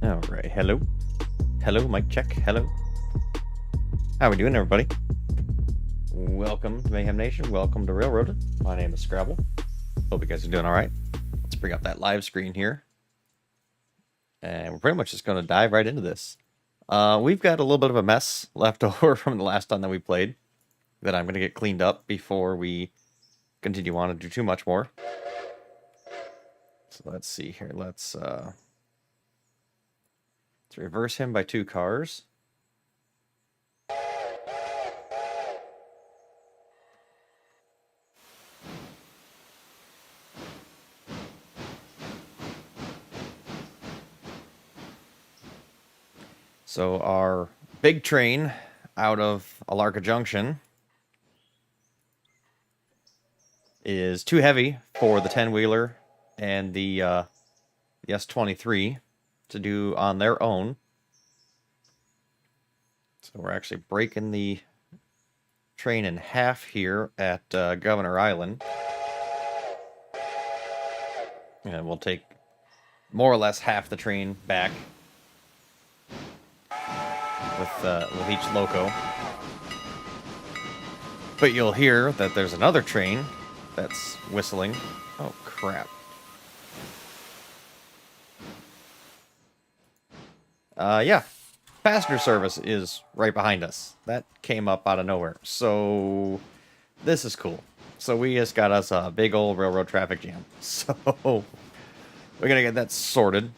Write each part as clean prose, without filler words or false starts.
All right, hello. Hello, mic check, hello. How we doing, everybody? Welcome to Mayhem Nation, welcome to Railroaded. My name is Scrabble. Hope you guys are doing all right. Let's bring up that live screen here. And we're pretty much just going to dive right into this. We've got a little bit of a mess left over from the last time that we played that I'm going to get cleaned up before we continue on and do too much more. So let's see here. Let's reverse him by 2 cars. So our big train out of Alarka Junction is too heavy for the 10-wheeler and the S23 to do on their own. So we're actually breaking the train in half here at Governor Island. And we'll take more or less half the train back with each loco. But you'll hear that there's another train that's whistling. Oh, crap. Yeah. Passenger service is right behind us. That came up out of nowhere. So, this is cool. So we just got us a big old railroad traffic jam. So, we're gonna get that sorted.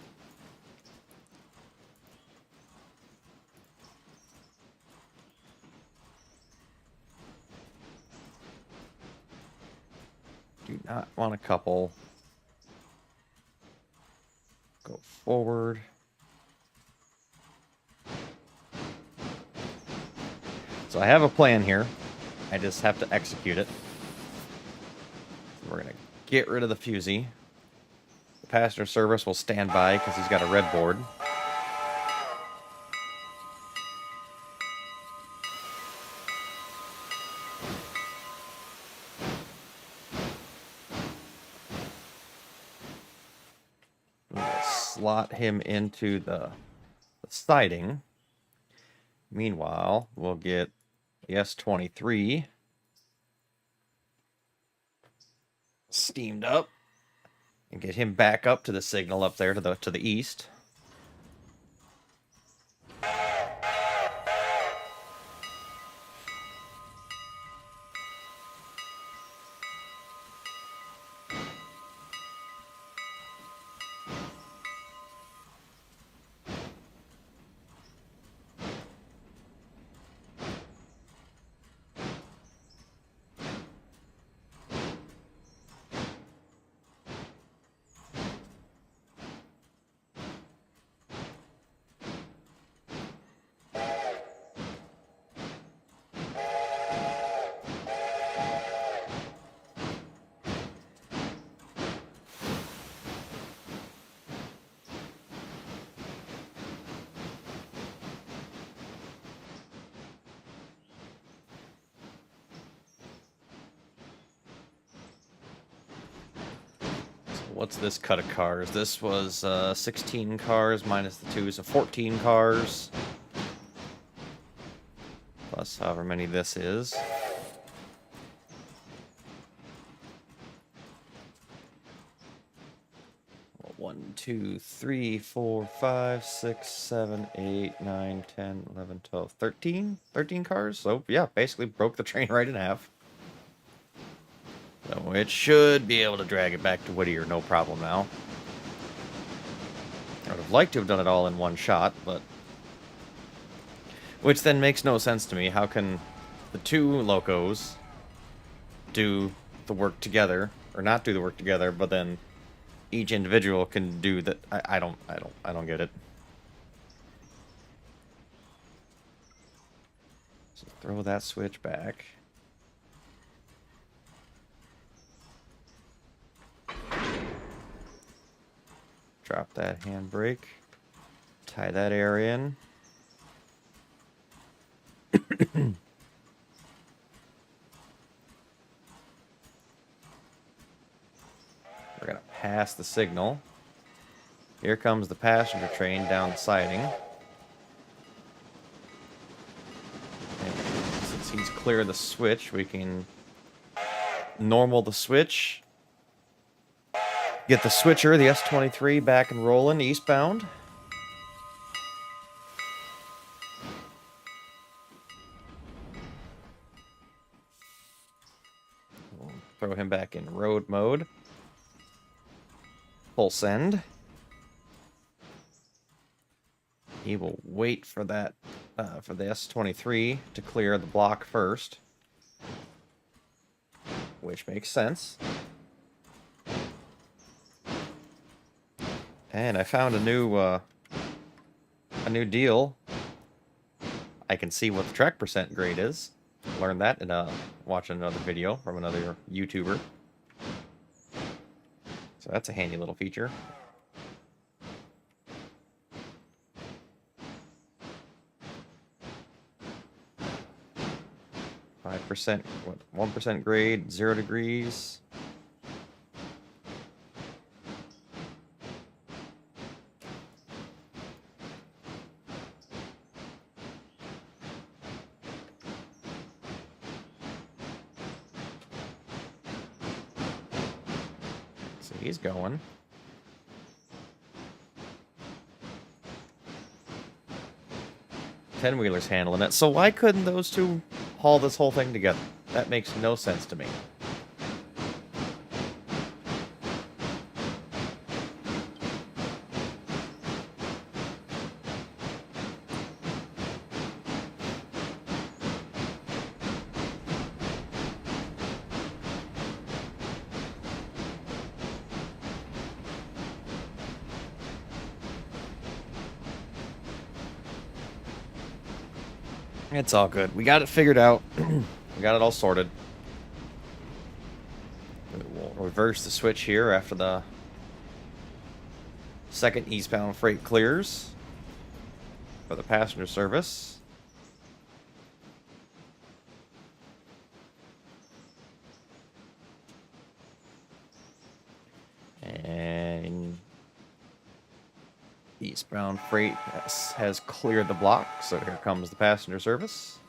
Do not want a couple. Go forward. So I have a plan here. I just have to execute it. So we're going to get rid of the fusee. The passenger service will stand by because he's got a red board. We'll slot him into the siding. Meanwhile, we'll get the S23 steamed up and get him back up to the signal up there to the east. What's this cut of cars? This was 16 cars minus the 2, so 14 cars. Plus however many this is. Well, 1, 2, 3, 4, 5, 6, 7, 8, 9, 10, 11, 12, 13? 13 cars? So, yeah, basically broke the train right in half. So it should be able to drag it back to Whittier, no problem now. I would have liked to have done it all in one shot, but... Which then makes no sense to me. How can the 2 locos do the work together, or not do the work together, but then each individual can do that? I don't get it. So throw that switch back. Drop that handbrake. Tie that area in. We're going to pass the signal. Here comes the passenger train down the siding. And since he's clear of the switch, we can normal the switch. Get the switcher, the S23, back and rolling eastbound. We'll throw him back in road mode. Full send. He will wait for that, for the S23 to clear the block first, which makes sense. And I found a new deal. I can see what the track percent grade is. Learned that in watching another video from another YouTuber. So that's a handy little feature. 5%, what, 1% grade, 0 degrees. So he's going. Ten-wheeler's handling it. So why couldn't those two haul this whole thing together? That makes no sense to me. It's all good. We got it figured out. We got it all sorted. We'll reverse the switch here after the second eastbound freight clears for the passenger service. And eastbound freight has cleared the block, so here comes the passenger service.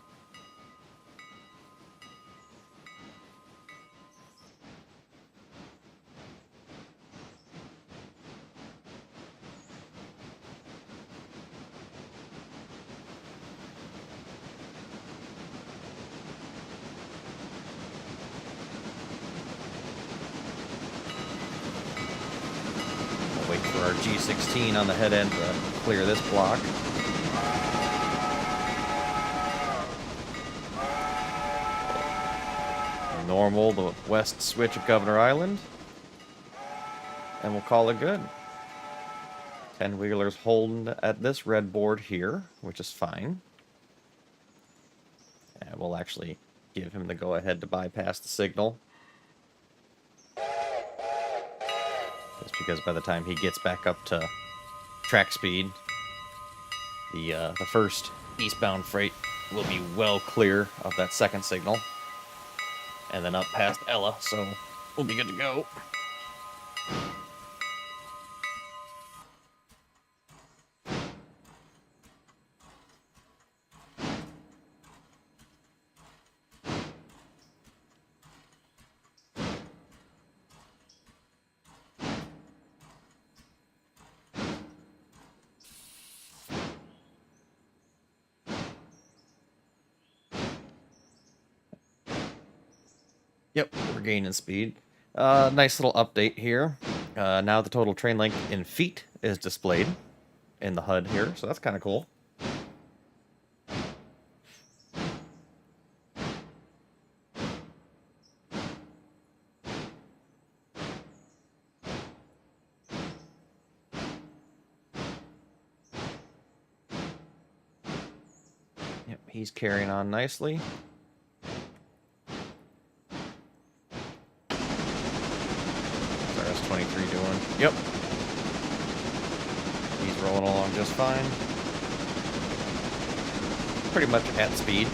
Wait for our G16 on the head end to clear this block. Normal the west switch of Governor Island. And we'll call it good. 10-wheeler's holding at this red board here, which is fine. And we'll actually give him the go-ahead to bypass the signal. Just because by the time he gets back up to track speed, the first eastbound freight will be well clear of that second signal. And then up past Ella, so we'll be good to go. Yep, we're gaining speed. Nice little update here. Now the total train length in feet is displayed in the HUD here, so that's kind of cool. Yep, he's carrying on nicely. Doing. Yep. He's rolling along just fine. Pretty much at speed.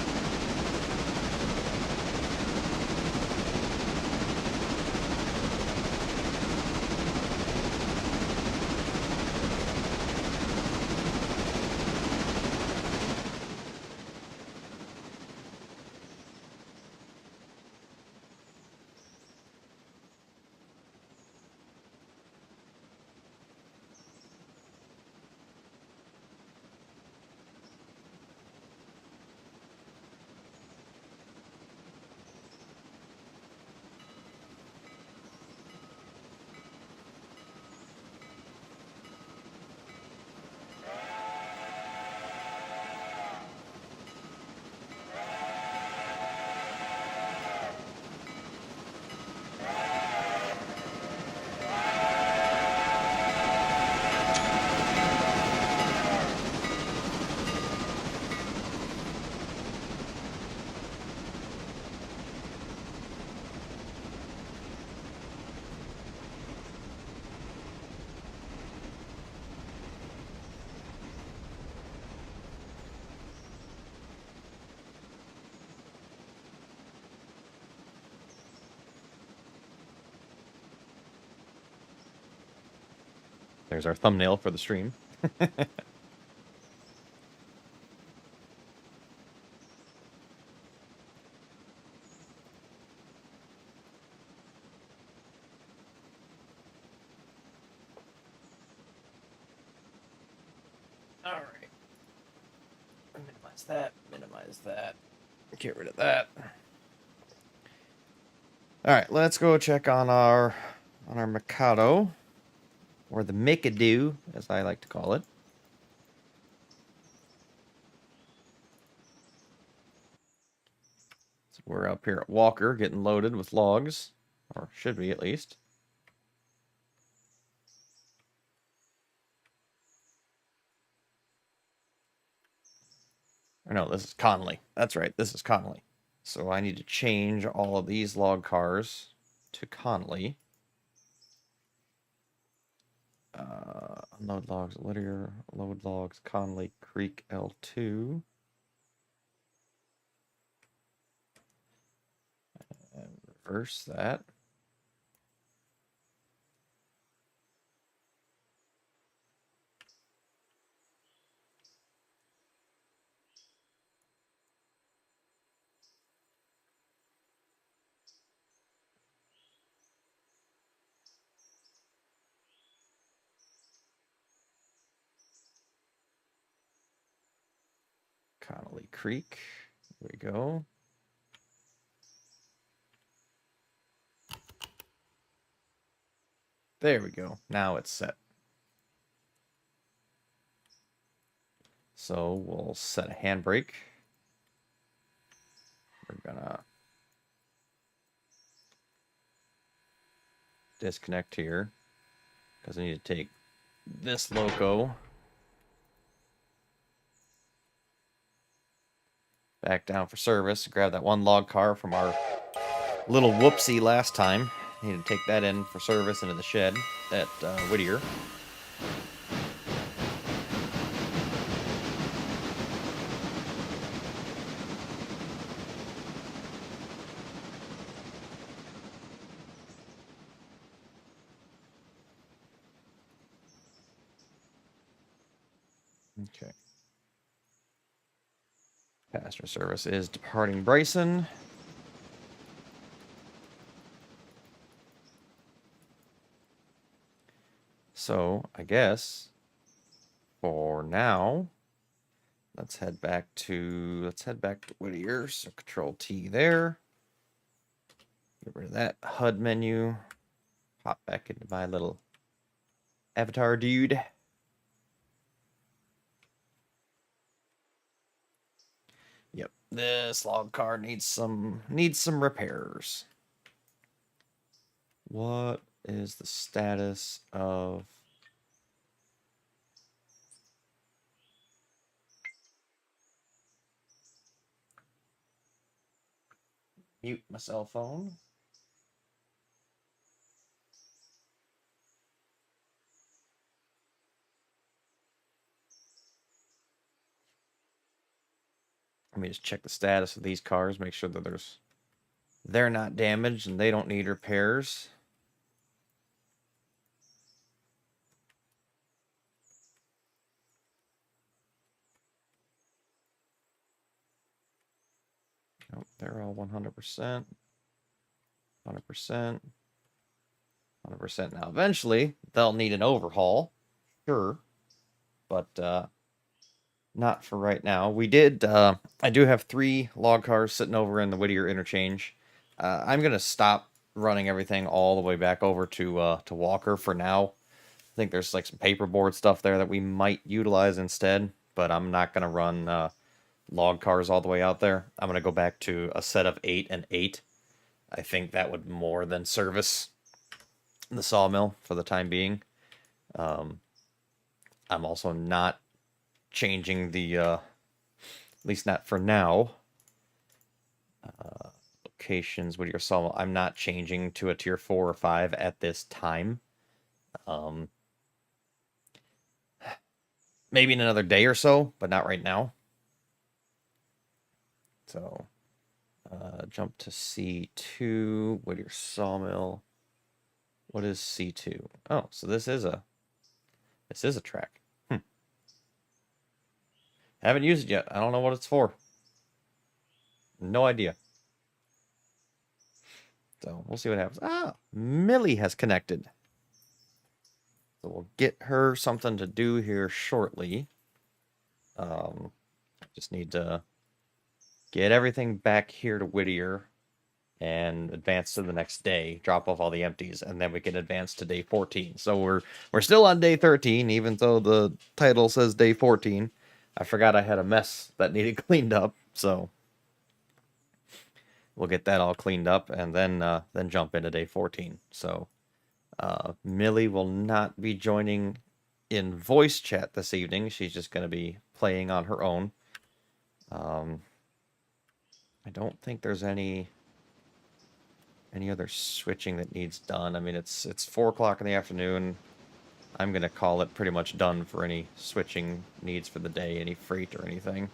There's our thumbnail for the stream. All right. Minimize that. Minimize that. Get rid of that. All right, let's go check on our Mikado, or the Mikado, as I like to call it. So we're up here at Walker, getting loaded with logs, or should be at least. Or no, this is Conley. That's right, this is Conley. So I need to change all of these log cars to Conley. Unload logs, Whittier, load logs, Conley Creek L2. And reverse that. Connolly Creek. There we go. There we go. Now it's set. So we'll set a handbrake. We're gonna disconnect here because I need to take this loco back down for service. Grab that one log car from our little whoopsie last time. Need to take that in for service into the shed at Whittier. Okay. Passenger service is departing Bryson. So I guess for now, let's head back to Whittier. So Control T there. Get rid of that HUD menu. Pop back into my little avatar dude. Yep, this log car needs some repairs. What is the status of mute my cell phone? Let me just check the status of these cars, make sure that they're not damaged and they don't need repairs. Nope, they're all 100%. 100%. 100%. Now, eventually, they'll need an overhaul. Sure. But not for right now. We did, I do have 3 log cars sitting over in the Whittier interchange. I'm going to stop running everything all the way back over to Walker for now. I think there's like some paperboard stuff there that we might utilize instead, but I'm not going to run log cars all the way out there. I'm going to go back to a set of 8 and 8. I think that would more than service the sawmill for the time being. I'm also not changing the, at least not for now, locations with your sawmill. I'm not changing to a tier 4 or 5 at this time. Maybe in another day or so, but not right now. So, jump to C2, Whittier Sawmill. What is C2? Oh, so this is a This is a track. Haven't used it yet. I don't know what it's for. No idea. So we'll see what happens. Ah, Millie has connected. So we'll get her something to do here shortly. Just need to get everything back here to Whittier and advance to the next day, drop off all the empties, and then we can advance to day 14. So we're still on day 13, even though the title says day 14. I forgot I had a mess that needed cleaned up, so we'll get that all cleaned up and then jump into day 14. So Millie will not be joining in voice chat this evening. She's just going to be playing on her own. I don't think there's any other switching that needs done. I mean, it's 4 o'clock in the afternoon. I'm going to call it pretty much done for any switching needs for the day, any freight or anything.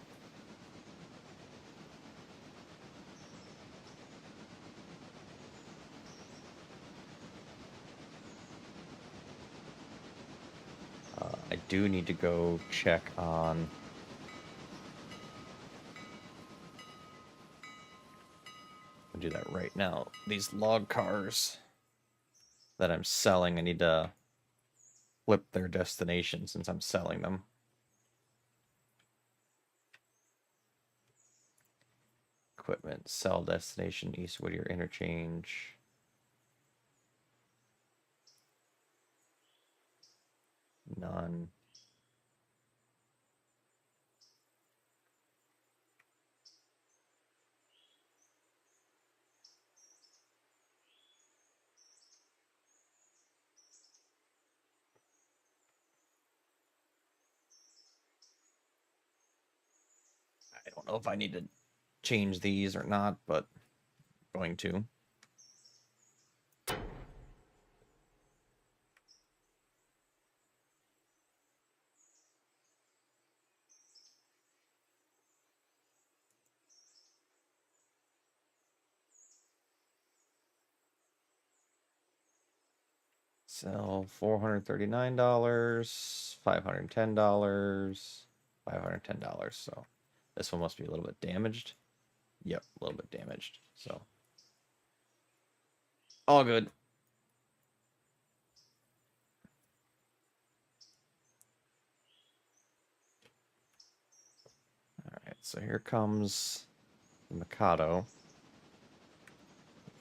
I do need to go check on... I'll do that right now. These log cars that I'm selling, I need to flip their destination since I'm selling them. Equipment, sell destination, East Whittier interchange. None. I don't know if I need to change these or not, but I'm going to. Sell $439, $510, $510. So this one must be a little bit damaged. Yep, a little bit damaged. So all good. All right, so here comes the Mikado.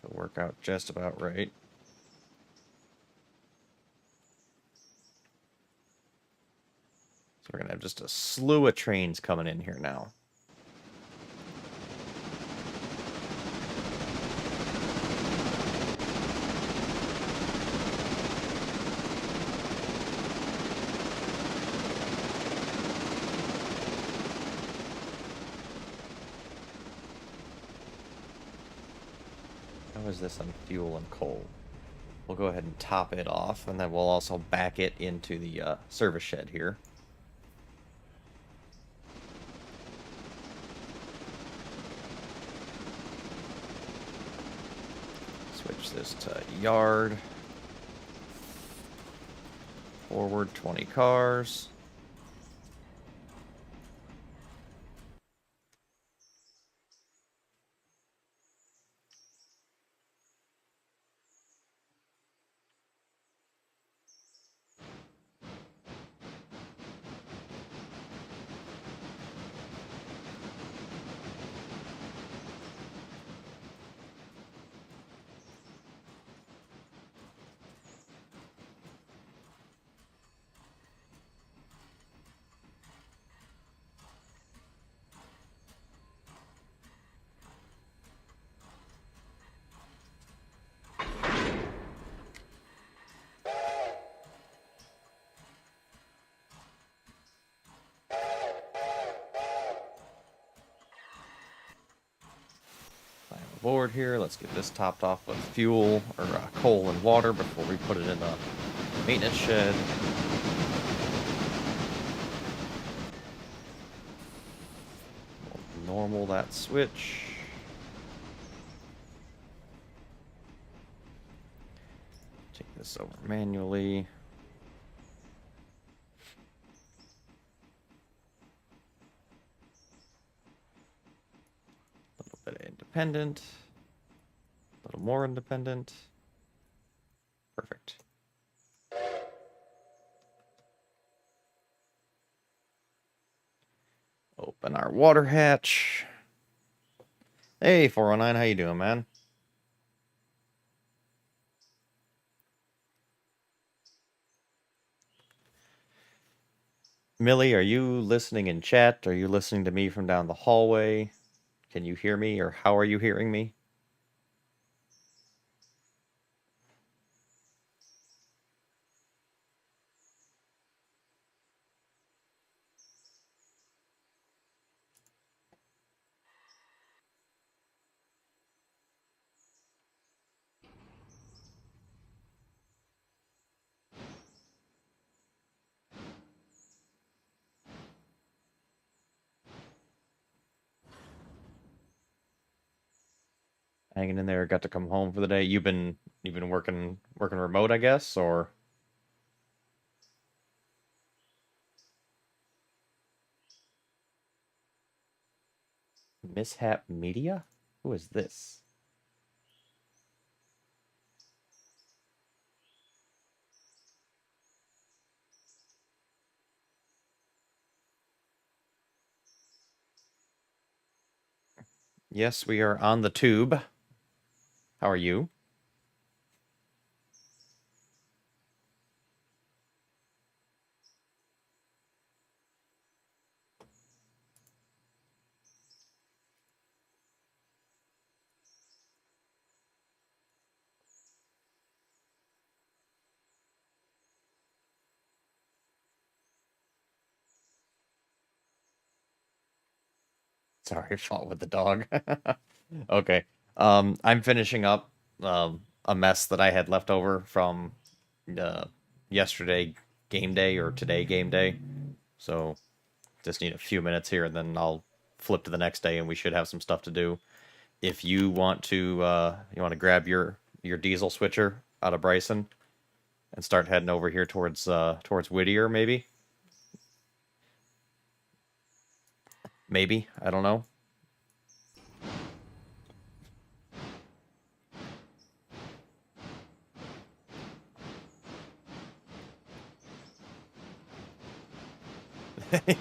It'll work out just about right. So we're gonna have just a slew of trains coming in here now. How is this on fuel and coal? We'll go ahead and top it off, and then we'll also back it into the service shed here. Switch this to yard. Forward 20 cars. Board here. Let's get this topped off with fuel or coal and water before we put it in the maintenance shed. We'll normal that switch. Take this over manually. independent. A little more independent. Perfect. Open our water hatch. Hey, 409, how you doing, man? Millie, are you listening in chat? Are you listening to me from down the hallway? Can you hear me, or how are you hearing me? Hanging in there, got to come home for the day. You've been working remote, I guess, or Mishap Media? Who is this? Yes, we are on the tube. How are you? Sorry, fought with the dog. Okay. I'm finishing up a mess that I had left over from uh, yesterday game day or today game day. So just need a few minutes here, and then I'll flip to the next day, and we should have some stuff to do. If you want to grab your diesel switcher out of Bryson and start heading over here towards Whittier, maybe. Maybe, I don't know.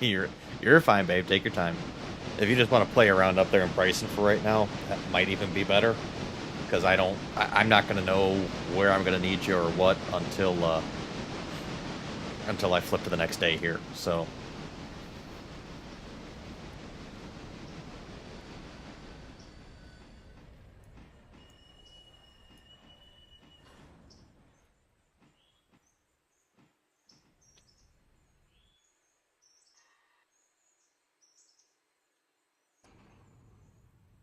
you're you're fine, babe. Take your time. If you just want to play around up there in Bryson for right now, that might even be better. Because I'm not gonna know where I'm gonna need you or what until I flip to the next day here. So.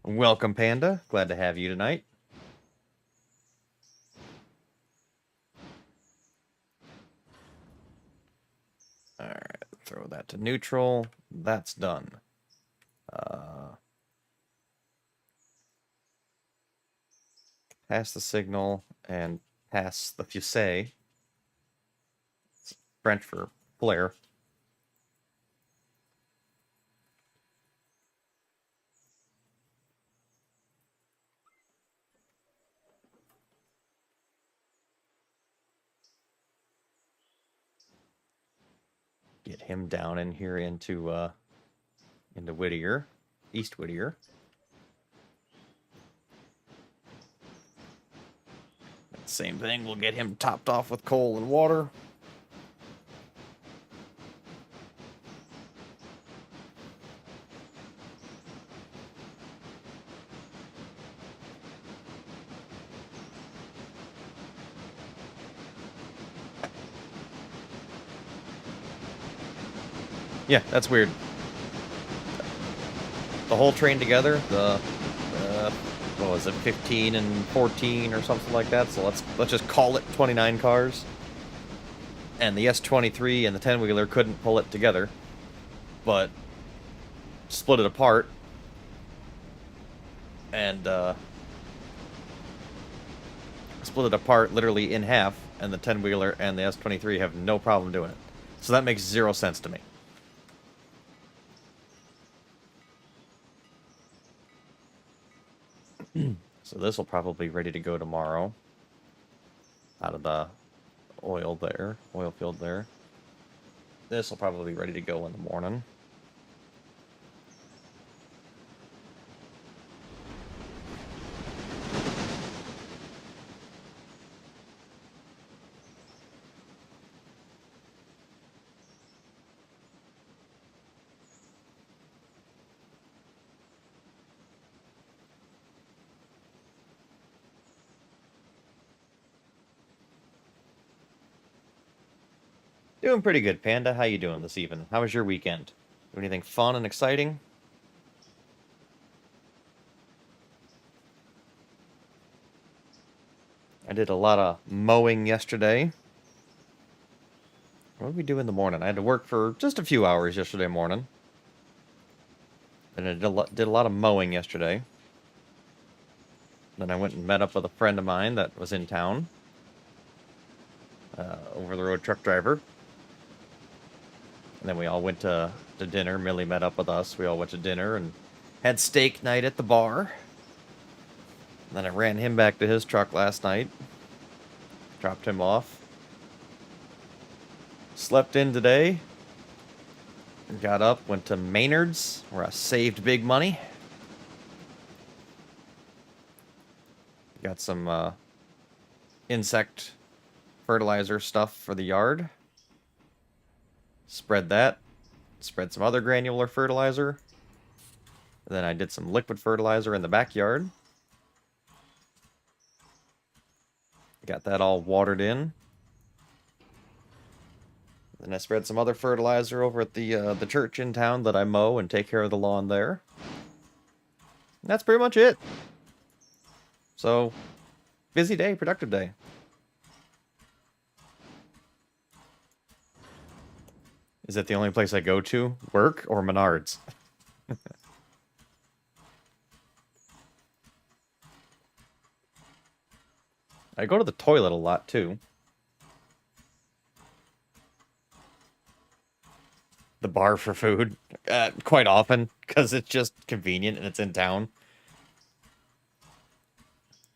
Welcome, Panda. Glad to have you tonight. Alright, throw that to neutral. That's done. Pass the signal and pass the fiancé. It's French for flare. Get him down in here into Whittier, East Whittier. Same thing. We'll get him topped off with coal and water. Yeah, that's weird. The whole train together, what was it, 15 and 14 or something like that. So let's just call it 29 cars. And the S23 and the 10-wheeler couldn't pull it together, but split it apart and split it apart literally in half, and the 10-wheeler and the S23 have no problem doing it. So that makes zero sense to me. So this will probably be ready to go tomorrow. Out of the oil field there. This will probably be ready to go in the morning. Doing pretty good, Panda. How you doing this evening? How was your weekend? Do anything fun and exciting? I did a lot of mowing yesterday. What did we do in the morning? I had to work for just a few hours yesterday morning. And I did a lot of mowing yesterday. Then I went and met up with a friend of mine that was in town. Over-the-road truck driver. And then we all went to dinner. Millie met up with us. We all went to dinner and had steak night at the bar. And then I ran him back to his truck last night. Dropped him off. Slept in today. Got up, went to Maynard's, where I saved big money. Got some insect fertilizer stuff for the yard. Spread that. Spread some other granular fertilizer. And then I did some liquid fertilizer in the backyard. Got that all watered in. Then I spread some other fertilizer over at the church in town that I mow and take care of the lawn there. And that's pretty much it. So, busy day, productive day. Is that the only place I go to? Work or Menards? I go to the toilet a lot, too. The bar for food. Quite often, because it's just convenient and it's in town.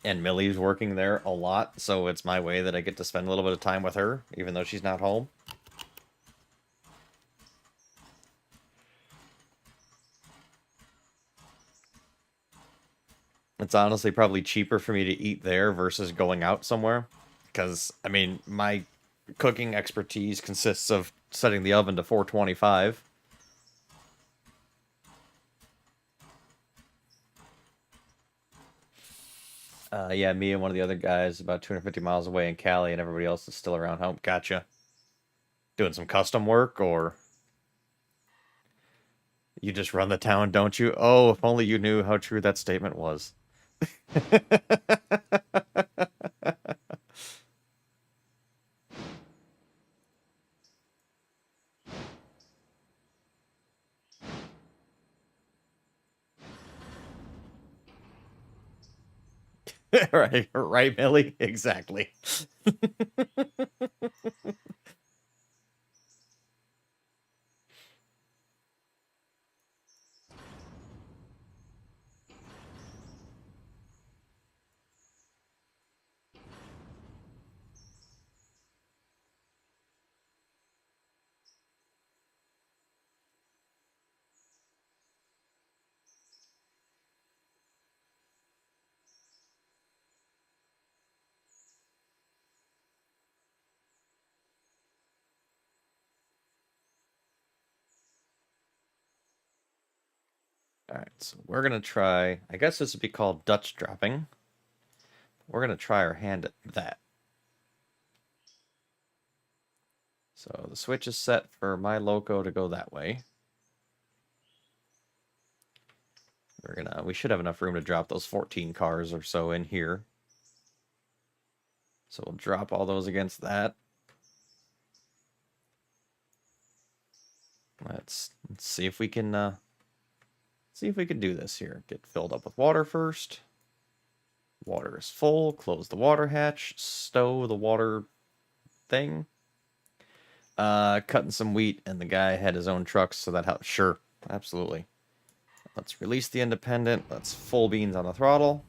And Millie's working there a lot, so it's my way that I get to spend a little bit of time with her, even though she's not home. It's honestly probably cheaper for me to eat there versus going out somewhere. Because, I mean, my cooking expertise consists of setting the oven to 425. Yeah, me and one of the other guys about 250 miles away in Cali, and everybody else is still around home. Gotcha. Doing some custom work, or you just run the town, don't you? Oh, if only you knew how true that statement was. Right, Millie? Exactly. Alright, so we're gonna try, I guess this would be called Dutch dropping. We're gonna try our hand at that. So the switch is set for my loco to go that way. We should have enough room to drop those 14 cars or so in here. So we'll drop all those against that. Let's see if we can do this here. Get filled up with water first. Water is full. Close the water hatch. Stow the water thing. Cutting some wheat, and the guy had his own trucks, so that helps. Sure, absolutely. Let's release the independent. Let's full beans on the throttle.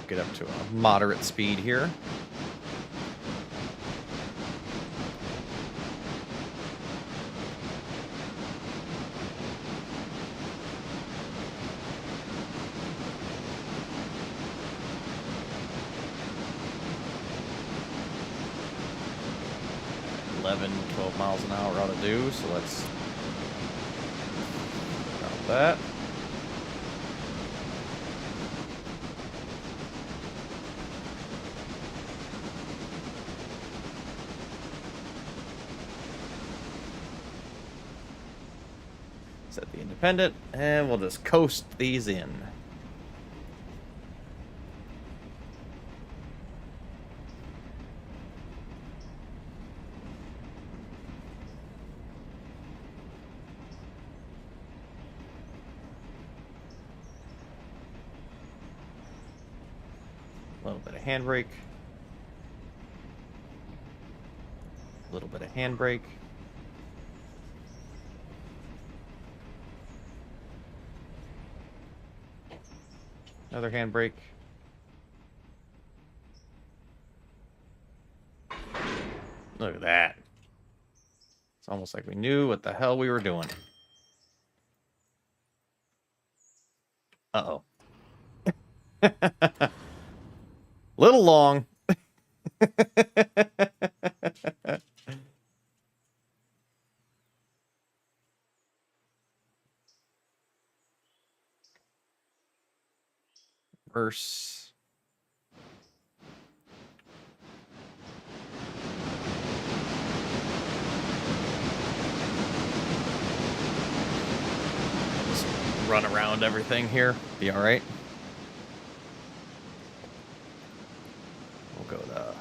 Get up to a moderate speed here. $11, $12 miles an hour ought to do, so let's drop that. Set the independent, and we'll just coast these in. A little bit of handbrake. A little bit of handbrake. Another handbrake. Look at that. It's almost like we knew what the hell we were doing. Uh-oh. Little long. Verse. Just run around everything here. Be all right. We'll go to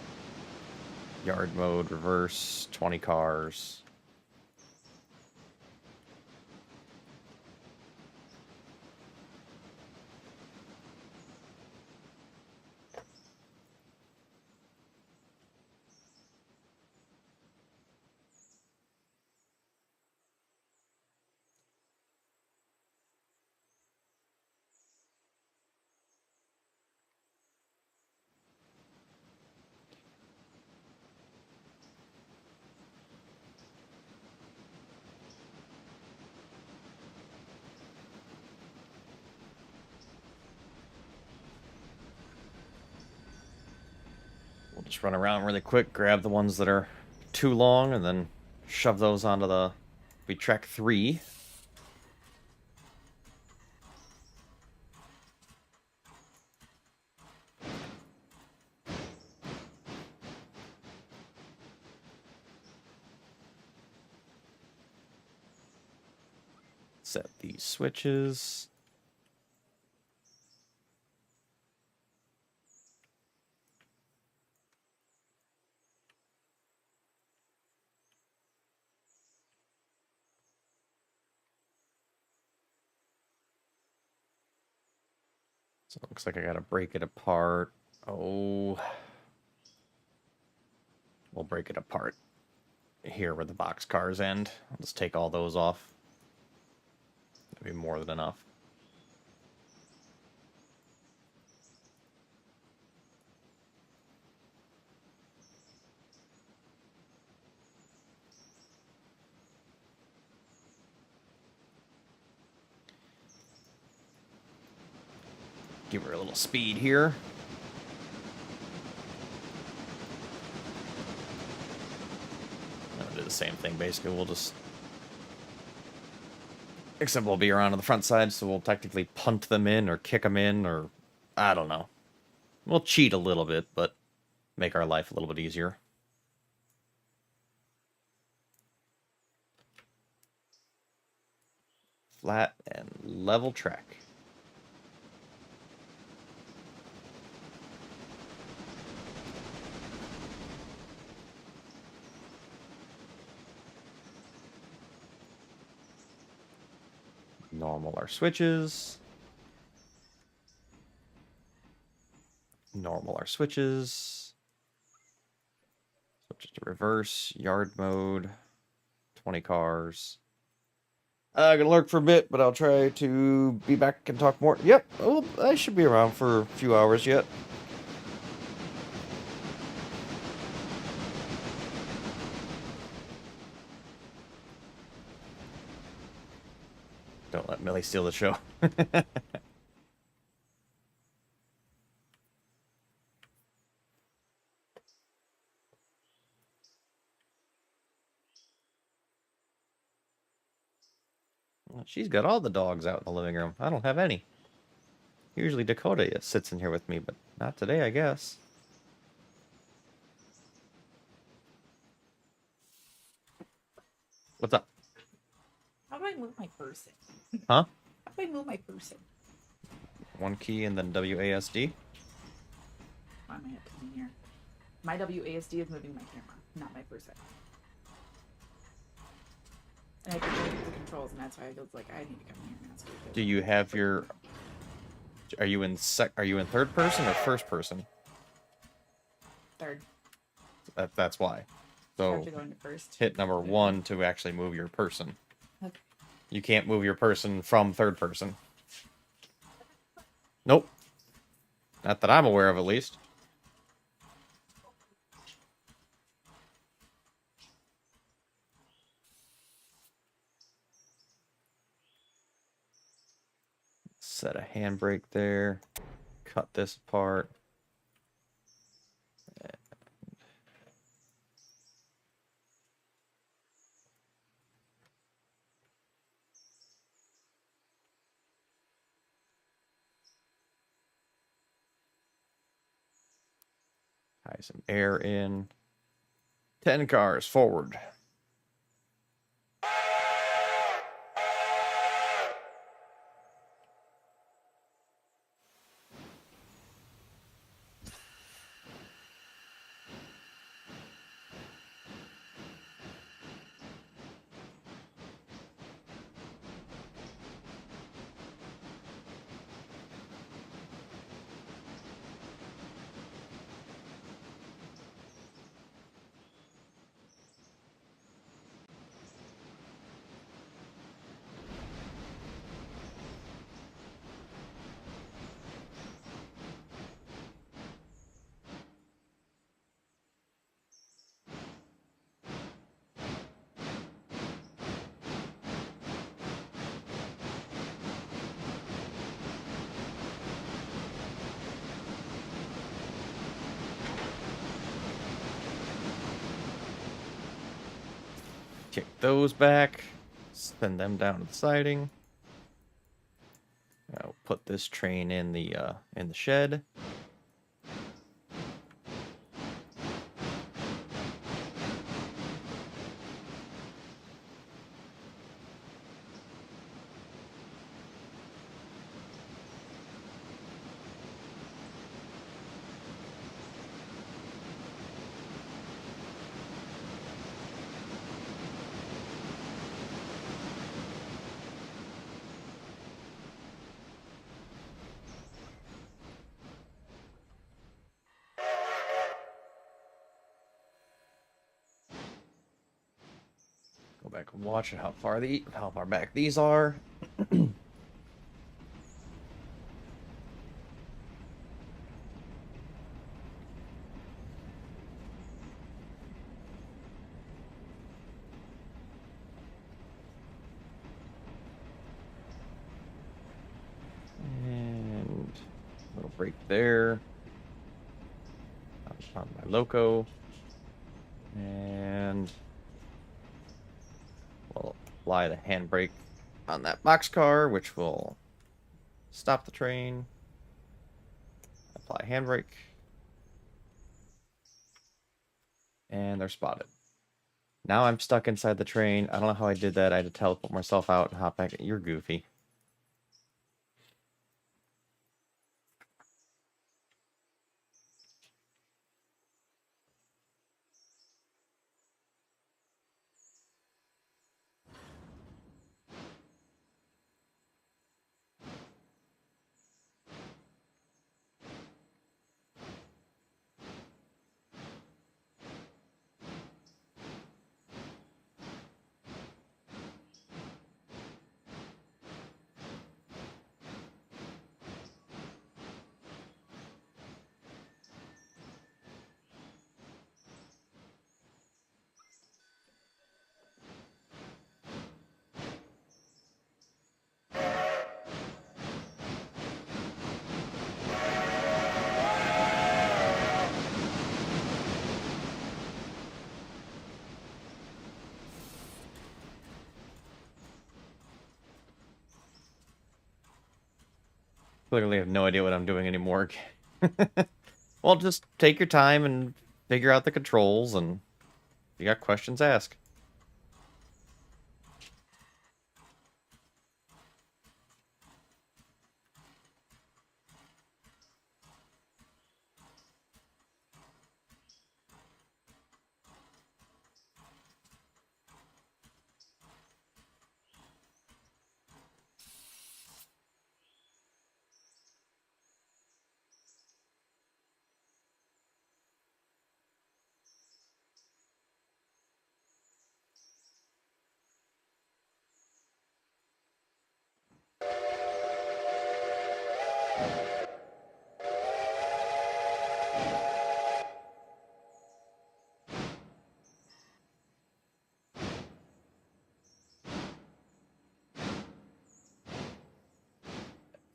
yard mode, reverse, 20 cars. Just run around really quick, grab the ones that are too long, and then shove those onto the... We track 3. Set these switches. So it looks like I gotta break it apart. Oh. We'll break it apart here where the box cars end. I'll just take all those off. That'd be more than enough. Give her a little speed here. I'll do the same thing, basically. We'll just... Except we'll be around on the front side, so we'll technically punt them in or kick them in, or... I don't know. We'll cheat a little bit, but make our life a little bit easier. Flat and level track. Normal our switches. Normal our switches. Switch to reverse, yard mode, 20 cars. Gonna lurk for a bit, but I'll try to be back and talk more. Yep, well, I should be around for a few hours yet. Don't let Millie steal the show. She's got all the dogs out in the living room. I don't have any. Usually Dakota sits in here with me, but not today, I guess. What's up? How do I move my person? Huh? How do I move my person? One key and then WASD. Why am I coming here? My WASD is moving my camera, not my person. And I can go through the controls, and that's why I was like, I need to come here and ask you. Do you have your... Are you in third person or first person? Third. That's why. So Go into first. hit number 1 to actually move your person. Okay. You can't move your person from third person. Nope. Not that I'm aware of, at least. Set a handbrake there. Cut this apart. Tie some air in. 10 cars forward. Kick those back. Send them down to the siding. I'll put this train in the shed. Go back and watch how far back these are. And a little break there. On my loco. And we'll apply the handbrake on that boxcar, which will stop the train. Apply handbrake. And they're spotted. Now I'm stuck inside the train. I don't know how I did that. I had to teleport myself out and hop back. You're goofy. Clearly have no idea what I'm doing anymore. Well, just take your time and figure out the controls, and if you got questions, ask.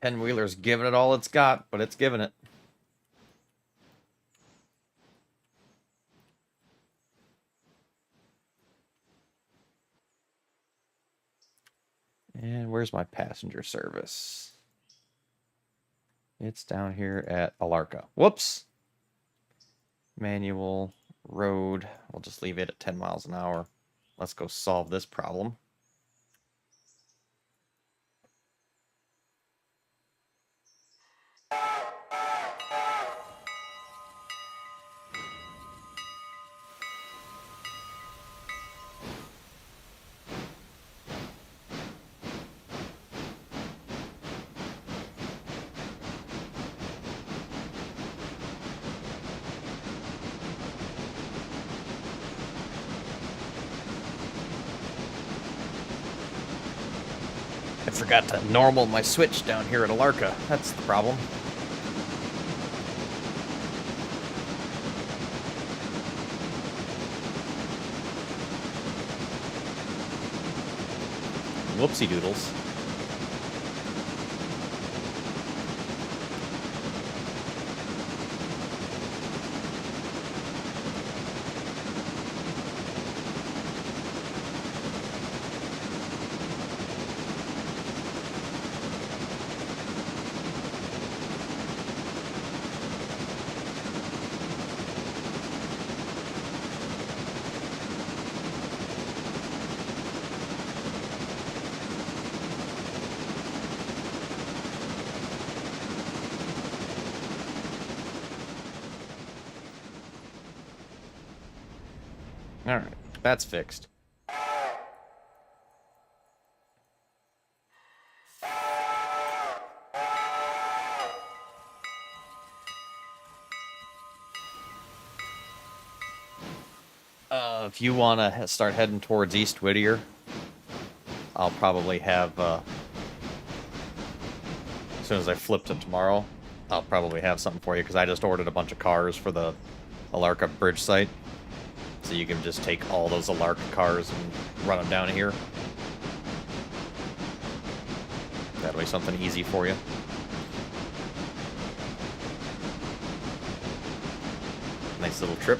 Ten-wheeler's giving it all it's got, but it's giving it. And where's my passenger service? It's down here at Alarka. Whoops! Manual, road. We'll just leave it at 10 miles an hour. Let's go solve this problem. I forgot to normal my switch down here at Alarka. That's the problem. Whoopsie doodles. Alright, that's fixed. If you want to start heading towards East Whittier, I'll probably have, as soon as I flip it tomorrow, I'll probably have something for you, because I just ordered a bunch of cars for the Alarka bridge site. So you can just take all those Alarka cars and run them down here. That'll be something easy for you. Nice little trip.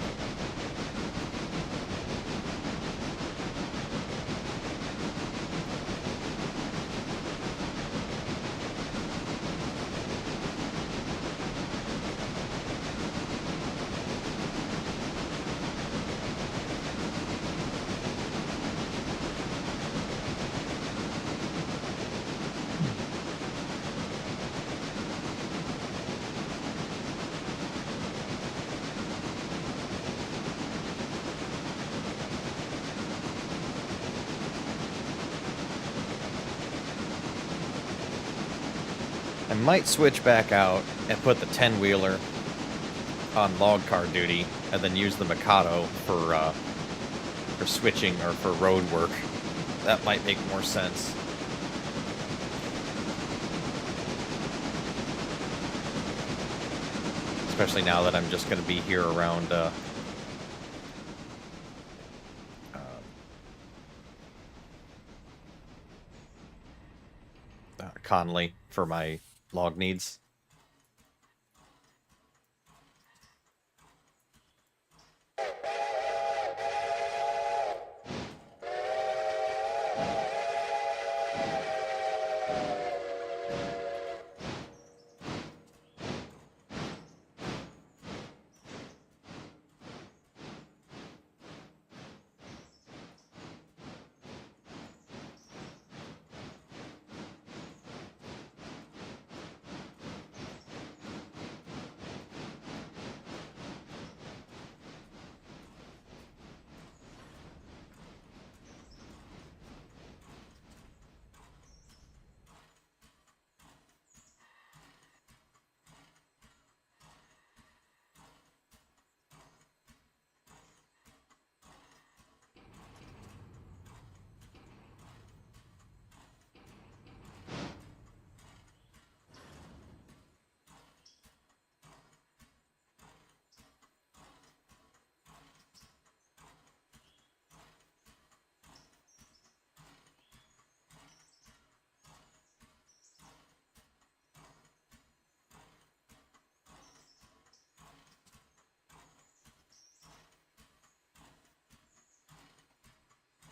I might switch back out and put the 10-wheeler on log car duty, and then use the Mikado for switching or for road work. That might make more sense. Especially now that I'm just going to be here around Conley for my log needs.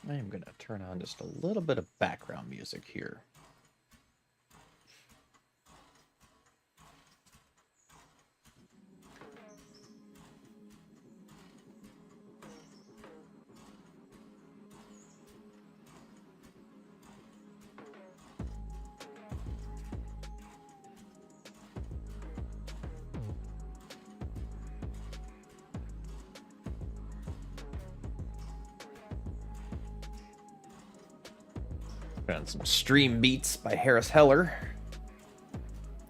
I am going to turn on just a little bit of background music here. And some Stream Beats by Harris Heller.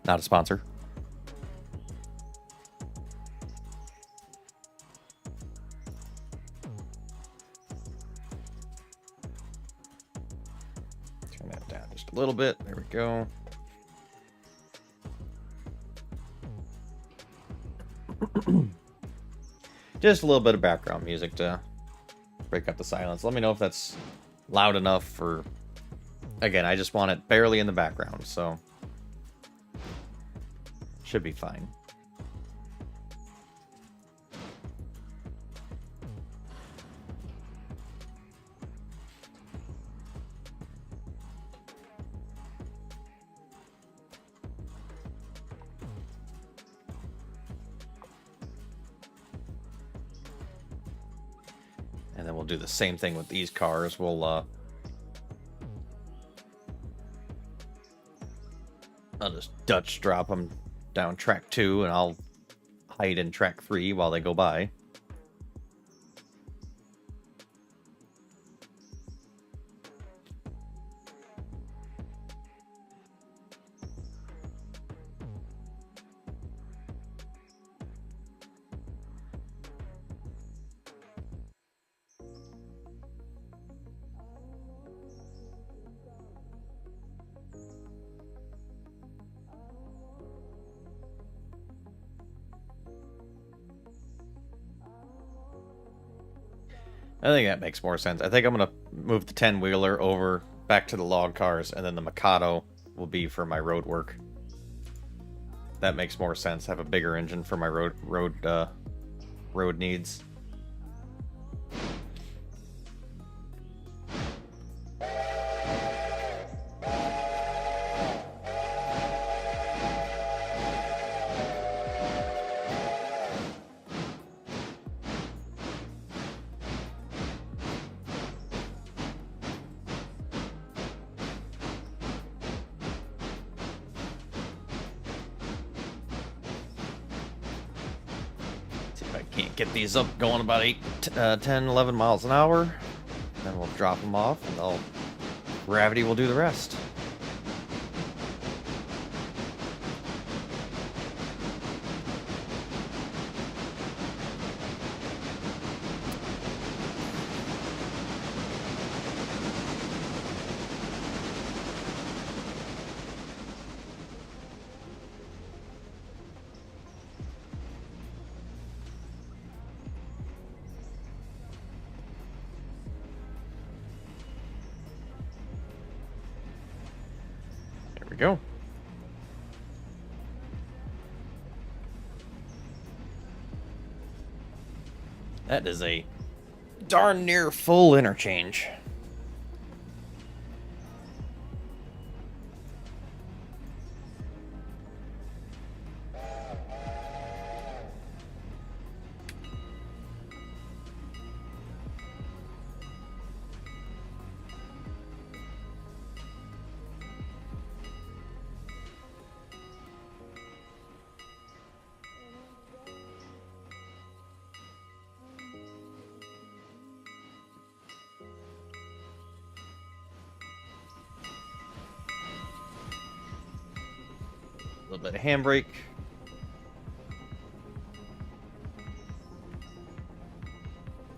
Not a sponsor. Turn that down just a little bit. There we go. Just a little bit of background music to break up the silence. Let me know if that's loud enough, or again, I just want it barely in the background, so should be fine. And then we'll do the same thing with these cars. We'll I'll just Dutch drop them down track 2, and I'll hide in track 3 while they go by. I think that makes more sense. I think I'm going to move the 10-wheeler over back to the log cars, and then the Mikado will be for my road work. That makes more sense. Have a bigger engine for my road needs. Can't get these up going about 10, 11 miles an hour. Then we'll drop them off, and gravity will do the rest. Go. That is a darn near full interchange. A little bit of handbrake.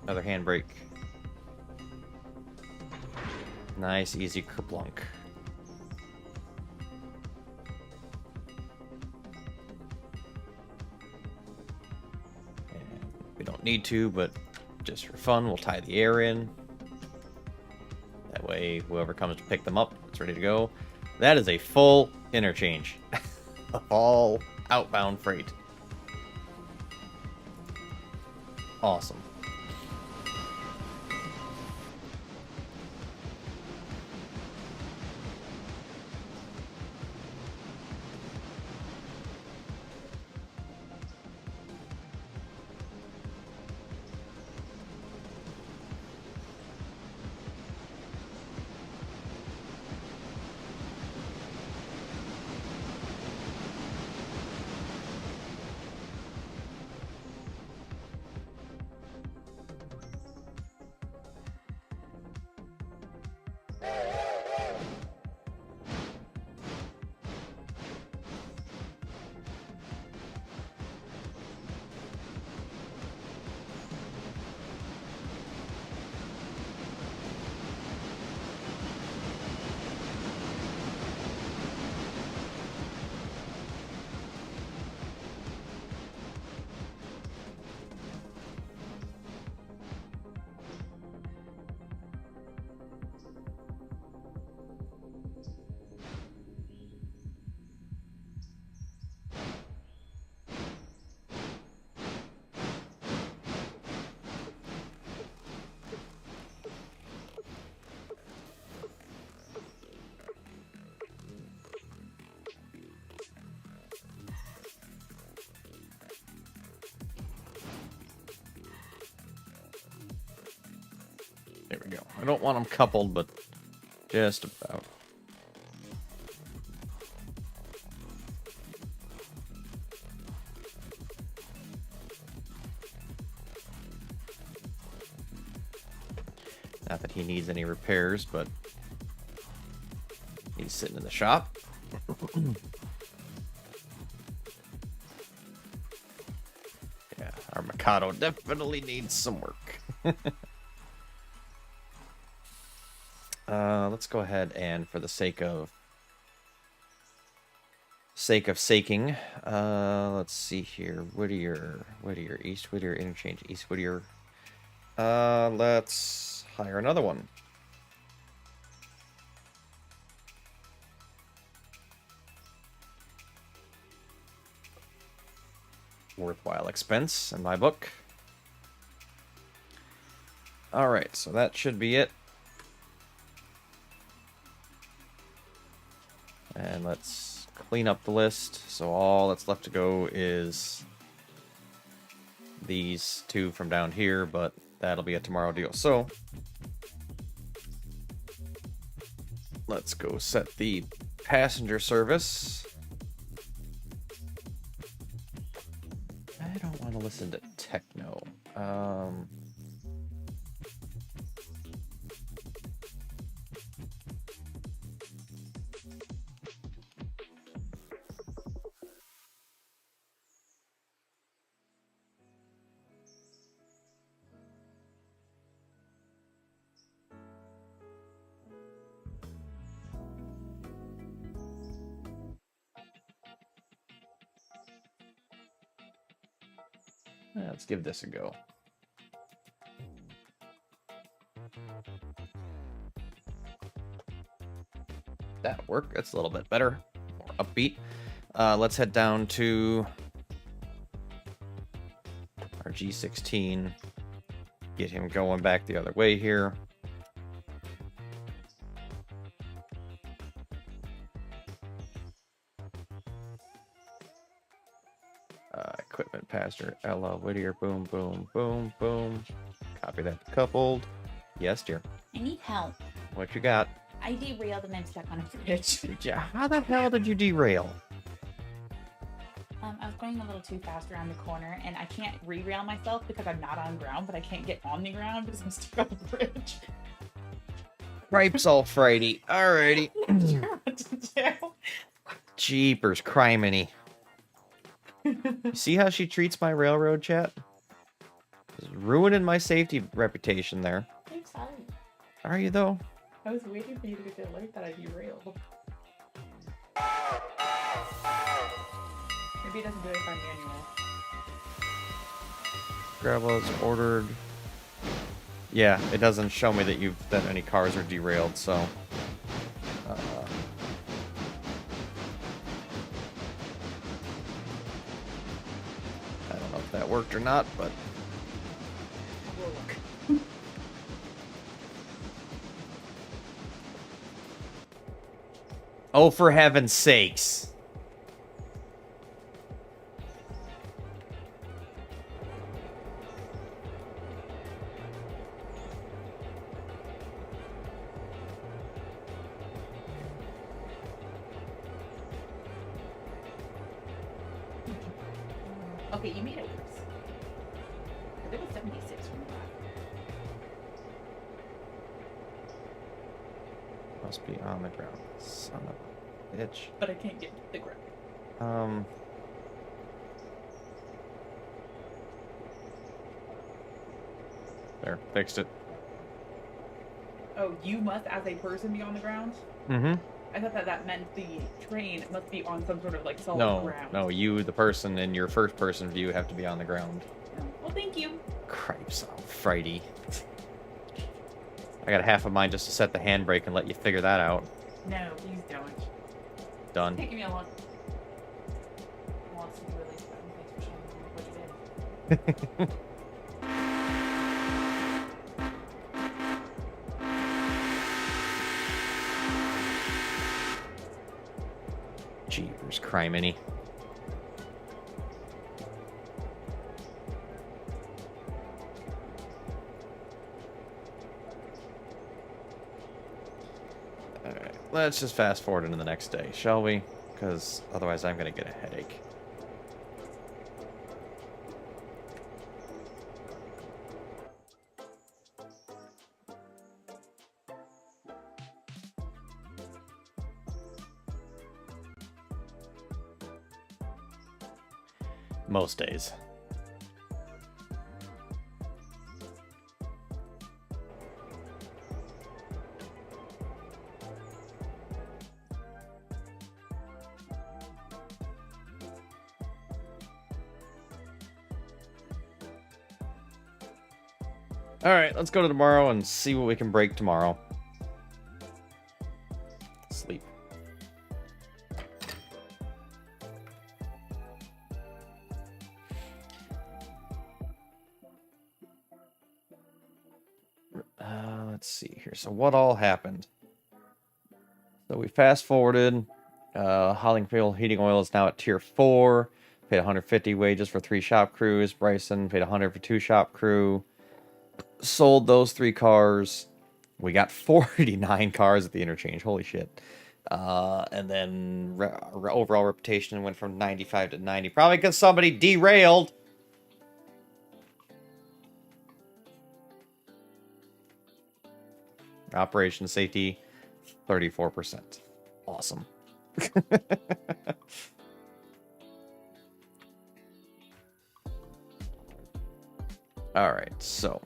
Another handbrake. Nice, easy kerplunk. And we don't need to, but just for fun, we'll tie the air in. That way, whoever comes to pick them up, it's ready to go. That is a full interchange. All outbound freight. Awesome. There we go. I don't want them coupled, but just about. Not that he needs any repairs, but he's sitting in the shop. Yeah, our Mikado definitely needs some work. Let's go ahead and, for the sake of saking, let's see here. Whittier, East Whittier, interchange, East Whittier. Let's hire another one. Worthwhile expense in my book. Alright, so that should be it. And let's clean up the list. So all that's left to go is these two from down here, but that'll be a tomorrow deal. So let's go set the passenger service. I don't want to listen to techno. Let's give this a go. That'll work. That's a little bit better. More upbeat. Let's head down to our G16. Get him going back the other way here. Equipment passenger, Ella, Whittier, boom, boom, boom, boom. Copy that coupled. Yes, dear. I need help. What you got? I derailed and I'm stuck on a bridge. How the hell did you derail? I was going a little too fast around the corner, and I can't re-rail myself because I'm not on ground, but I can't get on the ground because I'm stuck on the bridge. Cripes all Friday. Alrighty. What to do? Jeepers, criminy. See how she treats my railroad chat? Just ruining my safety reputation there. I'm sorry. Are you though? I was waiting for you to get the alert that I derailed. Maybe it doesn't do it on manual. Gravel's ordered. Yeah, it doesn't show me that any cars are derailed, so. I don't know if that worked or not, but. Oh, for heaven's sakes. Okay, you made it worse. It was 76 from the back. Must be on the ground. Son of a bitch. But I can't get to the ground. There, fixed it. Oh, you must, as a person, be on the ground? Mm-hmm. I thought that meant the train must be on some sort of, like, solid ground. No, you, the person, in your first-person view have to be on the ground. Oh. Well, thank you. Cripes, oh, Frighty. I got half of mine just to set the handbrake and let you figure that out. No, please don't. Done. It's taking me a long... I want to be really fun. Thanks for showing me what you did. Jeepers, criminy. Alright, let's just fast forward into the next day, shall we? Because otherwise I'm going to get a headache. Most days. Alright, let's go to tomorrow and see what we can break tomorrow. Sleep. Let's see here. So what all happened? So we fast forwarded. Hollingfield Heating Oil is now at tier 4. Paid 150 wages for 3 shop crews. Bryson paid 100 for 2 shop crew. Sold those 3 cars. We got 49 cars at the interchange. Holy shit. And then overall reputation went from 95 to 90. Probably because somebody derailed. Operation safety, 34%. Awesome. Alright, so.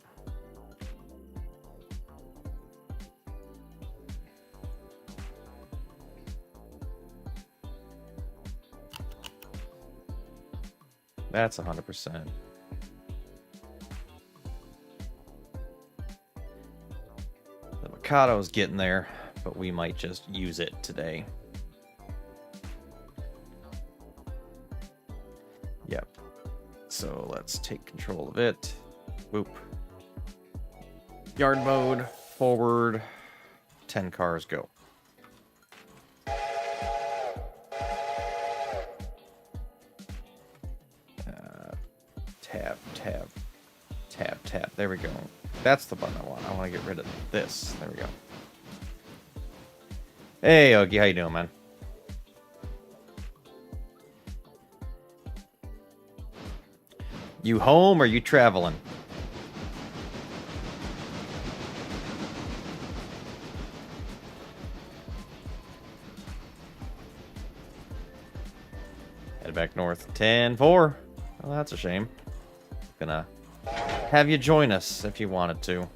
That's 100%. The Mikado's getting there, but we might just use it today. Yep. So let's take control of it. Boop. Yard mode, forward. 10 cars, go. Tab, tab, tab, tab. There we go. That's the button I want. I want to get rid of this. There we go. Hey, Ogie, how you doing, man? You home or you traveling? Head back north. 10-4. Well, that's a shame. Gonna have you join us if you wanted to.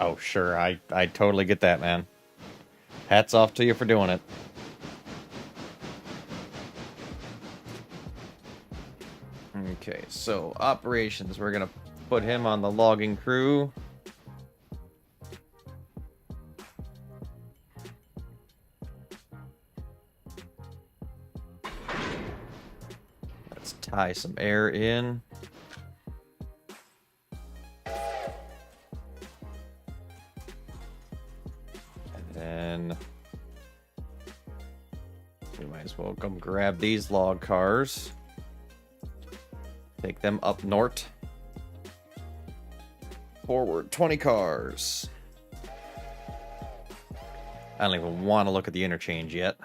Oh, sure. I totally get that, man. Hats off to you for doing it. Okay, so operations. We're going to put him on the logging crew. Let's tie some air in. then we might as well come grab these log cars. Take them up north. Forward 20 cars. I don't even want to look at the interchange yet.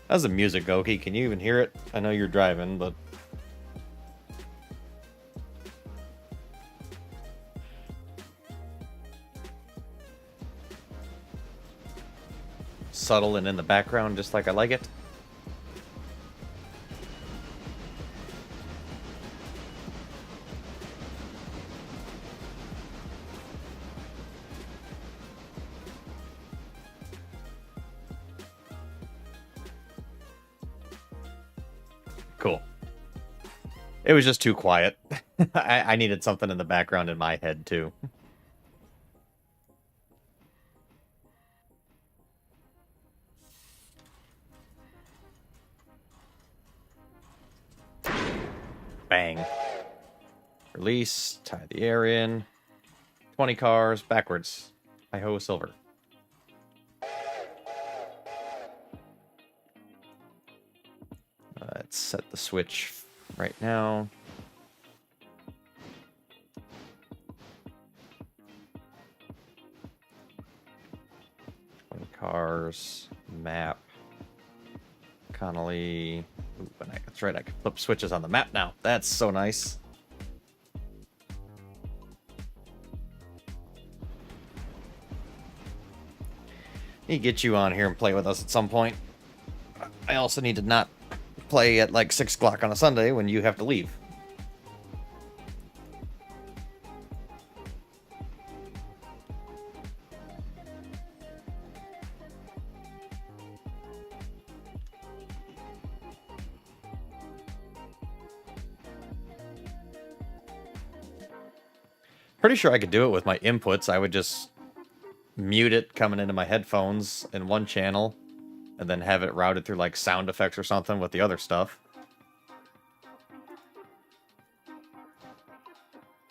How's the music, Goki? Can you even hear it? I know you're driving, but... subtle and in the background, just like I like it. Cool. It was just too quiet. I needed something in the background in my head, too. Bang. Release, tie the air in. 20 cars, backwards. Hi-ho, silver. Let's set the switch right now. Cars, map, Connolly. Ooh, that's right, I can flip switches on the map now. That's so nice. Need to get you on here and play with us at some point. I also need to not play at like 6 o'clock on a Sunday when you have to leave. Pretty sure I could do it with my inputs. I would just mute it coming into my headphones in one channel and then have it routed through like sound effects or something with the other stuff.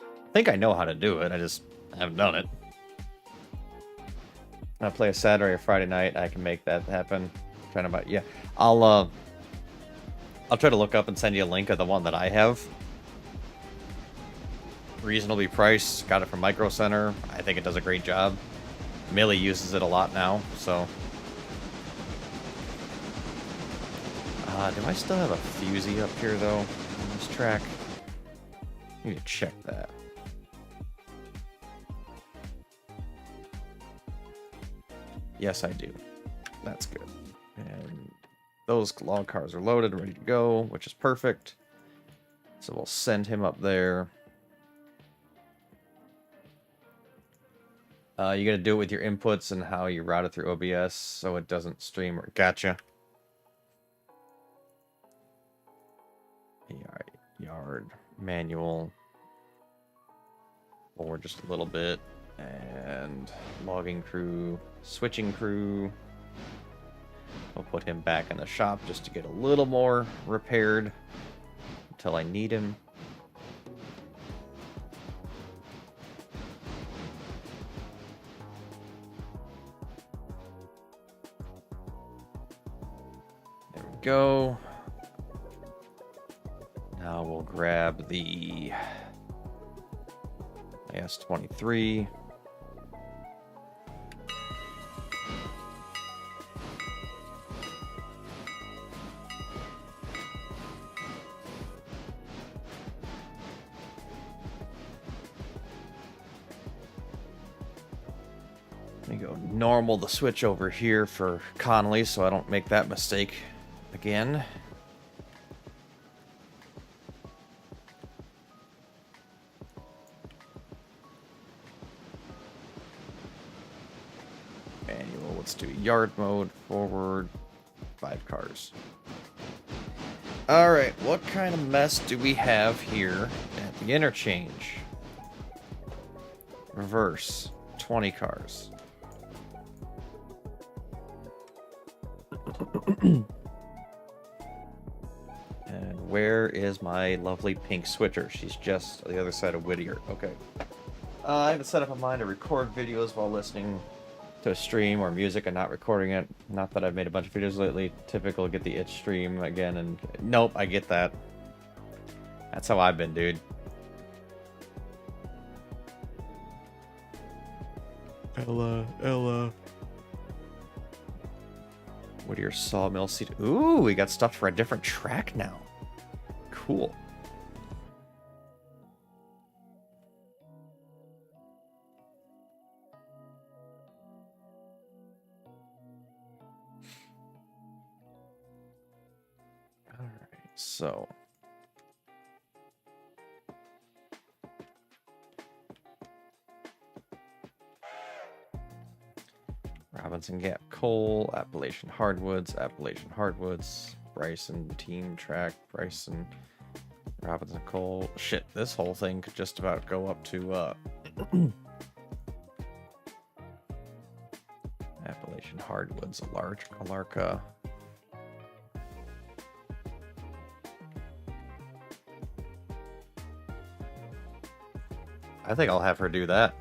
I think I know how to do it. I just haven't done it. I play a Saturday or Friday night. I can make that happen. I'm trying to buy, yeah. I'll try to look up and send you a link of the one that I have. Reasonably priced. Got it from Micro Center. I think it does a great job. Millie uses it a lot now, so. Do I still have a fusee up here, though, on this track? I need to check that. Yes, I do. That's good. And those log cars are loaded, ready to go, which is perfect. So we'll send him up there. You got to do it with your inputs and how you route it through OBS so it doesn't stream. Gotcha. Yard, manual. Forward just a little bit. And logging crew, switching crew. I'll put him back in the shop just to get a little more repaired until I need him. Go. Now we'll grab the S23. Let me go normal the switch over here for Connolly so I don't make that mistake again. Manual, let's do yard mode, forward, 5 cars. Alright, what kind of mess do we have here at the interchange? Reverse. 20 cars. And where is my lovely pink switcher? She's just on the other side of Whittier. Okay. I have it set up on mine to record videos while listening to a stream or music and not recording it. Not that I've made a bunch of videos lately. Typical, get the itch stream again, and nope, I get that. That's how I've been, dude. Ella. Whittier sawmill seat. Ooh, we got stuff for a different track now. Cool. So, Robinson Gap Coal, Appalachian Hardwoods, Bryson Team Track, Bryson, Robinson Coal. Shit, this whole thing could just about go up to, Appalachian Hardwoods, Alarka. I think I'll have her do that.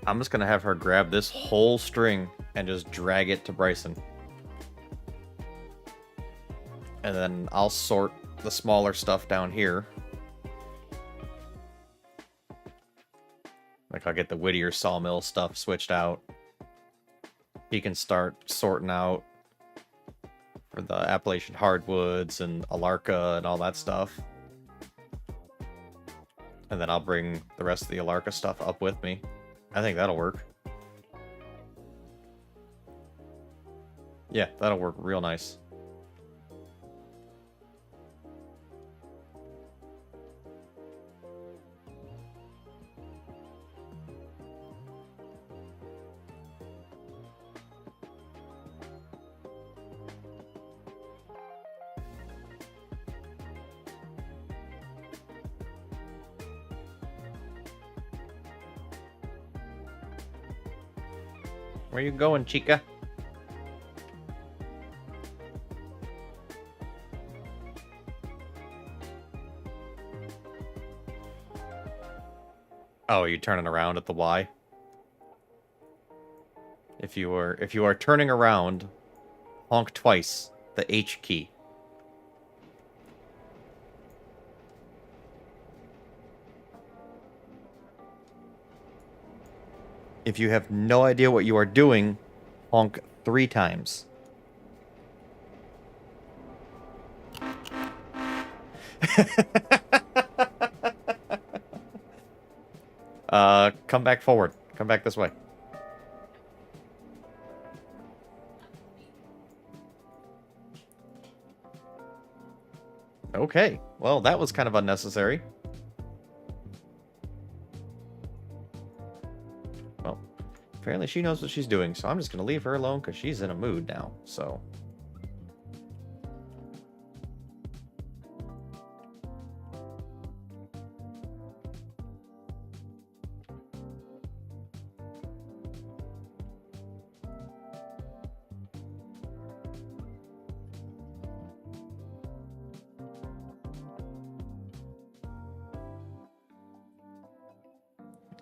I'm just gonna have her grab this whole string and just drag it to Bryson. And then I'll sort the smaller stuff down here. Like I'll get the Whittier sawmill stuff switched out. He can start sorting out for the Appalachian Hardwoods and Alarka and all that stuff. And then I'll bring the rest of the Alarka stuff up with me. I think that'll work. Yeah, that'll work real nice. Where you going, chica? Oh, are you turning around at the Y? If you are turning around, honk twice the H key. If you have no idea what you are doing, honk 3 times. Come back forward. Come back this way. Okay. Well, that was kind of unnecessary. Well, apparently she knows what she's doing, so I'm just going to leave her alone because she's in a mood now, so...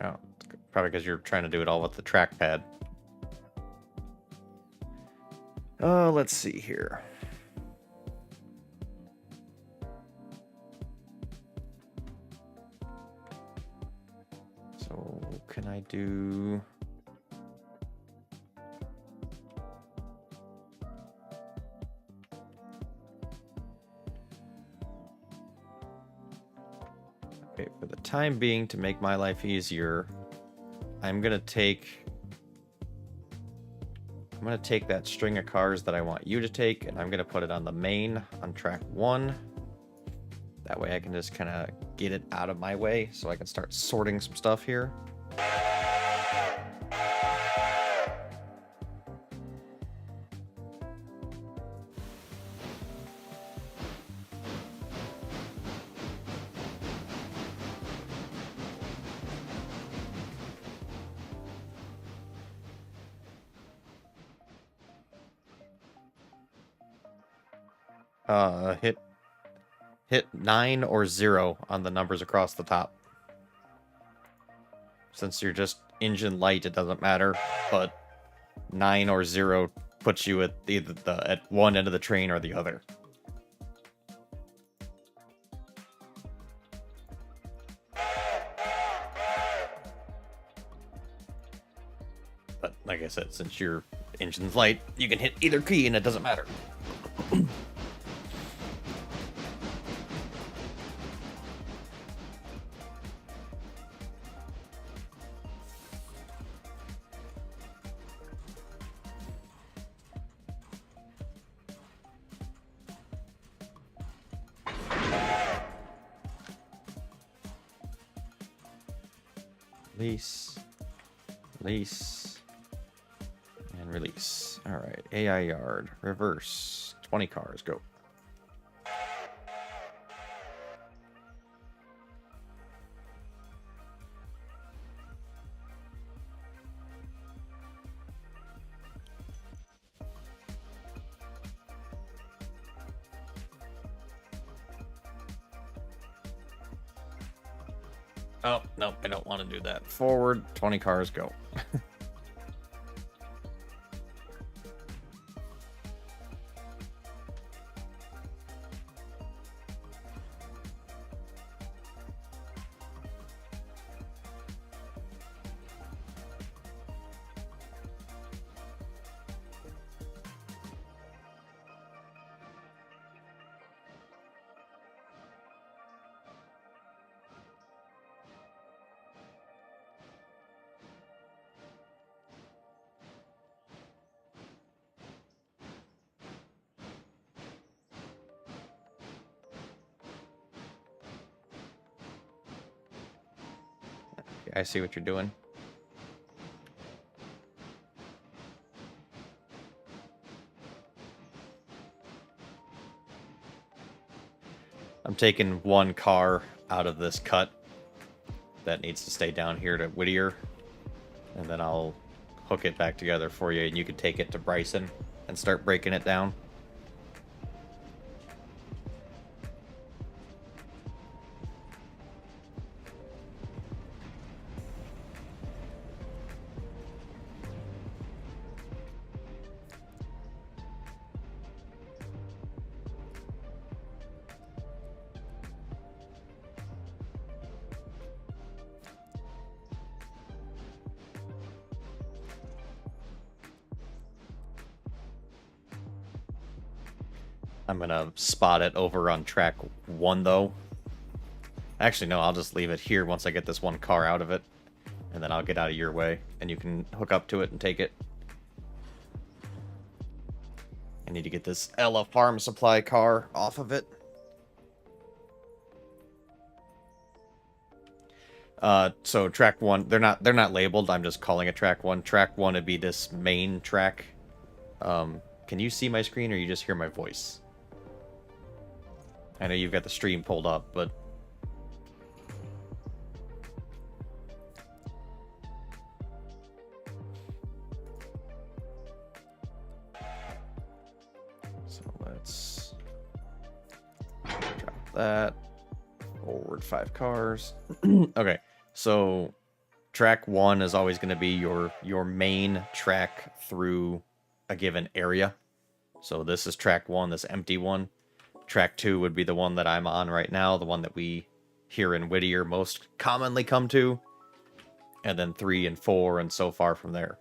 Oh, probably because you're trying to do it all with the trackpad. Let's see here. So, can I do... Okay, for the time being, to make my life easier, I'm gonna take that string of cars that I want you to take, and I'm gonna put it on the main on track 1. That way I can just kind of get it out of my way so I can start sorting some stuff here. Hit 9 or 0 on the numbers across the top. Since you're just engine light, it doesn't matter, but 9 or 0 puts you at either at one end of the train or the other. But like I said, since your engine's light, you can hit either key and it doesn't matter. Release, and release. All right, AI yard, reverse, 20 cars, go. Oh, no, I don't want to do that. Forward, 20 cars, go. I see what you're doing. I'm taking one car out of this cut that needs to stay down here to Whittier, and then I'll hook it back together for you, and you can take it to Bryson and start breaking it down. I'm gonna spot it over on track 1, though. Actually, no, I'll just leave it here once I get this one car out of it, and then I'll get out of your way, and you can hook up to it and take it. I need to get this Ella Farm Supply car off of it. So track 1, they're not labeled. I'm just calling it track 1. Track 1 would be this main track. Can you see my screen, or you just hear my voice? I know you've got the stream pulled up, but so let's drop that. Forward 5 cars. Okay, so track 1 is always going to be your main track through a given area. So this is track 1, this empty one. Track 2 would be the one that I'm on right now, the one that we here in Whittier most commonly come to. And then 3 and 4 and so far from there.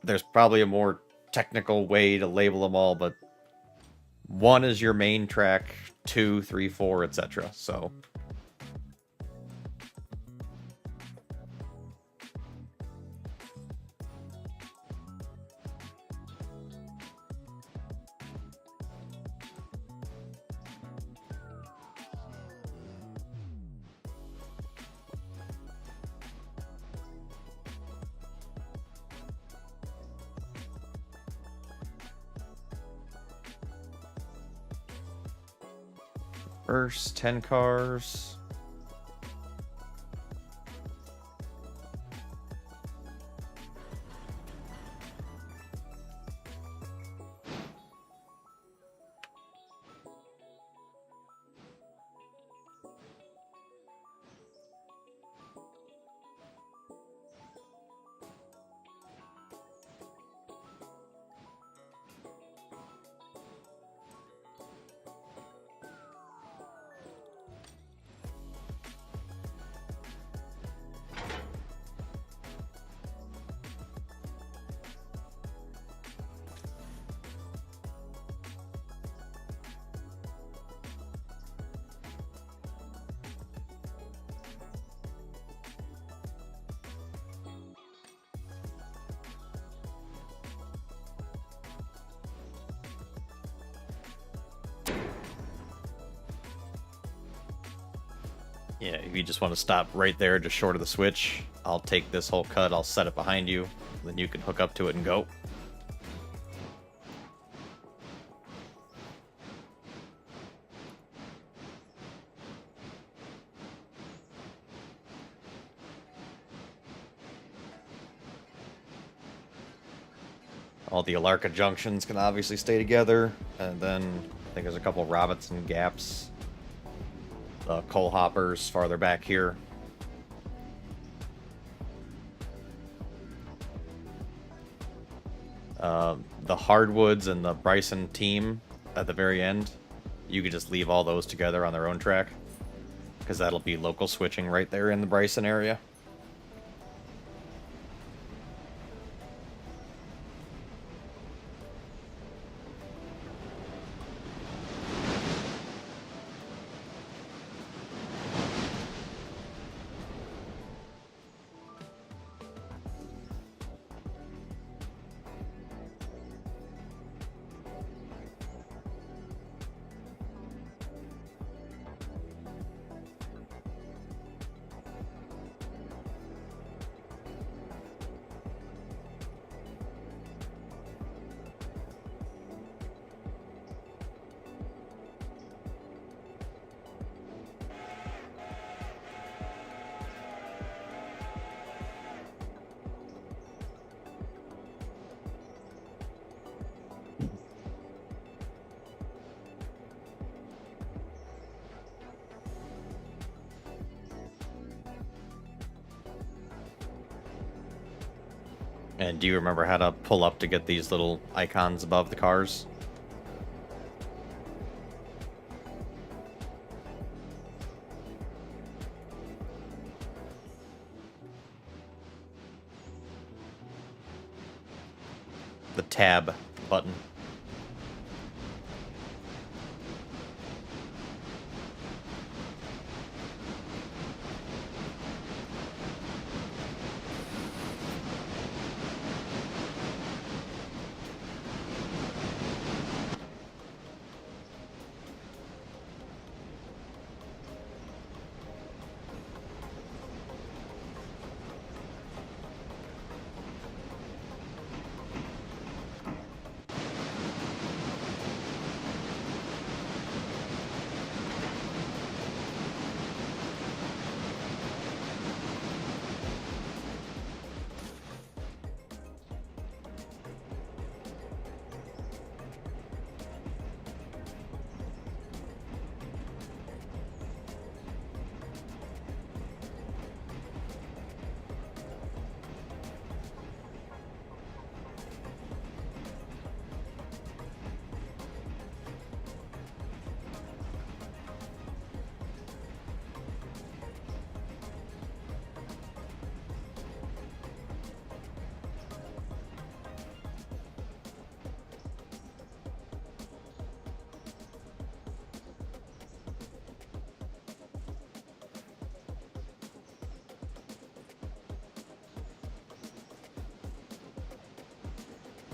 There's probably a more technical way to label them all, but 1 is your main track, 2, 3, 4, etc. So first 10 cars. Yeah, if you just want to stop right there, just short of the switch, I'll take this whole cut, I'll set it behind you, then you can hook up to it and go. All the Alarka junctions can obviously stay together, and then I think there's a couple Robinson gaps. Coal hoppers farther back here. The hardwoods and the Bryson team at the very end, you could just leave all those together on their own track, because that'll be local switching right there in the Bryson area. And do you remember how to pull up to get these little icons above the cars? The tab button.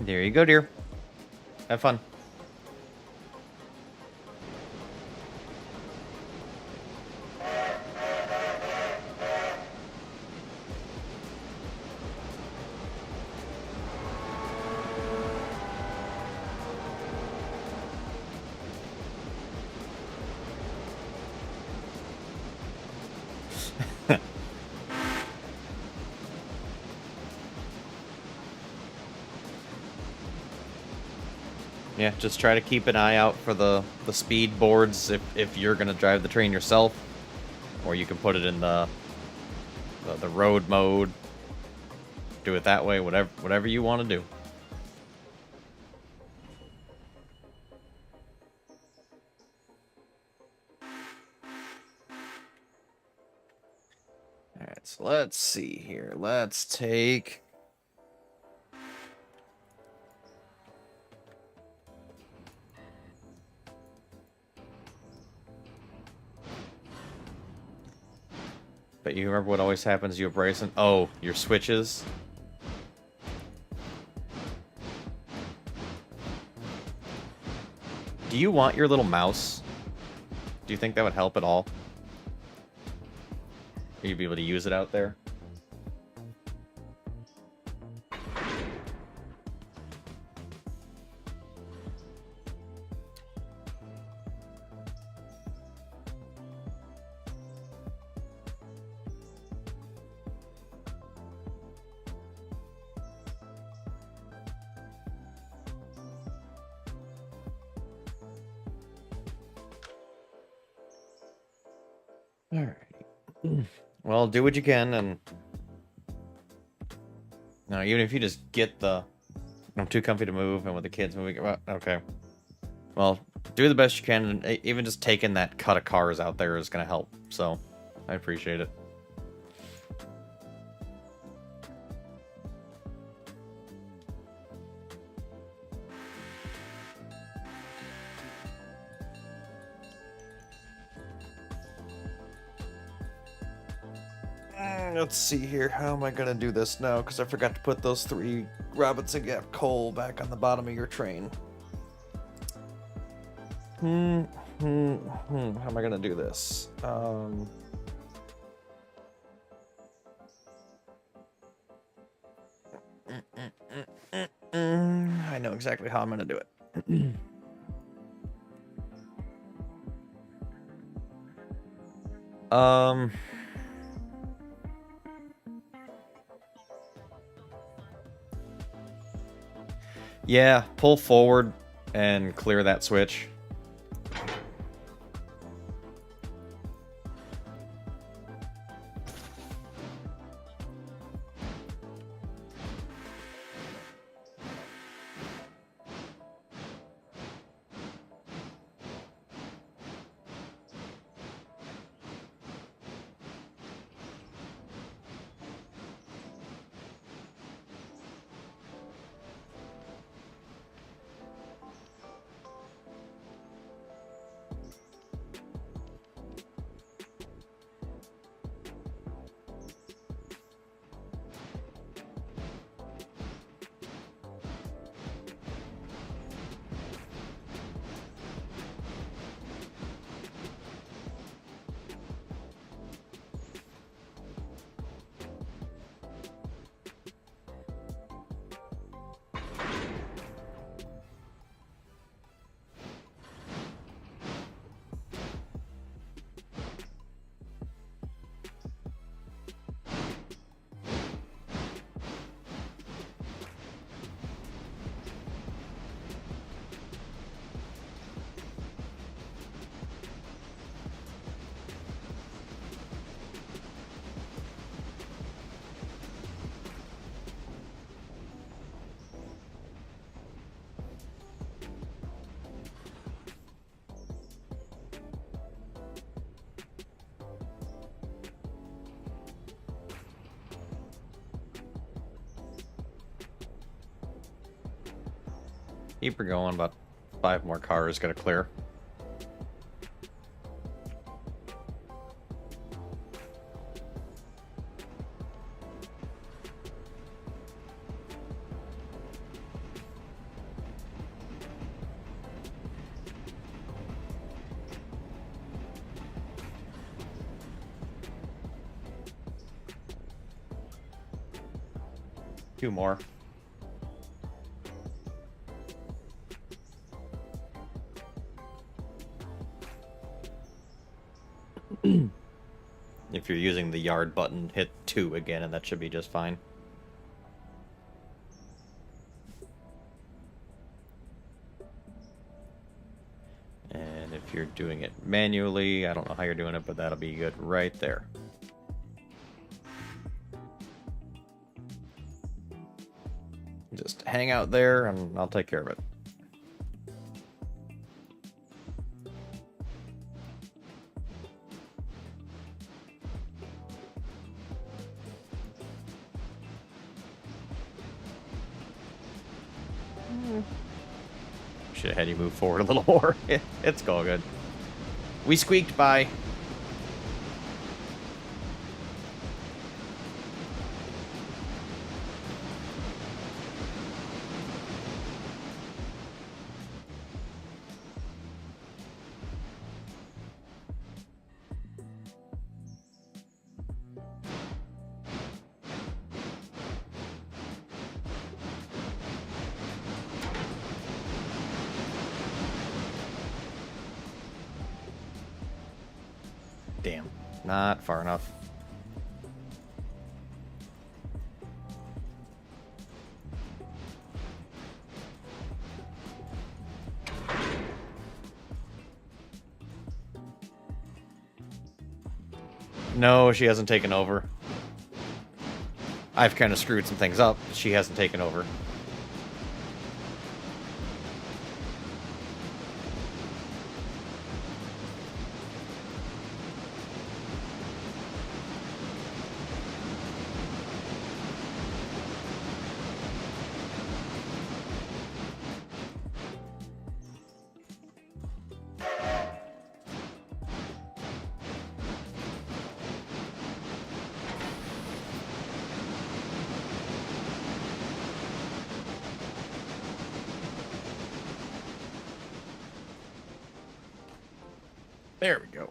There you go, dear. Have fun. Yeah, just try to keep an eye out for the speed boards if you're gonna drive the train yourself, or you can put it in the road mode. Do it that way, whatever you want to do. All right, so let's see here. Let's take. But you remember what always happens to you at Bryson? Oh, your switches. Do you want your little mouse? Do you think that would help at all? You'd be able to use it out there. Alright. Well, do what you can, and... No, even if you just get the... I'm too comfy to move, and with the kids moving... Well, okay. Well, do the best you can, and even just taking that cut of cars out there is going to help, so I appreciate it. Let's see here. How am I going to do this now? Because I forgot to put those 3 Robinson Gap coal back on the bottom of your train. How am I going to do this? I know exactly how I'm going to do it. Yeah, pull forward and clear that switch. Keep her going, about 5 more cars gotta clear. Two more. If you're using the yard button, hit 2 again, and that should be just fine. And if you're doing it manually, I don't know how you're doing it, but that'll be good right there. Just hang out there, and I'll take care of it. Should have had you move forward a little more. It's all good. We squeaked by. Damn. Not far enough. No, she hasn't taken over. I've kind of screwed some things up. She hasn't taken over. There we go.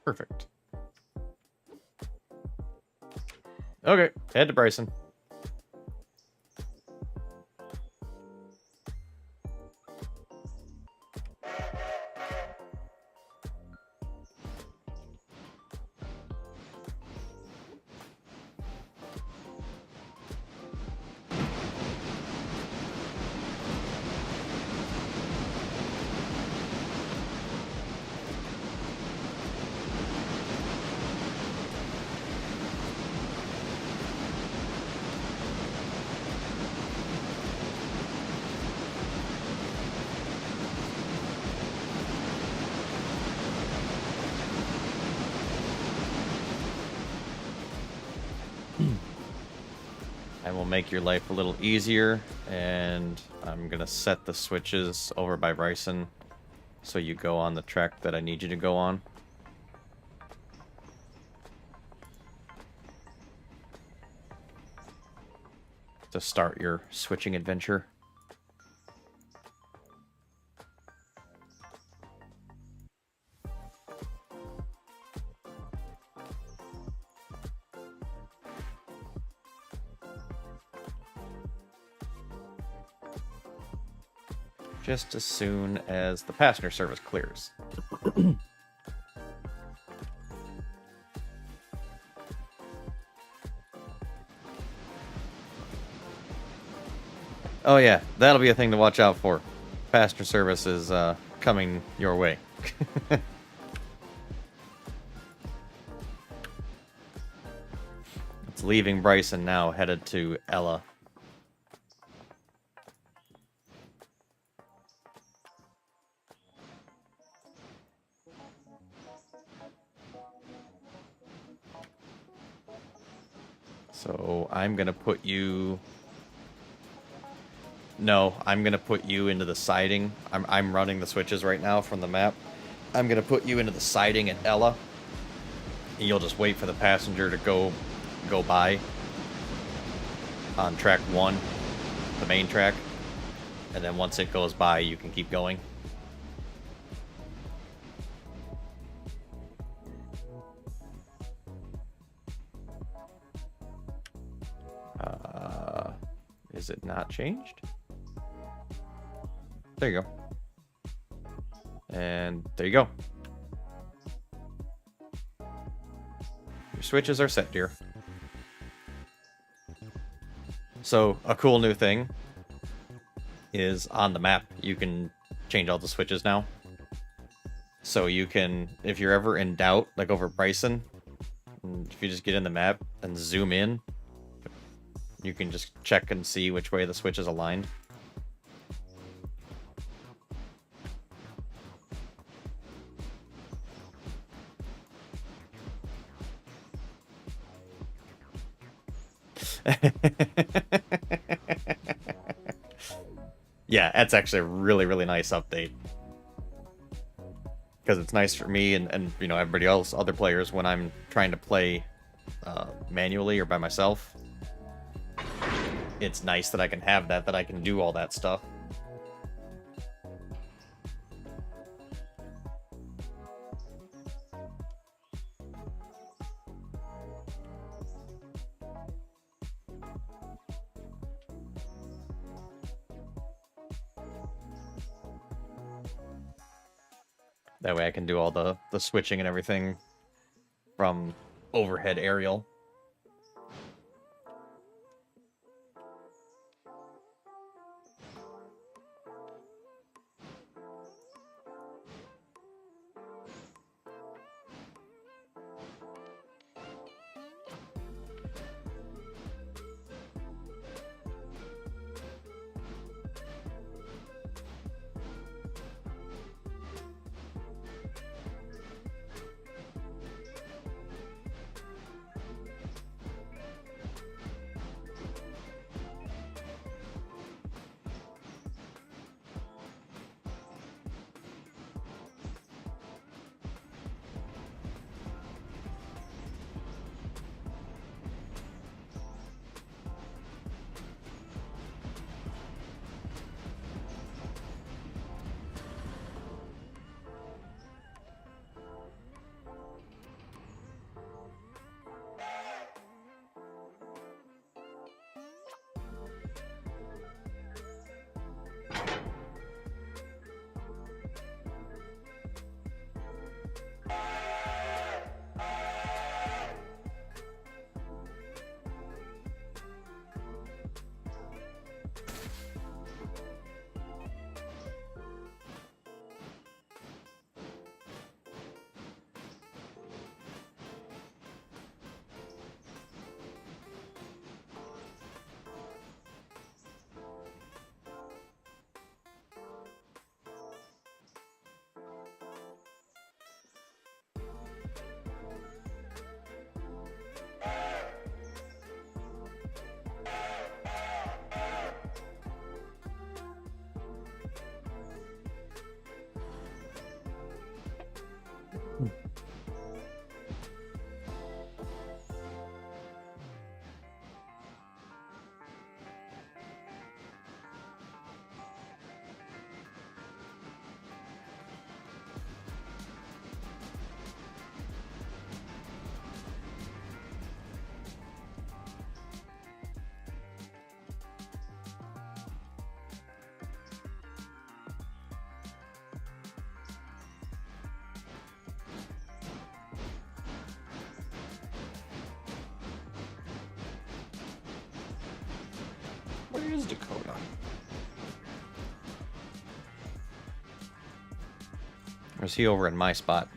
Perfect. Okay, head to Bryson. I will make your life a little easier, and I'm gonna set the switches over by Bryson so you go on the track that I need you to go on. To start your switching adventure. Just as soon as the passenger service clears. Oh yeah, that'll be a thing to watch out for. Passenger service is coming your way. It's leaving Bryson now, headed to Ella. So I'm gonna put you... No, I'm gonna put you into the siding. I'm running the switches right now from the map. I'm gonna put you into the siding at Ella. And you'll just wait for the passenger to go by on track 1, the main track. And then once it goes by, you can keep going. Is it not changed? There you go. And there you go. Your switches are set, dear. So, a cool new thing is on the map, you can change all the switches now. So you can, if you're ever in doubt, like over Bryson, if you just get in the map and zoom in, you can just check and see which way the switch is aligned. Yeah, that's actually a really, really nice update. Because it's nice for me and you know, everybody else, other players, when I'm trying to play manually or by myself. It's nice that I can have that I can do all that stuff. That way I can do all the switching and everything from overhead aerial. Where is Dakota? Or is he over in my spot?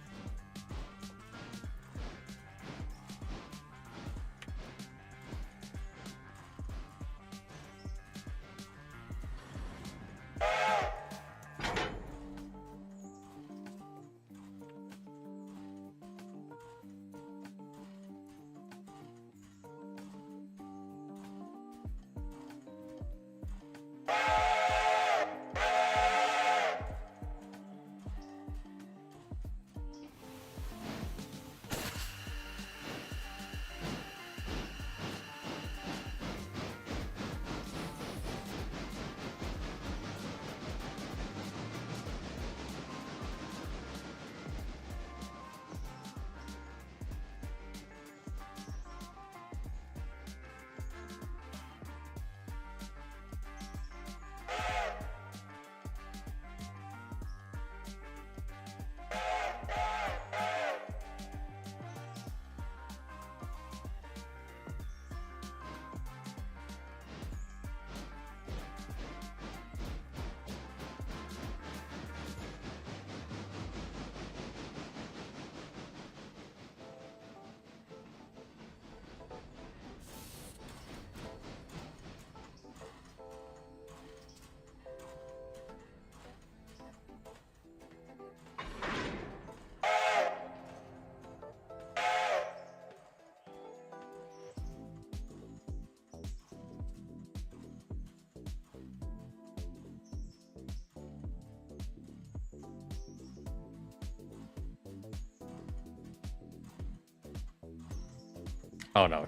Oh no,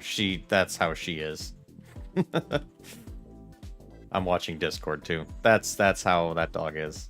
that's how she is. I'm watching Discord too. That's how that dog is.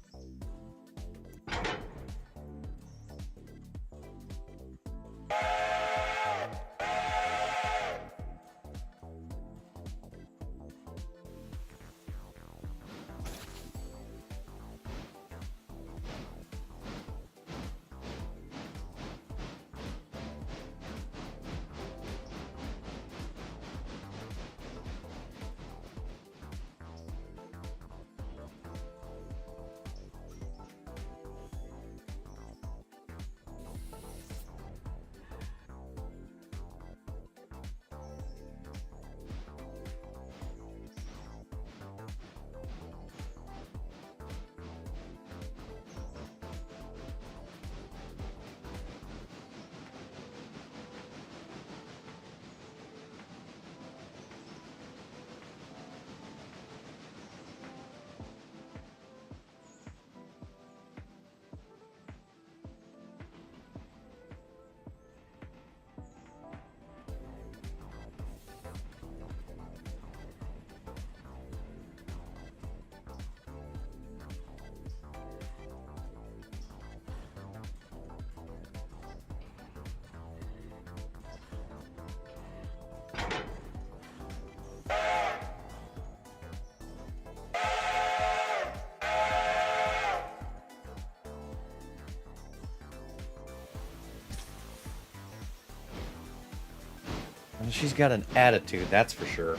She's got an attitude, that's for sure.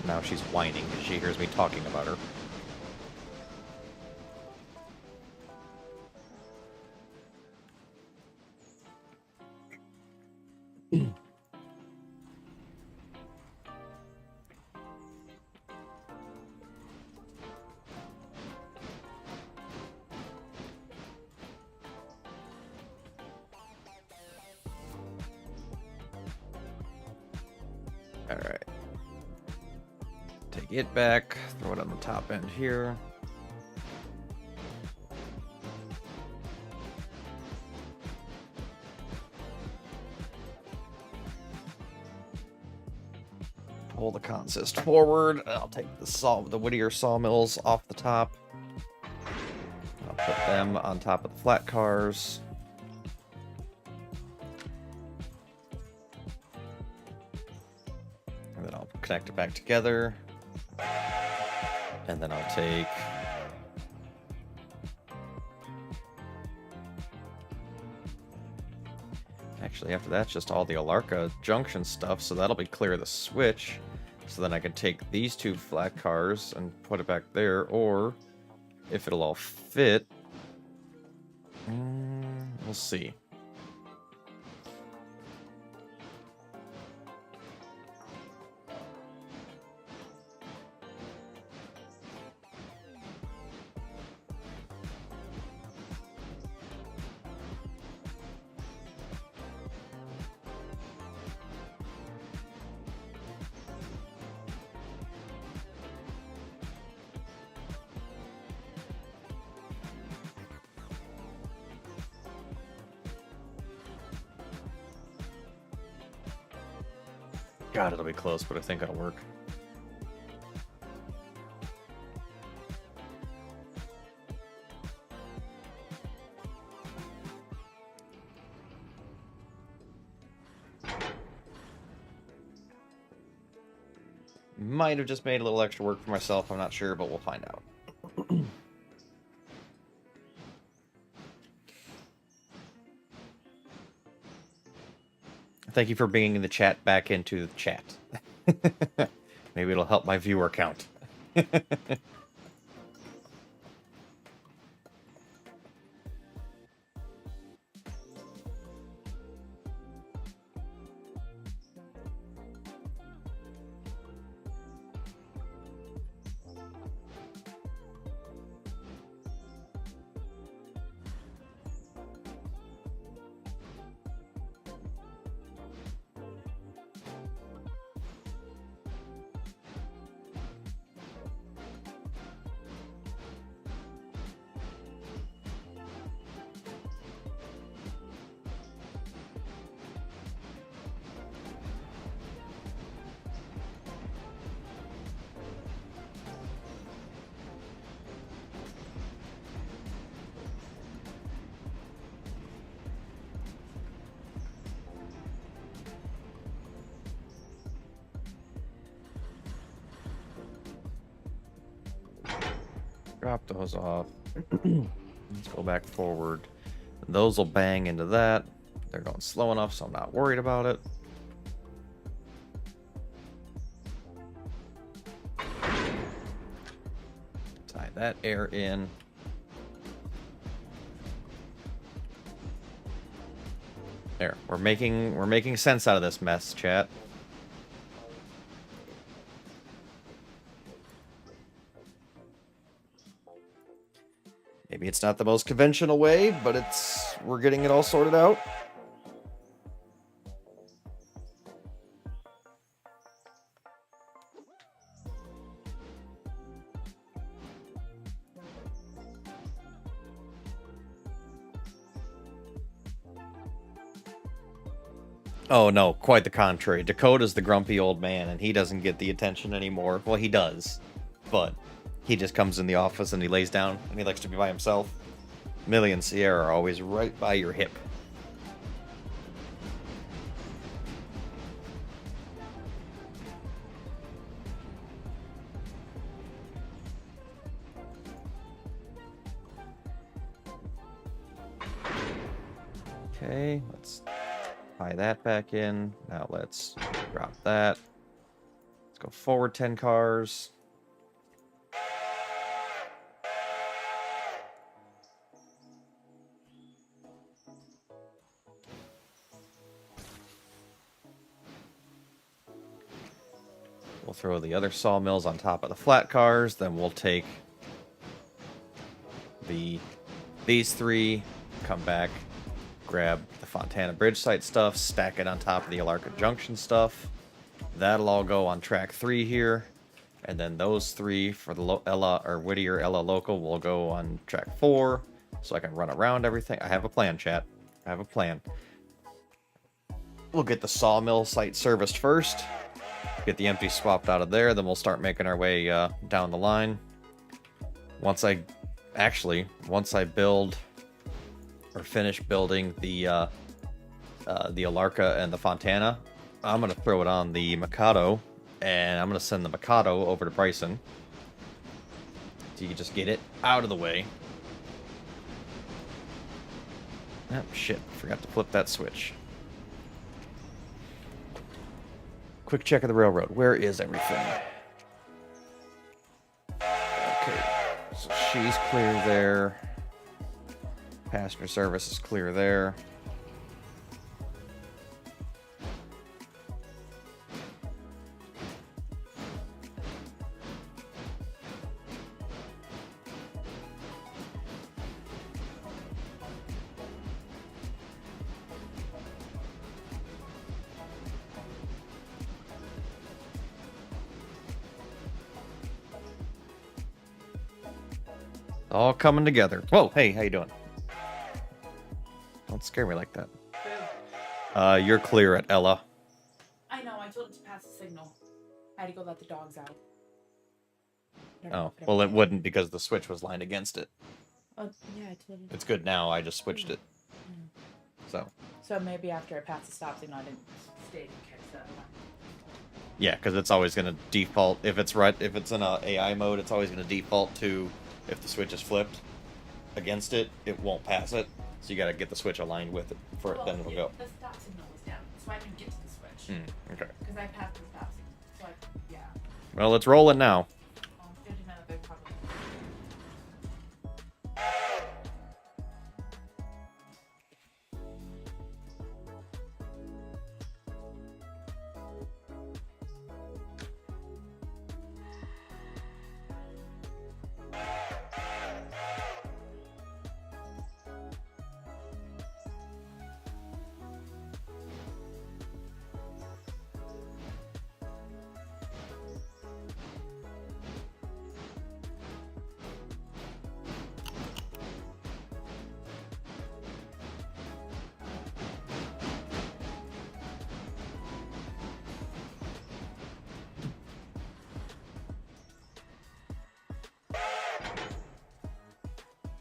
Now she's whining because she hears me talking about her. Alright. Take it back, throw it on the top end here. Pull the consist forward. I'll take the Whittier sawmills off the top. I'll put them on top of the flat cars. And then I'll connect it back together. And then I'll take... Actually, after that's just all the Alarka Junction stuff, so that'll be clear the switch. So then I can take these two flat cars and put it back there, or if it'll all fit, we'll see. God, it'll be close, but I think it'll work. Might have just made a little extra work for myself, I'm not sure, but we'll find out. Thank you for bringing the chat back into the chat. Maybe it'll help my viewer count. Drop those off. Let's go back forward. Those will bang into that. They're going slow enough, so I'm not worried about it. Tie that air in. There, we're making sense out of this mess, chat. Maybe it's not the most conventional way, but we're getting it all sorted out. Oh no, quite the contrary. Dakota's the grumpy old man, and he doesn't get the attention anymore. Well, he does, but he just comes in the office and he lays down, and he likes to be by himself. Millie and Sierra are always right by your hip. Okay, let's tie that back in. Now let's drop that. Let's go forward 10 cars. We'll throw the other sawmills on top of the flat cars. Then we'll take these three, come back, grab the Fontana Bridge site stuff, stack it on top of the Alarka Junction stuff. That'll all go on track 3 here. And then those 3 for the Whittier Ella local will go on track 4. So I can run around everything. I have a plan, chat. I have a plan. We'll get the sawmill site serviced first. Get the empty swapped out of there. Then we'll start making our way down the line. Once I build or finish building the Alarka and the Fontana, I'm going to throw it on the Mikado, and I'm going to send the Mikado over to Bryson. So you can just get it out of the way. Oh, shit. Forgot to flip that switch. Quick check of the railroad. Where is everything? Okay. So she's clear there. Passenger service is clear there. All coming together. Whoa, hey, how you doing? Don't scare me like that. You're clear at Ella. I know, I told him to pass the signal. I had to go let the dogs out. Oh, well it wouldn't because the switch was lined against it. Oh, yeah, I told him. It's good now, I just switched it. So maybe after I passed the stop signal, I didn't stay to catch that one. Yeah, because it's always going to default, if it's in a AI mode, it's always going to default to, if the switch is flipped against it, it won't pass it. So you got to get the switch aligned with it for it, then it'll go. The stop signal was down, so I didn't get to the switch. Okay. Because I passed the stop signal, so yeah. Well, it's rolling now.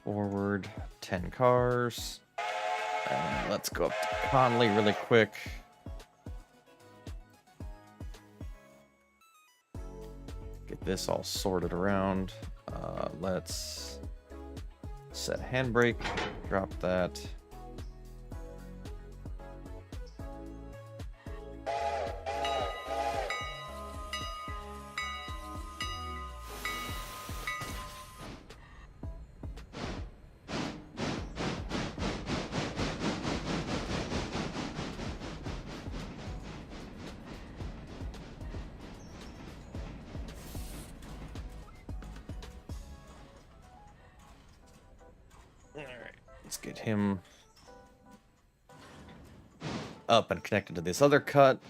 Forward 10 cars. And let's go up to Conley really quick. Get this all sorted around. Let's set handbrake. Drop that. Let's get him up and connected to this other cut.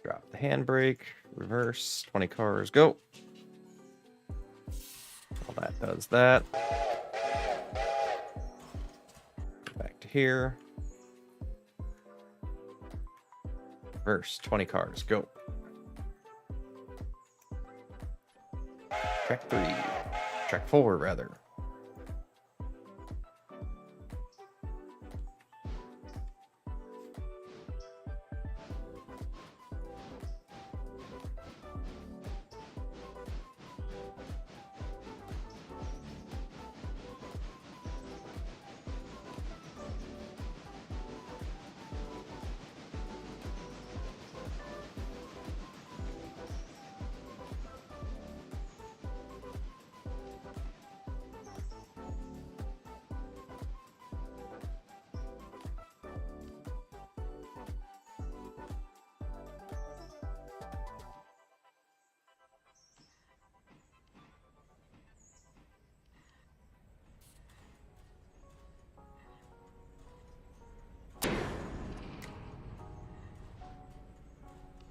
Drop the handbrake. Reverse. 20 cars. Go. Well, that does that. Back to here. Reverse. 20 cars. Go. Track 3. Track 4, rather.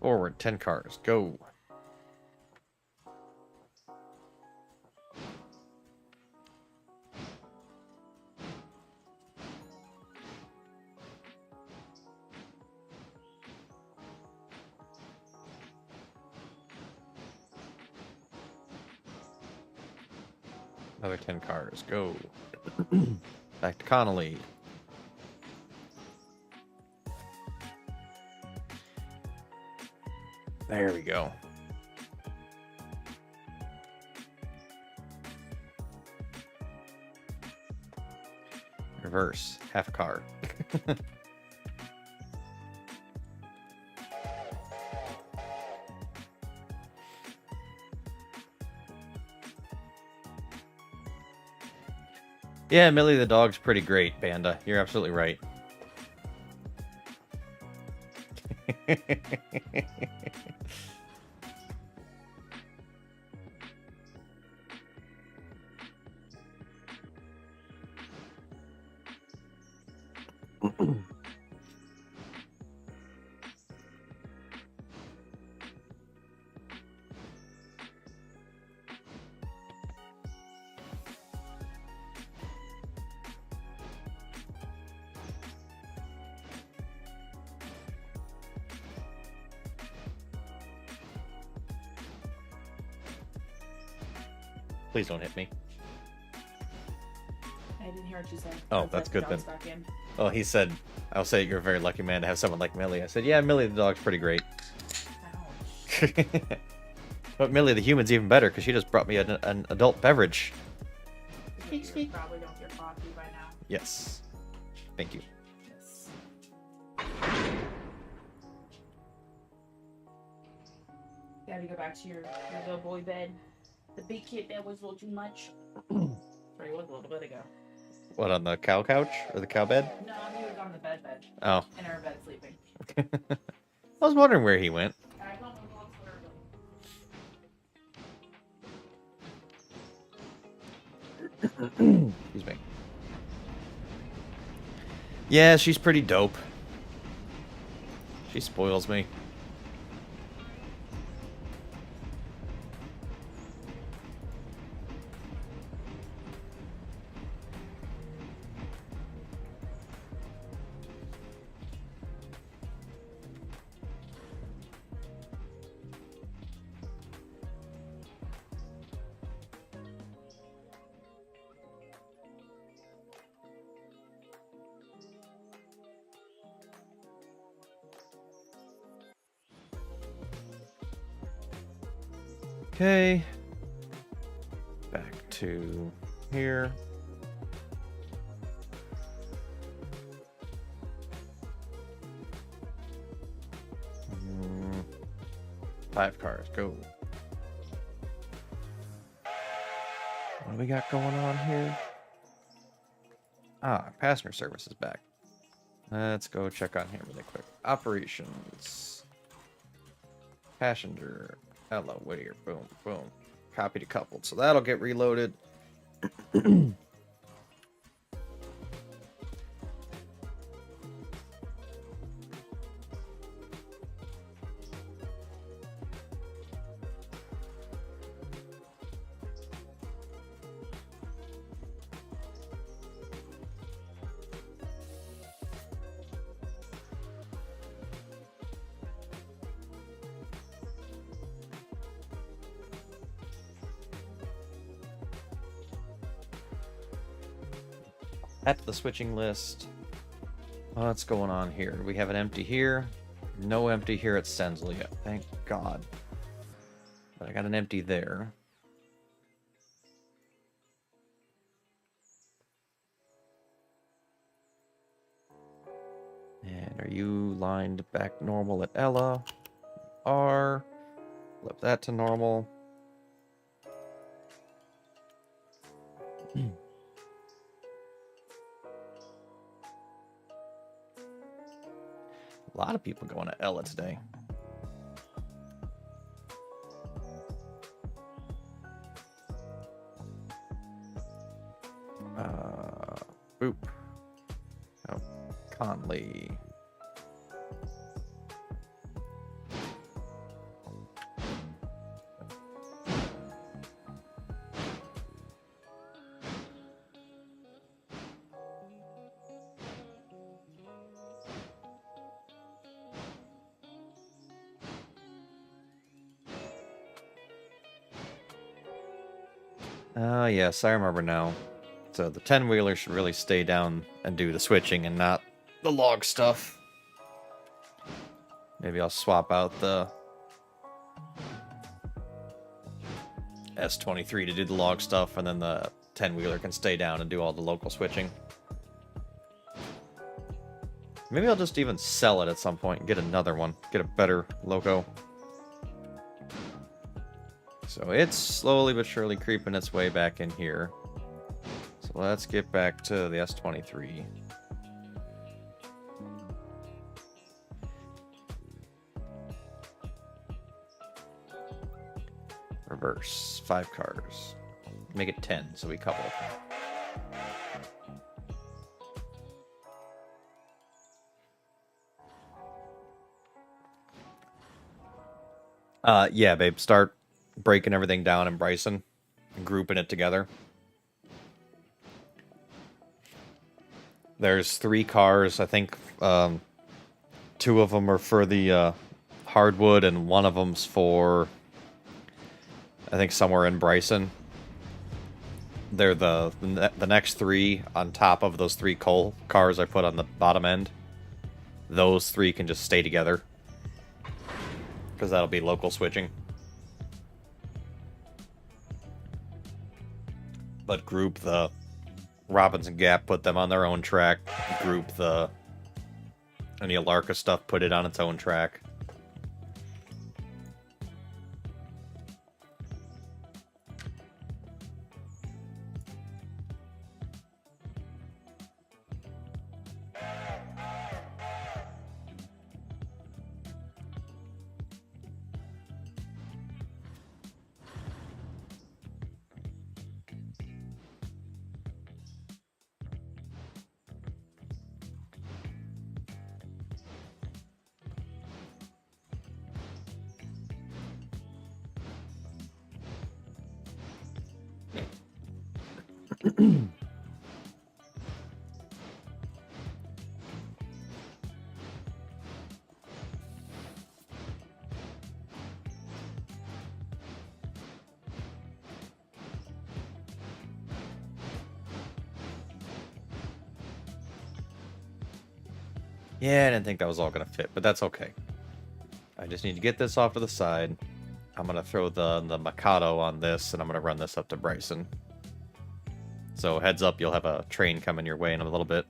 Forward, 10 cars. Go. Another 10 cars. Go. Back to Connolly. There we go. Reverse. Half a car. Yeah, Millie the dog's pretty great, Banda. You're absolutely right. Please don't hit me. I didn't hear what you said. Oh, that's good then. Back in. Well, he said, I'll say you're a very lucky man to have someone like Millie. I said, yeah, Millie the dog's pretty great. Ouch. But Millie the human's even better because she just brought me an adult beverage. You probably don't get coffee by now. Yes. Thank you. Yes. Gotta go back to your little boy bed. The big kid bed was a little too much. Sorry, it was a little bit ago. What, on the cow couch? Or the cow bed? No, he was on the bed. Oh. In our bed sleeping. I was wondering where he went. I don't know what's Excuse me. Yeah, she's pretty dope. She spoils me. Okay. Back to here. Mm, 5 cars, go. What do we got going on here? Ah, passenger service is back. Let's go check on here really quick. Operations. Passenger. Hello, Whittier. Boom, boom. Copy to coupled. So that'll get reloaded. at the switching list. What's going on here? We have an empty here. No empty here at Sensley yet. Thank God. But I got an empty there. And are you lined back normal at Ella? Are. Flip that to normal. A lot of people going to Ella today. Boop. Oh, Conley. Yes, I remember now. So the 10-wheeler should really stay down and do the switching and not the log stuff. Maybe I'll swap out the S23 to do the log stuff, and then the 10-wheeler can stay down and do all the local switching. Maybe I'll just even sell it at some point and get another one. Get a better loco. So it's slowly but surely creeping its way back in here. So let's get back to the S23. Reverse. 5 cars. Make it 10, so we couple. Yeah, babe. Start breaking everything down in Bryson and grouping it together. There's 3 cars. I think 2 of them are for the hardwood, and one of them's for, I think, somewhere in Bryson. They're the next 3 on top of those 3 coal cars I put on the bottom end. Those 3 can just stay together, because that'll be local switching. But group the Robinson Gap, put them on their own track. Group the any Alarka stuff, put it on its own track. Yeah, I didn't think that was all going to fit, but that's okay. I just need to get this off to the side. I'm going to throw the Mikado on this, and I'm going to run this up to Bryson. So heads up, you'll have a train coming your way in a little bit.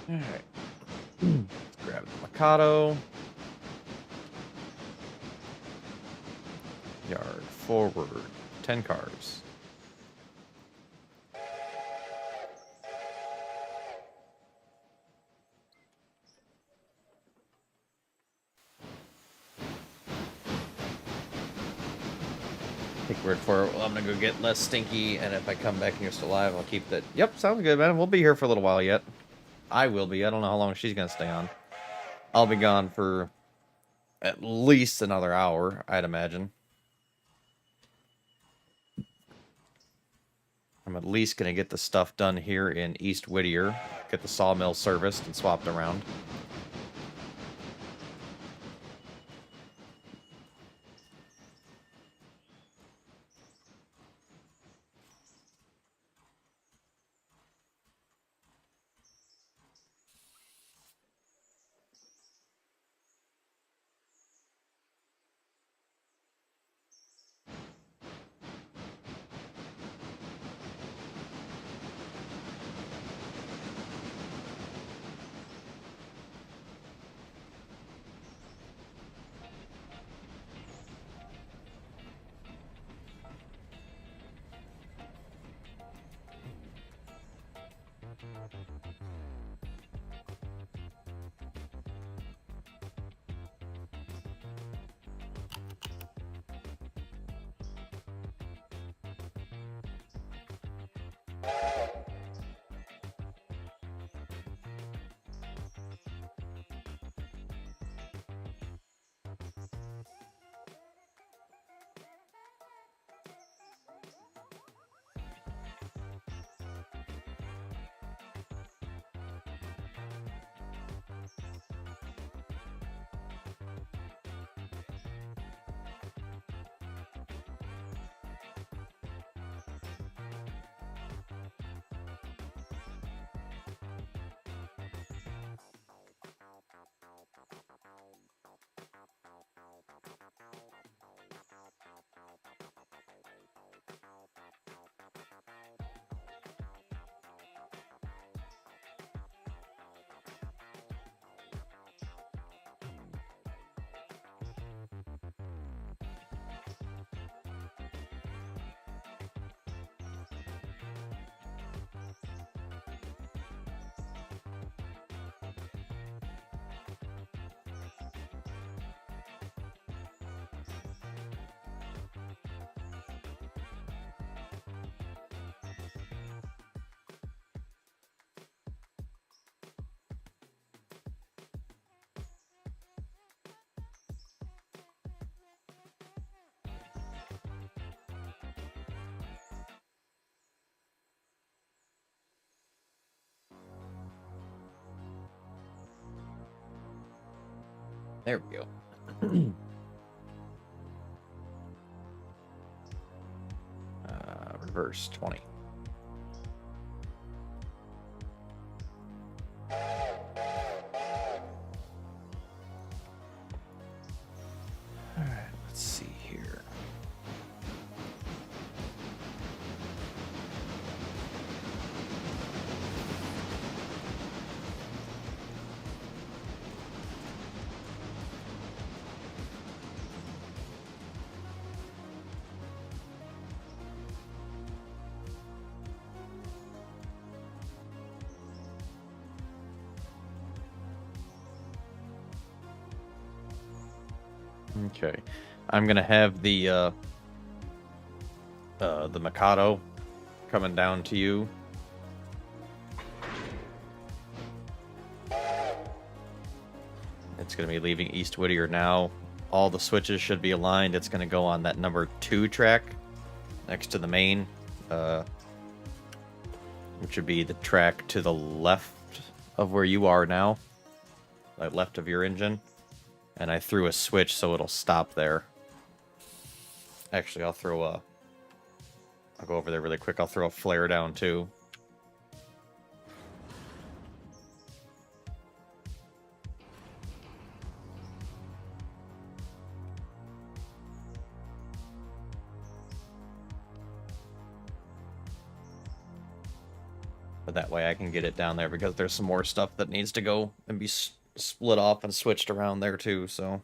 Alright. Let's grab the Mikado. Yard forward. 10 cars. Take word for it. Well, I'm gonna go get less stinky, and if I come back and you're still alive, I'll keep that. Yep, sounds good, man. We'll be here for a little while yet. I will be. I don't know how long she's gonna stay on. I'll be gone for at least another hour, I'd imagine. I'm at least gonna get the stuff done here in East Whittier, get the sawmill serviced and swapped around. There we go. Reverse 20. Alright, let's see here. Okay, I'm gonna have the Mikado coming down to you. It's gonna be leaving East Whittier now. All the switches should be aligned. It's gonna go on that number 2 track next to the main, which would be the track to the left of where you are now, like left of your engine. And I threw a switch so it'll stop there. Actually, I'll go over there really quick. I'll throw a flare down too. But that way I can get it down there, because there's some more stuff that needs to go and be split off and switched around there too, so...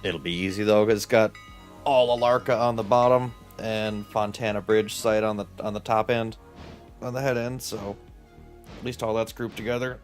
It'll be easy though, because it's got all Alarka on the bottom and Fontana Bridge site on the top end, on the head end, so at least all that's grouped together.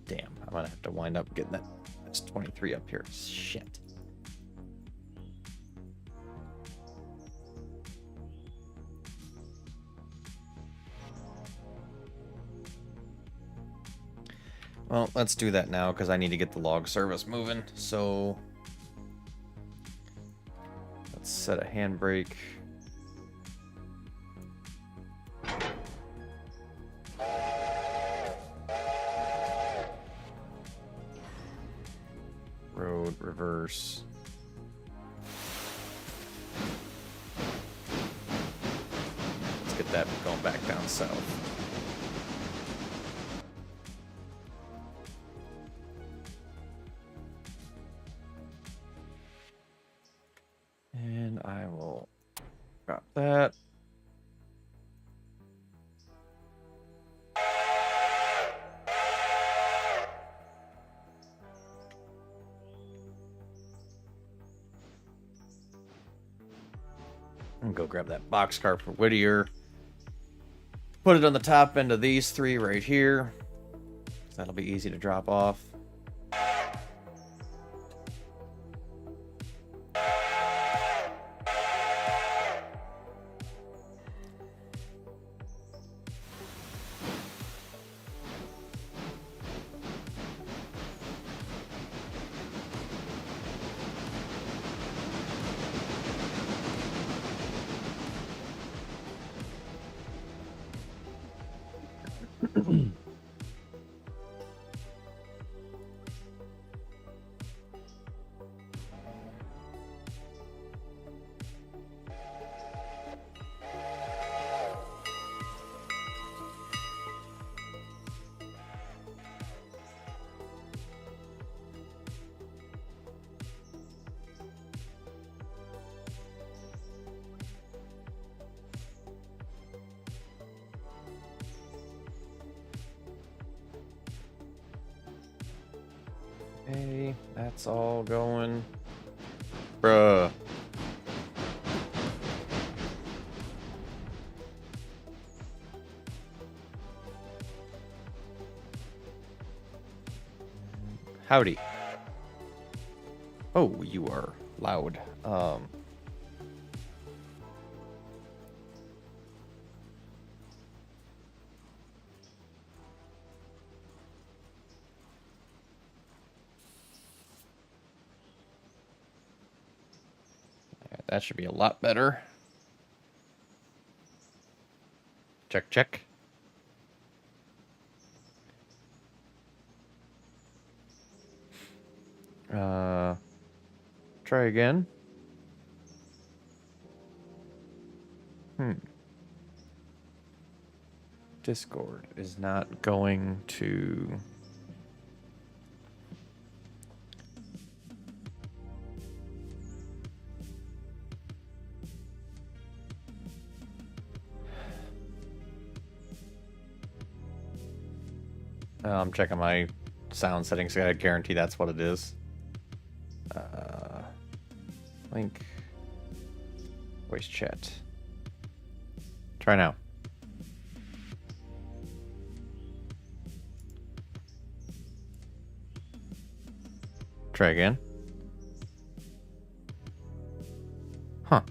Damn, I'm gonna have to wind up getting that S23 up here. Shit. Well, let's do that now, because I need to get the log service moving, so... Let's set a handbrake. Road, reverse. Let's get that going back down south. And I will drop that. And go grab that boxcar for Whittier. Put it on the top end of these three right here. That'll be easy to drop off. Okay, that's all going. Bruh. Howdy. Oh, you are loud. That should be a lot better. Check, check. Try again. Discord is not going to... I'm checking my sound settings. I guarantee that's what it is. Link. Voice chat. Try now. Try again. Huh.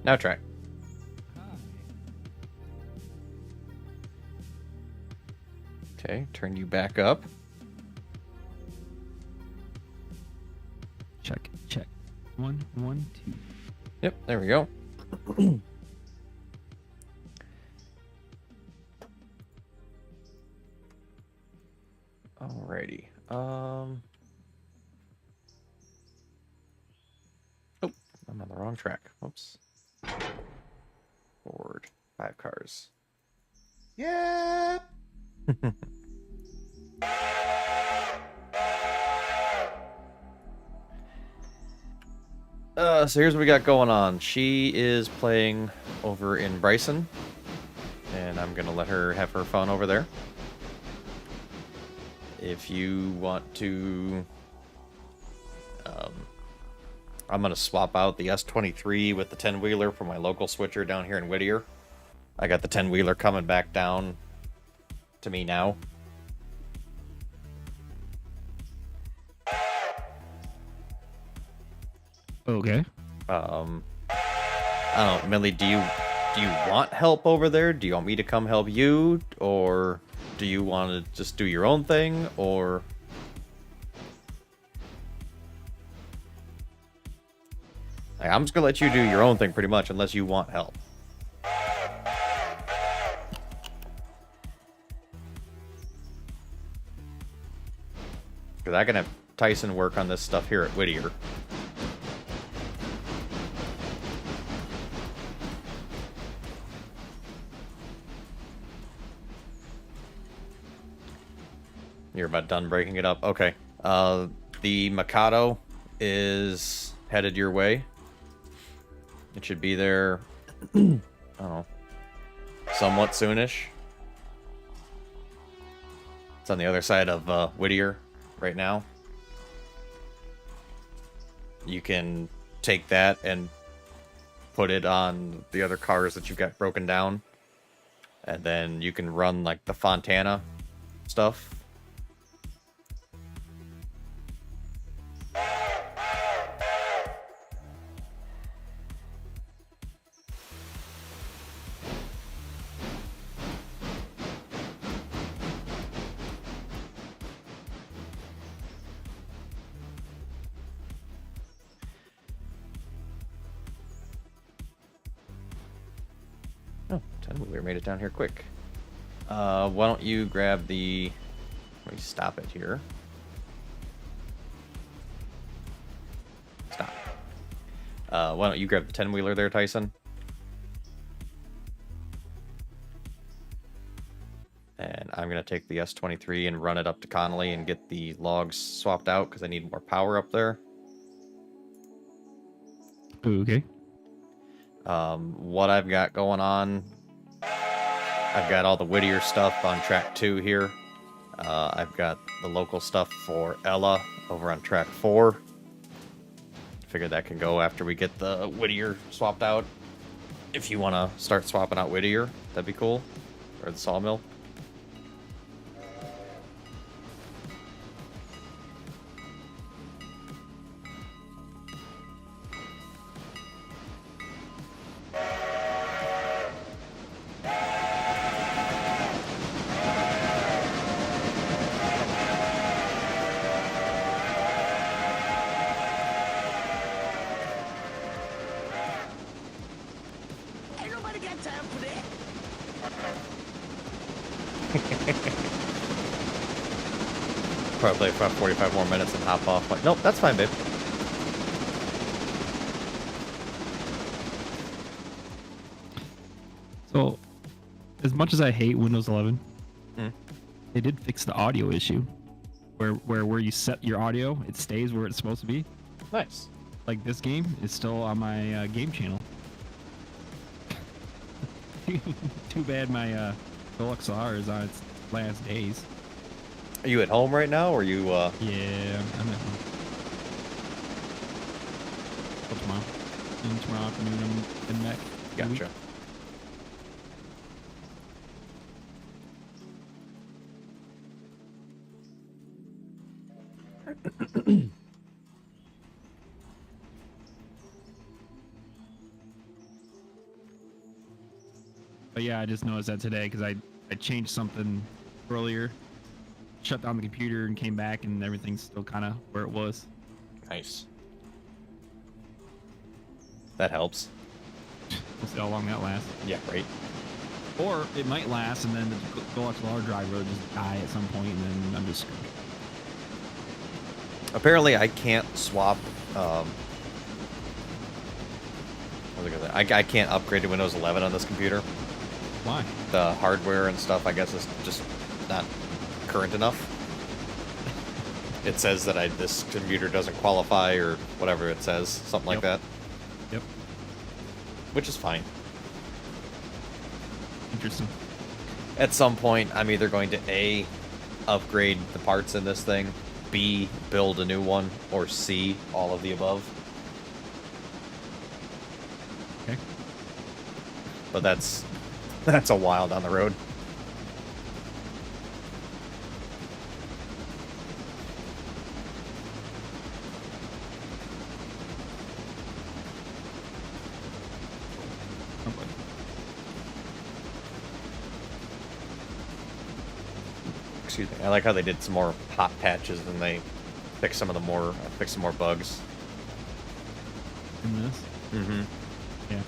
Now try. Okay, turn you back up. Check, check. 1, 1, 2. Yep, there we go. Alrighty. Oh, I'm on the wrong track. Oops. Forward. 5 cars. Yeah. So here's what we got going on. She is playing over in Bryson, and I'm gonna let her have her fun over there. If you want to, I'm gonna swap out the S23 with the 10-wheeler for my local switcher down here in Whittier. I got the 10-wheeler coming back down to me now. Okay. I don't know, Millie, do you want help over there? Do you want me to come help you? Or do you want to just do your own thing? Or... I'm just gonna let you do your own thing pretty much, unless you want help. Because I can have Tyson work on this stuff here at Whittier. You're about done breaking it up? Okay. The Mikado is headed your way. It should be there, I don't know, somewhat soonish. It's on the other side of Whittier right now. You can take that and put it on the other cars that you've got broken down. And then you can run like the Fontana stuff. Oh, 10-wheeler made it down here quick. Why don't you grab the... Let me stop it here. Stop. Why don't you grab the 10-wheeler there, Tyson? And I'm going to take the S23 and run it up to Connolly and get the logs swapped out because I need more power up there. Okay. What I've got going on, I've got all the Whittier stuff on track 2 here. I've got the local stuff for Ella over on track 4. Figure that can go after we get the Whittier swapped out. If you want to start swapping out Whittier, that'd be cool. Or the sawmill. Probably play for about 45 more minutes and hop off. Like, nope, that's fine, babe. So, as much as I hate Windows 11, they did fix the audio issue. Where you set your audio, it stays where it's supposed to be. Nice. Like this game is still on my game channel. Too bad my XR is on its last days. Are you at home right now, or are you? Yeah, I'm at home. Till tomorrow. And tomorrow afternoon, I'm in back. Gotcha. But yeah, I just noticed that today because I changed something earlier, shut down the computer and came back and everything's still kind of where it was. Nice. That helps. We'll see how long that lasts. Yeah, right. Or it might last and then the GoXLR drive will just die at some point and then I'm just screwed. Apparently, I can't swap. I can't upgrade to Windows 11 on this computer. Why? The hardware and stuff, I guess, is just not current enough. It says that this computer doesn't qualify or whatever it says, something like that. Yep. Which is fine. Interesting. At some point, I'm either going to A, upgrade the parts in this thing, B, build a new one, or C, all of the above. Okay. But that's a while down the road. Excuse me. I like how they did some more hot patches and they fixed some more bugs. In this? Mm-hmm. Yeah.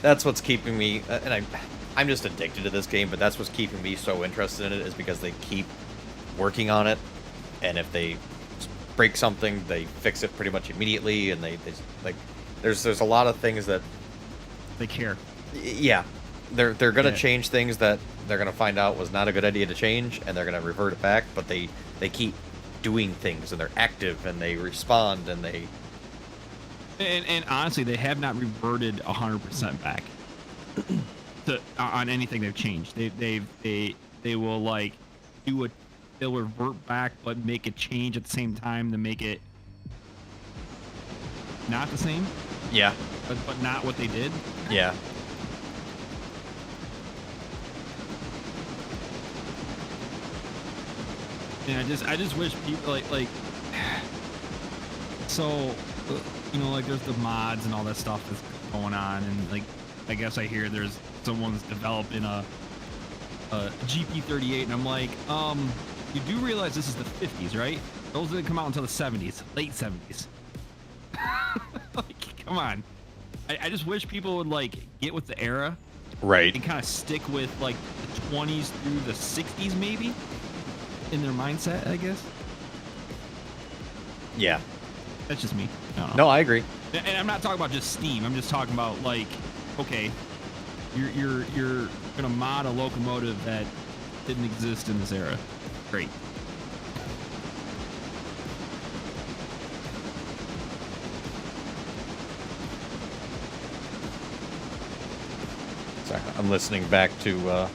That's what's keeping me, and I'm just addicted to this game, but that's what's keeping me so interested in it, is because they keep working on it, and if they break something, they fix it pretty much immediately, and they like, there's a lot of things that They care. yeah, they're gonna change things that they're gonna find out was not a good idea to change, and they're gonna revert it back, but they keep doing things, and they're active, and they respond, and they... And honestly, they have not reverted 100% back on anything they've changed. They will like they'll revert back, but make a change at the same time to make it not the same. Yeah. But not what they did. Yeah. And I just wish people like so. You know, like there's the mods and all that stuff that's going on, and like I guess I hear there's someone's developing a GP38, and I'm like, you do realize this is the 50s, right? Those didn't come out until the 70s, late 70s. Like, come on. I just wish people would like get with the era, Right. and kind of stick with like the 20s through the 60s, maybe, in their mindset, I guess. Yeah. That's just me. I don't know. No, I agree. And I'm not talking about just Steam. I'm just talking about like, okay, you're gonna mod a locomotive that didn't exist in this era. Great. Sorry, I'm listening back to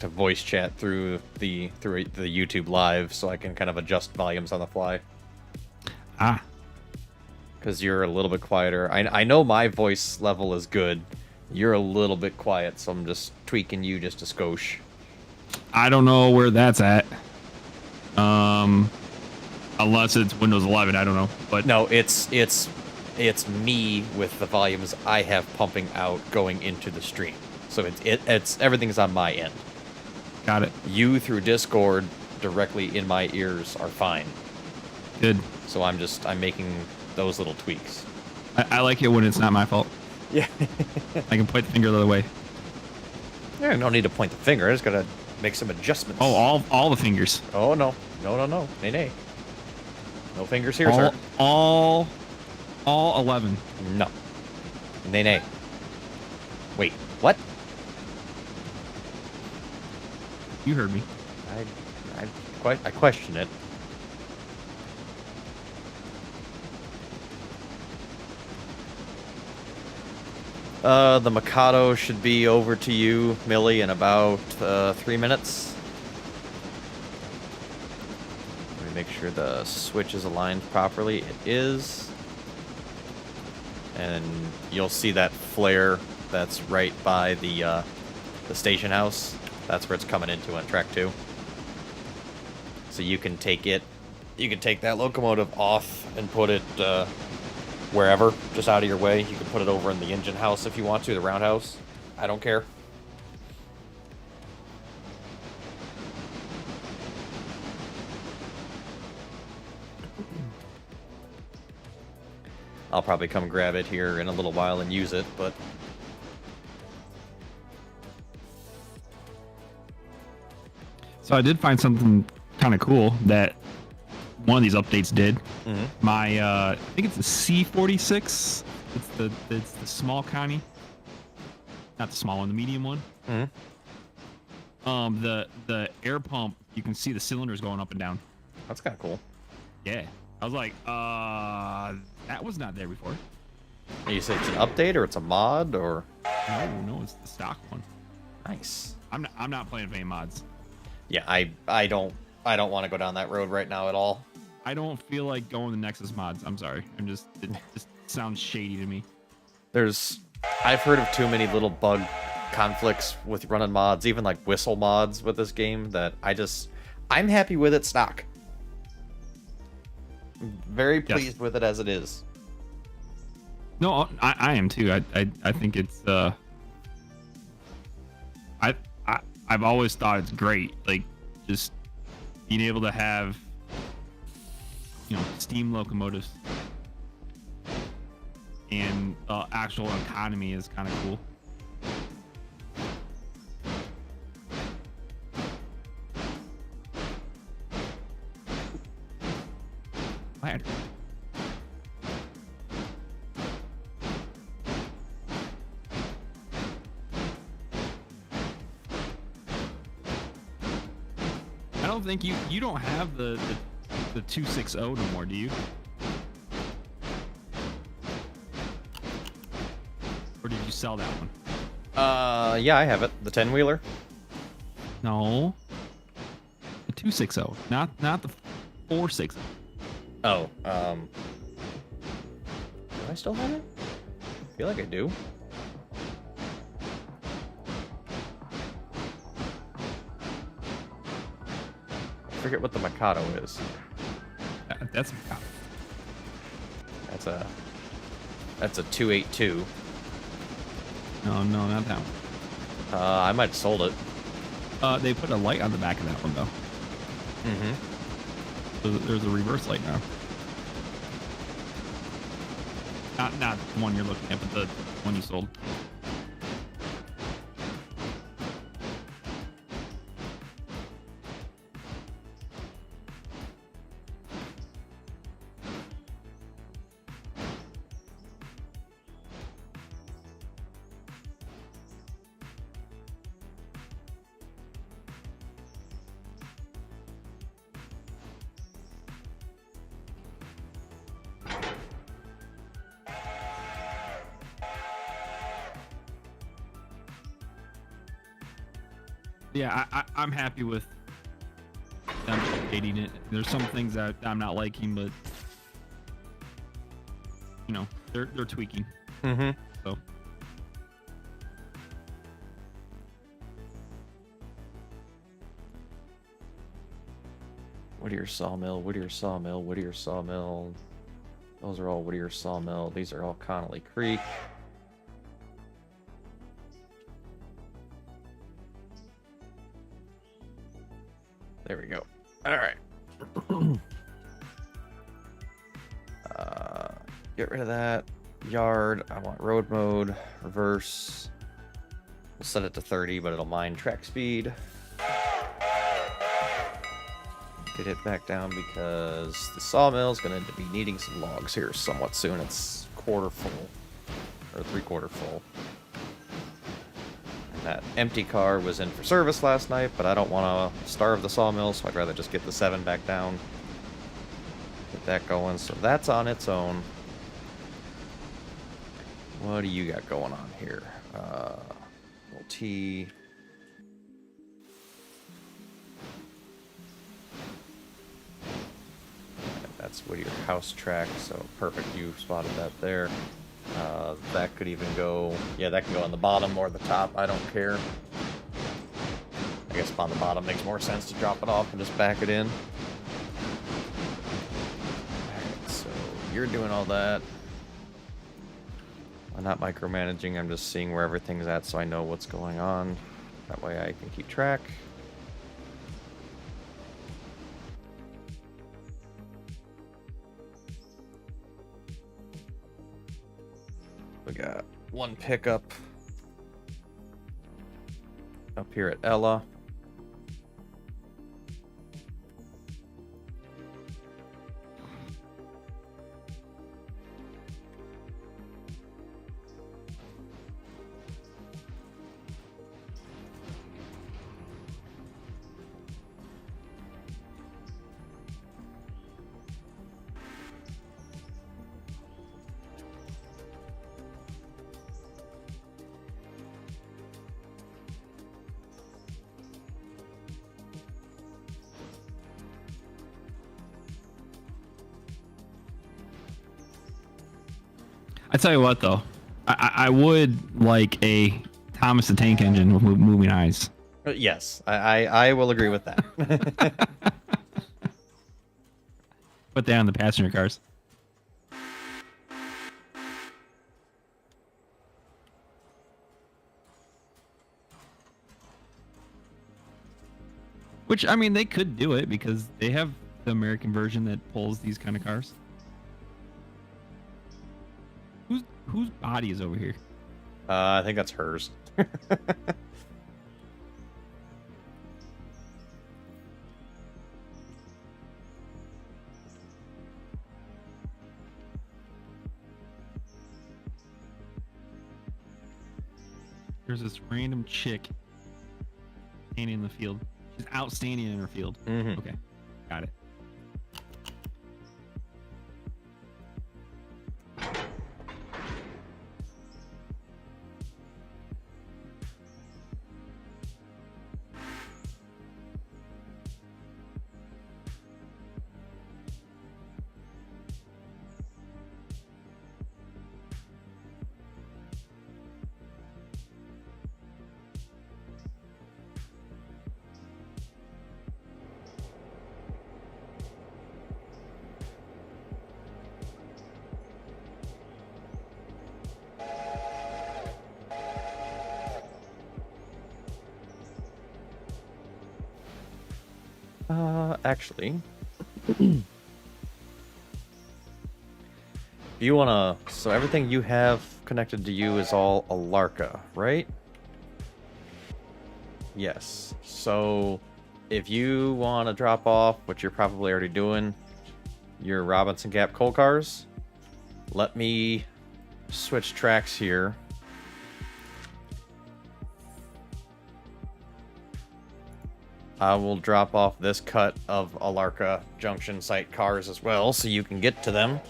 voice chat through the YouTube live, so I can kind of adjust volumes on the fly. Ah. Because you're a little bit quieter. I know my voice level is good. You're a little bit quiet, so I'm just tweaking you just a skosh. I don't know where that's at. Unless it's Windows 11, I don't know. But No, it's me with the volumes I have pumping out going into the stream. So it's everything's on my end. got it. You through Discord directly in my ears are fine. Good. So I'm making those little tweaks. I like it when it's not my fault. Yeah. I can point the finger the other way. Yeah, no need to point the finger. I just gotta make some adjustments. Oh, all the fingers. Oh no. Nay. No fingers here, sir. All 11. No. Nay. Wait, what? You heard me. I question it. The Mikado should be over to you, Millie, in about 3 minutes. Let me make sure the switch is aligned properly. It is. And you'll see that flare that's right by the station house. That's where it's coming into on track 2. So you can take it. You can take that locomotive off and put it wherever, just out of your way. You can put it over in the engine house if you want to, the roundhouse. I don't care. I'll probably come grab it here in a little while and use it, but... So I did find something kind of cool that one of these updates did. Mm-hmm. My, I think it's the C46. It's the small Connie. Not the small one, the medium one. Mm-hmm. The air pump, you can see the cylinders going up and down. That's kind of cool. Yeah. I was like, that was not there before. You say it's an update or it's a mod or? No, it's the stock one. Nice. I'm not playing with any mods. Yeah, I don't want to go down that road right now at all. I don't feel like going to Nexus mods. I'm sorry. It just sounds shady to me. I've heard of too many little bug conflicts with running mods, even like whistle mods with this game, that I'm happy with it stock. I'm very pleased with it as it is. No, I am too. I think it's I've always thought it's great. Like just being able to have steam locomotives and actual economy is kind of cool. Ladder. I don't think you don't have the 260 no more, do you? Or did you sell that one? Yeah, I have it. The 10-wheeler. No. The 260, not the 460. Oh, do I still have it? I feel like I do. I forget what the Mikado is. That's That's a 282. no, not that one. I might have sold it. They put a light on the back of that one though. Mm-hmm. There's a reverse light now. Not the one you're looking at, but the one you sold. Yeah, I'm happy with them updating it. There's some things that I'm not liking, but they're tweaking. Mm-hmm. So Whittier Sawmill, Whittier Sawmill, Whittier Sawmill. Those are all Whittier Sawmill. These are all Connolly Creek. There we go. All right. Get rid of that. Yard. I want road mode. Reverse. We'll set it to 30, but it'll mind track speed. Get it back down because the sawmill is going to be needing some logs here somewhat soon. It's quarter full. Or 3/4 full. That empty car was in for service last night, but I don't want to starve the sawmill, so I'd rather just get the 7 back down. Get that going, so that's on its own. What do you got going on here? Little T. That's Whittier house track, so perfect. You spotted that there. That could even go... Yeah, that can go on the bottom or the top. I don't care. I guess on the bottom makes more sense to drop it off and just back it in. Alright, so you're doing all that. I'm not micromanaging, I'm just seeing where everything's at so I know what's going on. That way I can keep track. We got one pickup up here at Ella. I tell you what, though, I would like a Thomas the Tank Engine with moving eyes. Yes, I will agree with that. Put that on the passenger cars. Which, I mean, they could do it because they have the American version that pulls these kind of cars. Whose body is over here? I think that's hers. There's this random chick standing in the field. She's outstanding in her field. Mm-hmm. Okay, got it. Actually, if you wanna, so everything you have connected to you is all Alarka, right? Yes. So if you want to drop off, which you're probably already doing, your Robinson Gap coal cars, let me switch tracks here. I will drop off this cut of Alarka Junction site cars as well, so you can get to them.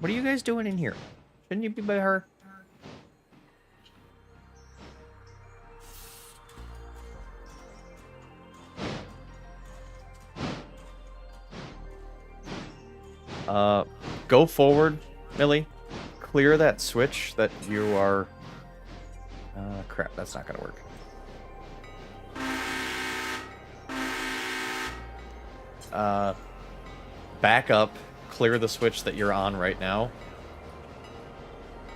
What are you guys doing in here? Shouldn't you be by her? Go forward, Millie. Clear that switch that you are... crap, that's not gonna work. Back up, clear the switch that you're on right now.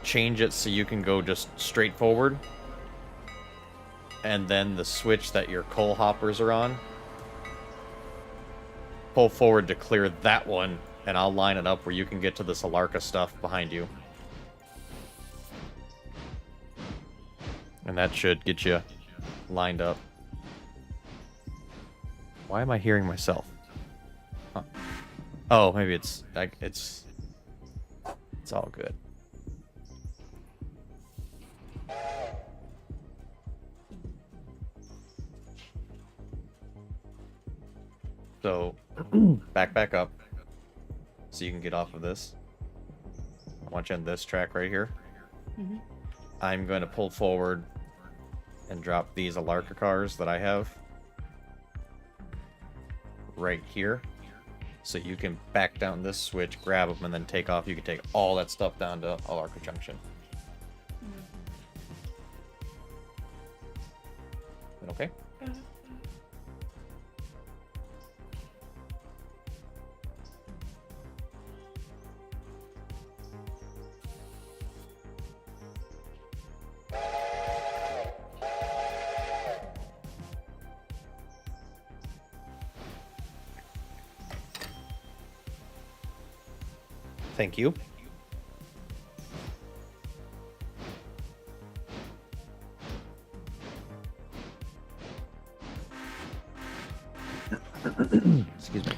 Change it so you can go just straight forward. And then the switch that your coal hoppers are on, pull forward to clear that one, and I'll line it up where you can get to this Alarka stuff behind you. And that should get you lined up. Why am I hearing myself? Huh. Oh, maybe it's all good. So, back up. So you can get off of this. I want you on this track right here. Mm-hmm. I'm going to pull forward and drop these Alarka cars that I have right here. So you can back down this switch, grab them, and then take off. You can take all that stuff down to Alarka Junction. Okay? Thank you. Excuse me.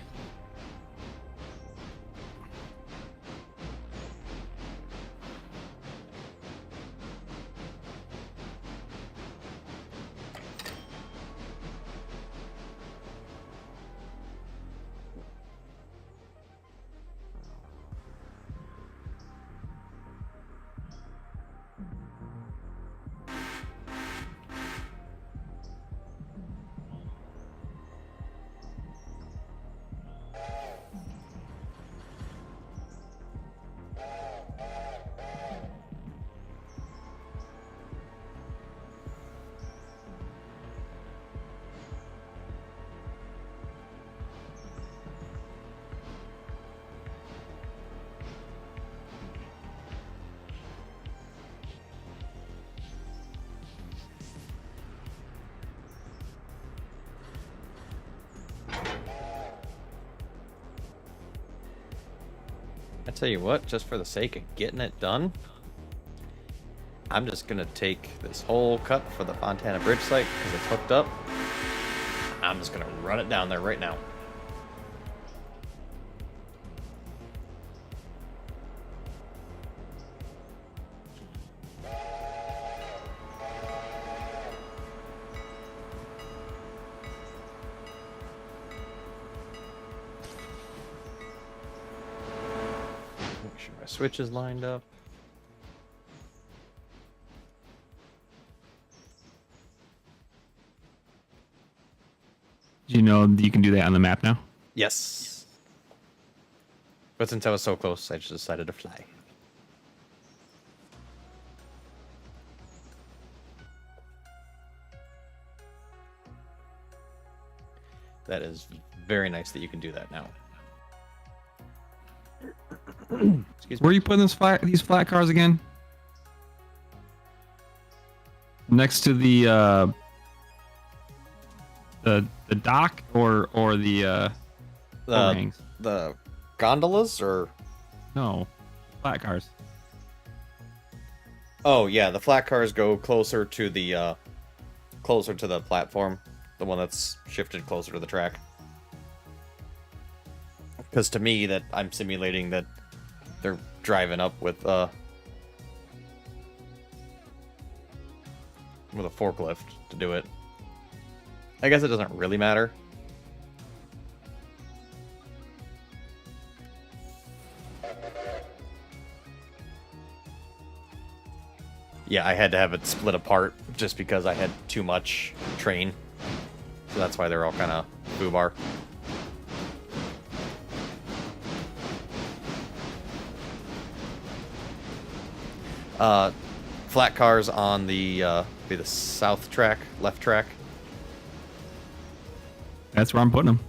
I tell you what, just for the sake of getting it done, I'm just gonna take this whole cut for the Fontana Bridge site because it's hooked up. I'm just gonna run it down there right now. Make sure my switch is lined up. Do you know you can do that on the map now? Yes. But since I was so close, I just decided to fly. That is very nice that you can do that now. Excuse me. Where are you putting these flat cars again? Next to the dock or the overhangs? The gondolas or No, flat cars. oh yeah, the flat cars go closer to the platform, the one that's shifted closer to the track. Because to me, that I'm simulating that they're driving up with a forklift to do it. I guess it doesn't really matter. Yeah, I had to have it split apart just because I had too much train. So that's why they're all kind of foobar. Flat cars on the south track, left track. That's where I'm putting them.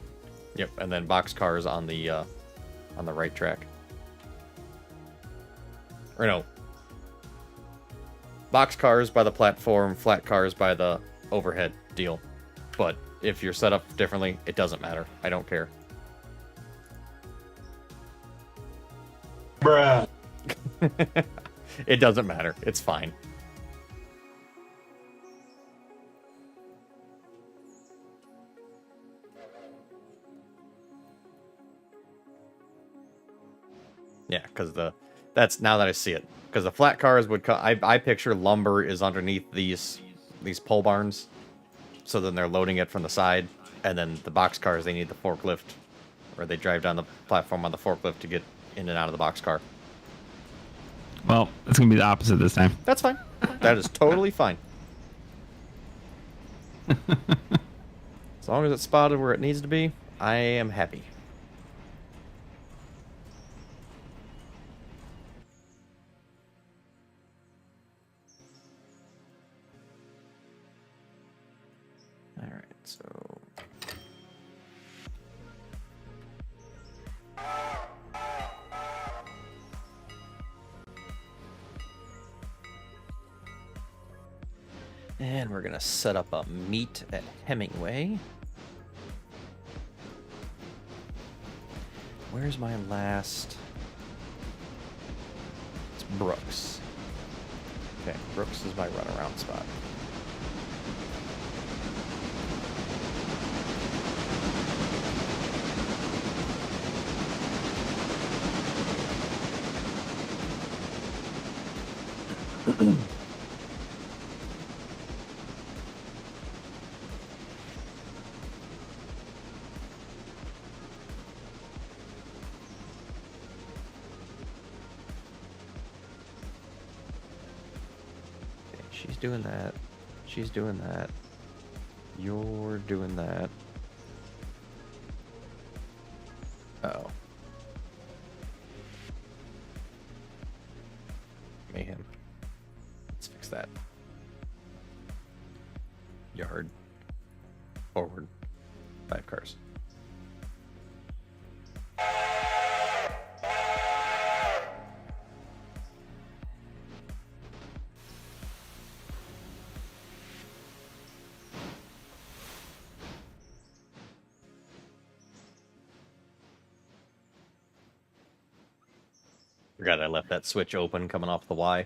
Yep, and then box cars on the right track. Or no. Box cars by the platform, flat cars by the overhead deal. But if you're set up differently, it doesn't matter. I don't care. Bruh. It doesn't matter. It's fine. Yeah, because that's now that I see it. Because the flat cars would come. I picture lumber is underneath these pole barns, so then they're loading it from the side. And then the boxcars, they need the forklift, or they drive down the platform on the forklift to get in and out of the boxcar. Well, it's gonna be the opposite this time. That's fine. That is totally fine. As long as it's spotted where it needs to be, I am happy. All right, so and we're gonna set up a meet at Hemingway. Where's my last? It's Brooks. Okay, Brooks is my runaround spot. She's doing that. She's doing that. You're doing that. Uh-oh. Mayhem. Let's fix that. Yard. Forward. 5 cars. Forgot I left that switch open coming off the Y.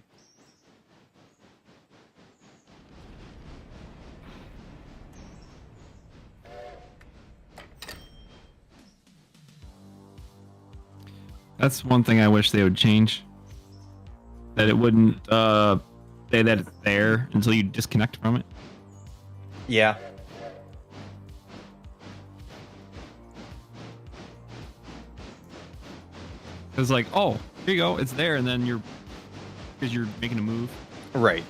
That's one thing I wish they would change. That it wouldn't say that it's there until you disconnect from it. Yeah. It's like, oh, here you go, it's there, and then because you're making a move. Right.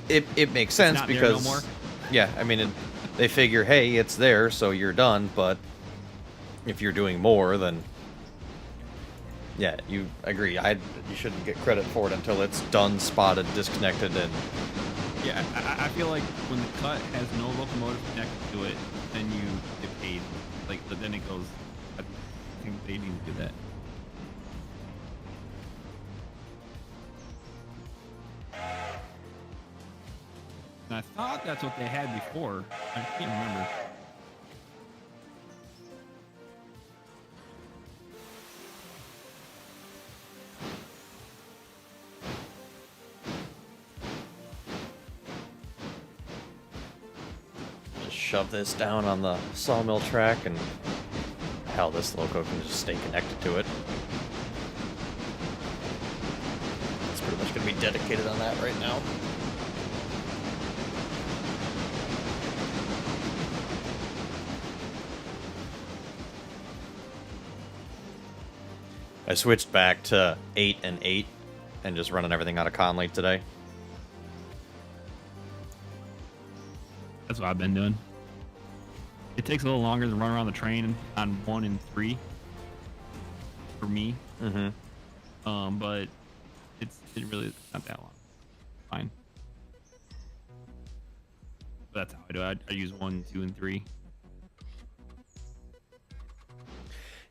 It makes sense not there because no more. Yeah, I mean they figure, hey, it's there, so you're done. But if you're doing more, then yeah, you agree. You shouldn't get credit for it until it's done, spotted, disconnected, and Yeah, I feel like when the cut has no locomotive connected to it, then you get paid. Like, but then it goes. I think they need to do that. And I thought that's what they had before. I can't remember. just shove this down on the sawmill track, and hell, this loco can just stay connected to it. It's pretty much going to be dedicated on that right now. I switched back to 8 and 8 and just running everything out of Conley today. That's what I've been doing. It takes a little longer to run around the train on 1 and 3 for me. Mm-hmm. But it really is not that long. Fine. But that's how I do it. I use 1, 2, and 3.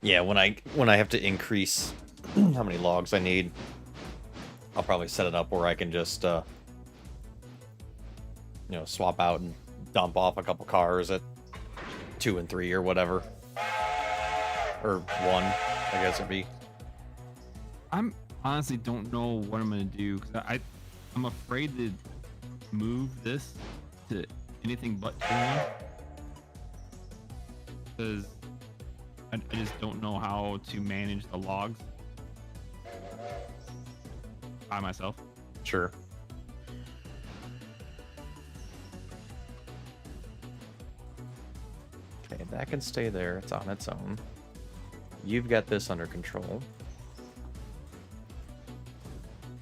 Yeah, when I have to increase how many logs I need, I'll probably set it up where I can just swap out and dump off a couple cars at 2 and 3 or whatever, or 1, I guess it'd be. I'm honestly don't know what I'm gonna do because I'm afraid to move this to anything but 2-1 because I just don't know how to manage the logs by myself. Sure. Okay, that can stay there. It's on its own. You've got this under control.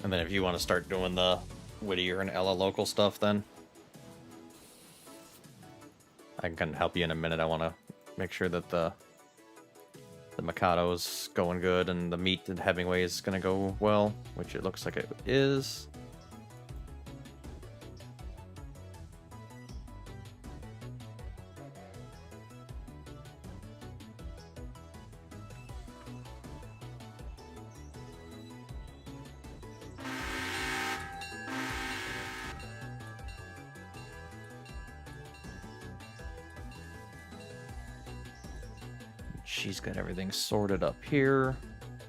And then if you want to start doing the Whittier and Ella local stuff, then I can kind of help you in a minute. I want to make sure that the Mikado's going good and the meat at Hemingway is going to go well, which it looks like it is. She's got everything sorted up here.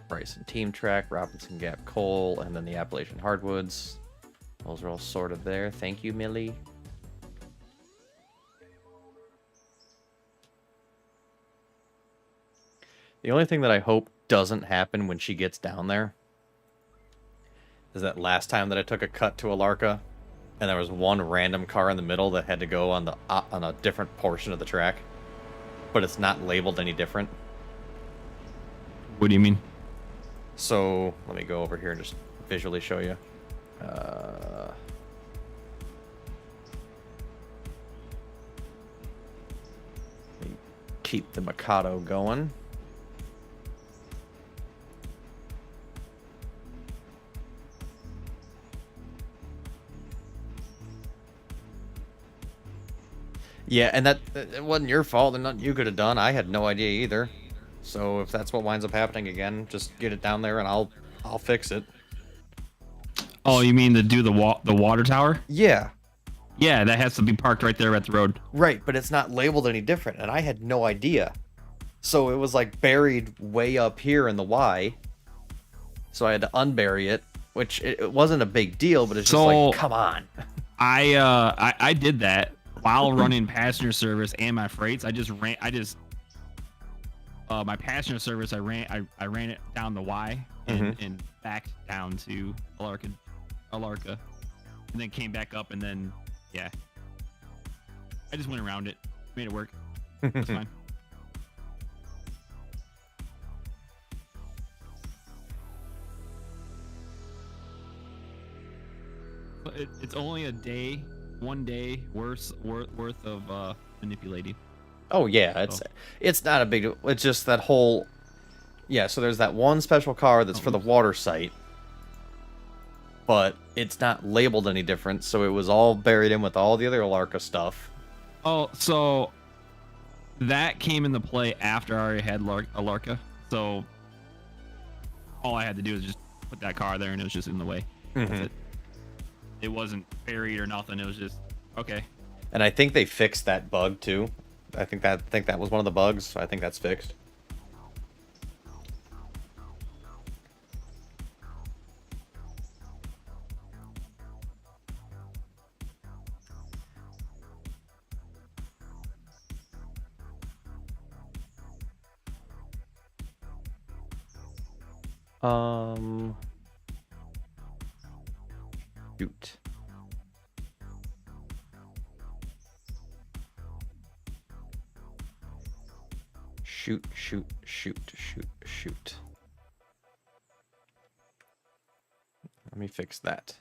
Bryson Team Track, Robinson Gap Coal, and then the Appalachian Hardwoods. Those are all sorted there. Thank you, Millie. The only thing that I hope doesn't happen when she gets down there is that last time that I took a cut to Alarka, and there was one random car in the middle that had to go on a different portion of the track, but it's not labeled any different. What do you mean? So let me go over here and just visually show you. Let me keep the Mikado going. Yeah, and that it wasn't your fault, and nothing you could have done. I had no idea either. So if that's what winds up happening again, just get it down there and I'll fix it. Oh, you mean to do the water tower? Yeah. Yeah, that has to be parked right there at the road. Right, but it's not labeled any different, and I had no idea. So it was like buried way up here in the Y. So I had to unbury it, which it wasn't a big deal, but it's just like, come on. I did that while running passenger service and my freights. My passenger service, I ran it down the Y and back down to Alarka, and then came back up, and then yeah, I just went around it, made it work. It's fine. But it's only one day worth of manipulating. Oh yeah, it's not a big deal. It's just that whole, yeah. So there's that one special car that's for the water site, but it's not labeled any different. So it was all buried in with all the other Alarka stuff. Oh, so that came into play after I already had Alarka. So all I had to do was just put that car there, and it was just in the way. That's it. It wasn't buried or nothing. It was just okay. And I think they fixed that bug too. I think that was one of the bugs. So I think that's fixed. Shoot. Let me fix that.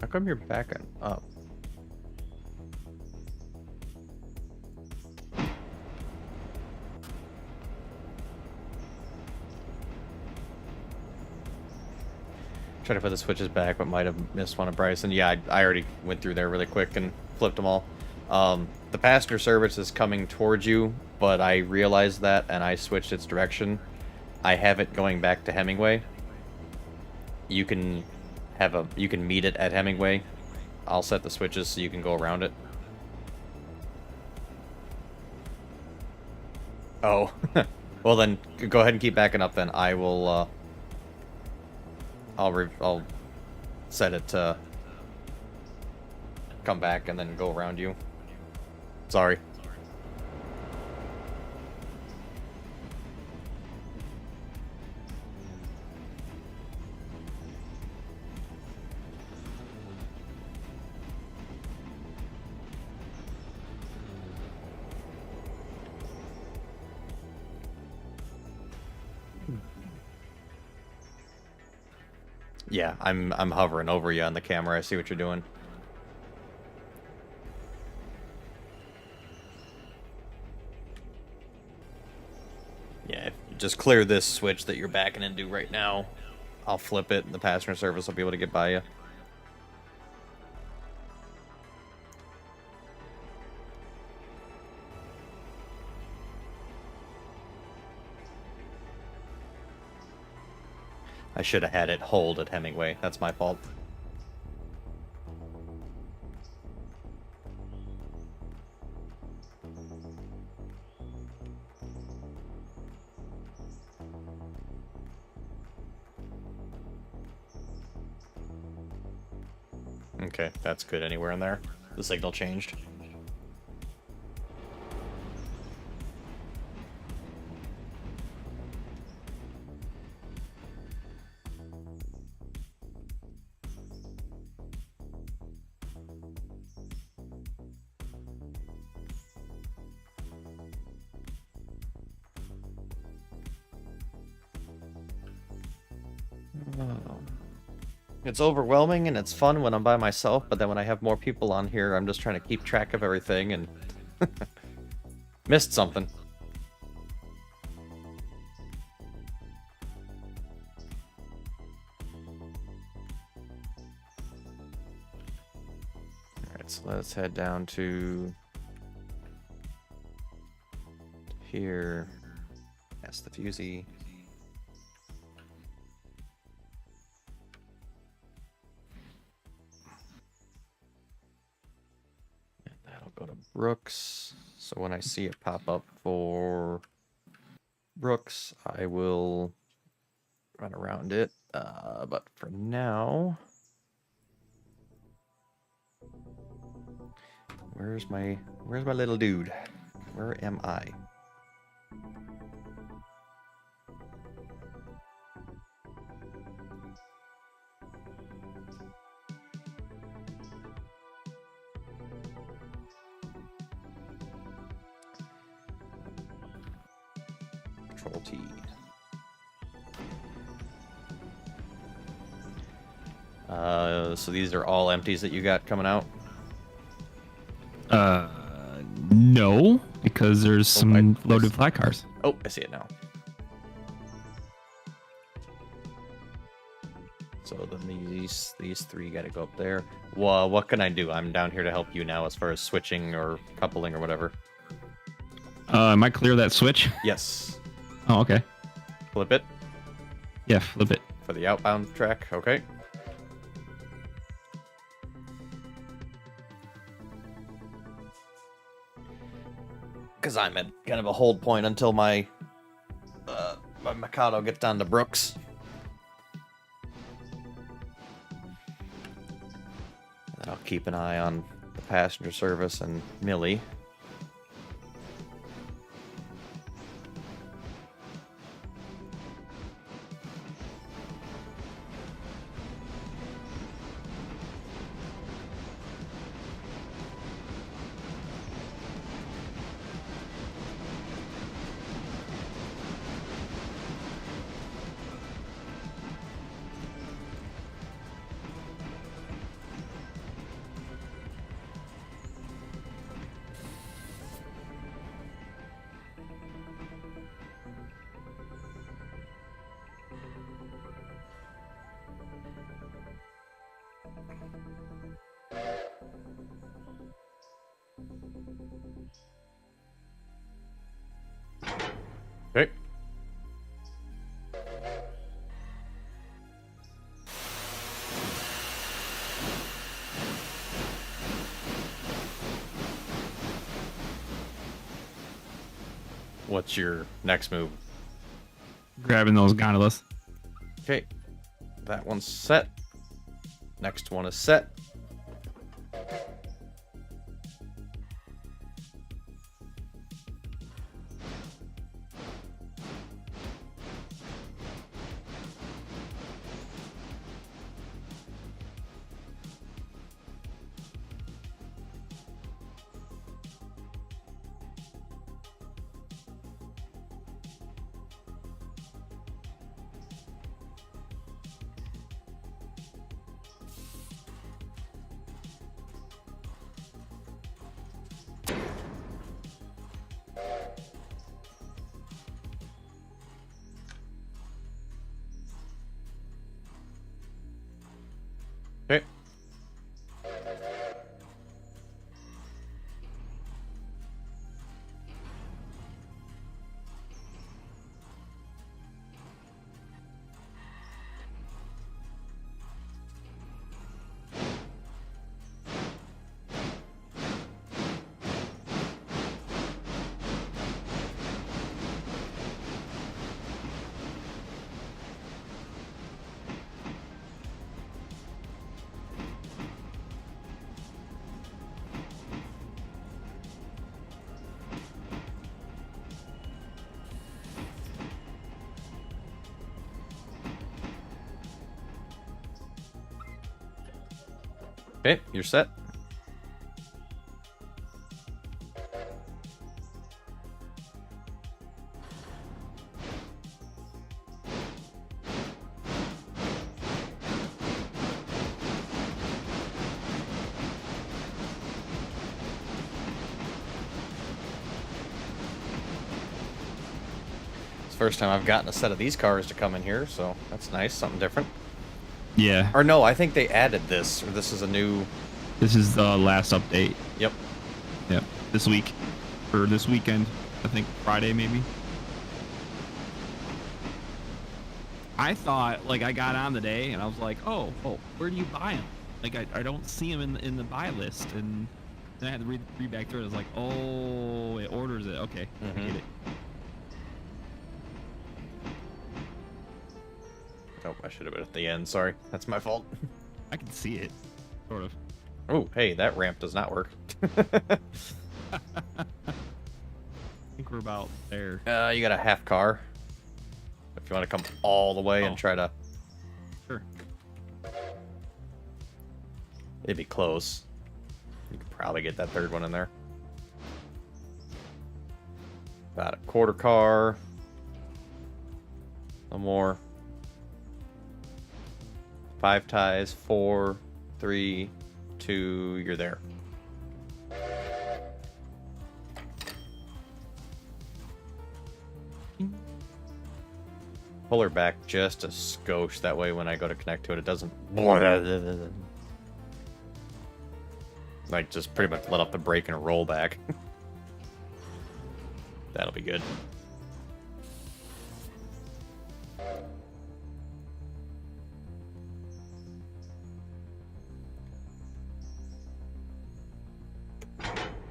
How come you're backing up? Try to put the switches back, but might have missed one of Bryson. Yeah, I already went through there really quick and flipped them all. The passenger service is coming towards you, but I realized that and I switched its direction. I have it going back to Hemingway. You can meet it at Hemingway. I'll set the switches so you can go around it. Oh, well then go ahead and keep backing up. Then I will. I'll set it to come back and then go around you. Sorry. Yeah, I'm hovering over you on the camera. I see what you're doing. Yeah, just clear this switch that you're backing into right now. I'll flip it, and the passenger service will be able to get by you. I should have had it hold at Hemingway. That's my fault. Okay, that's good anywhere in there. The signal changed. It's overwhelming and it's fun when I'm by myself, but then when I have more people on here, I'm just trying to keep track of everything and missed something. Alright, so let's head down to here. That's the fusee. Go to Brooks. So when I see it pop up for Brooks, I will run around it. But for now, where's my little dude? Where am I? Control T. So these are all empties that you got coming out? No, because there's some loaded flat cars. Oh, I see it now. So then these three got to go up there. Well, what can I do? I'm down here to help you now as far as switching or coupling or whatever. Am I clear that switch? Yes. Oh, okay. Flip it. Yeah, flip it. For the outbound track, okay. Because I'm at kind of a hold point until my Mikado gets down to Brooks. And I'll keep an eye on the passenger service and Millie. Okay. What's your next move? Grabbing those gondolas. Okay. That one's set. Next one is set. Okay, you're set. First time I've gotten a set of these cars to come in here, so that's nice, something different. Yeah. Or no, I think they added this, or this is a new... This is the last update. Yep. Yep. This week. Or this weekend. I think Friday, maybe. I thought, like, I got on today, and I was like, oh, where do you buy them? Like, I don't see them in the buy list, and then I had to read back through it. I was like, oh, it orders it. Okay, I get it. Oh, I should have been at the end. Sorry. That's my fault. I can see it. Sort of. Oh, hey, that ramp does not work. I think we're about there. You got a half car. If you want to come all the way and try to... Sure. It'd be close. You could probably get that third one in there. About a quarter car. No more. 5 ties, 4, 3, 2, you're there. Pull her back just a skosh, that way when I go to connect to it, it doesn't... Like, just pretty much let off the brake and roll back. That'll be good.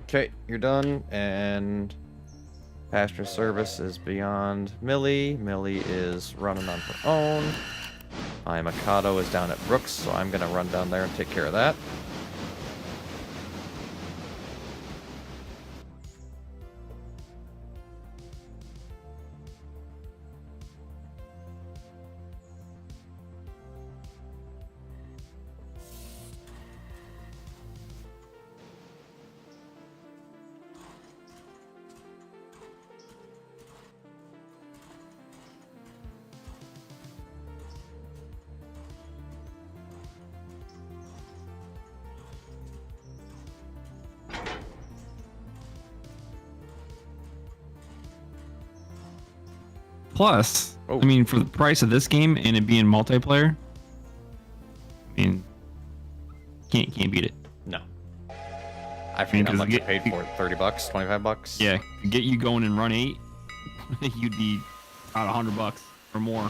Okay, you're done, and passenger service is beyond Millie. Millie is running on her own. My Mikado is down at Brooks, so I'm going to run down there and take care of that. Plus, I mean, for the price of this game and it being multiplayer, I mean, can't beat it. No. I forget how much I paid for it. $30, $25? Yeah, to get you going in run 8, you'd be about $100 or more.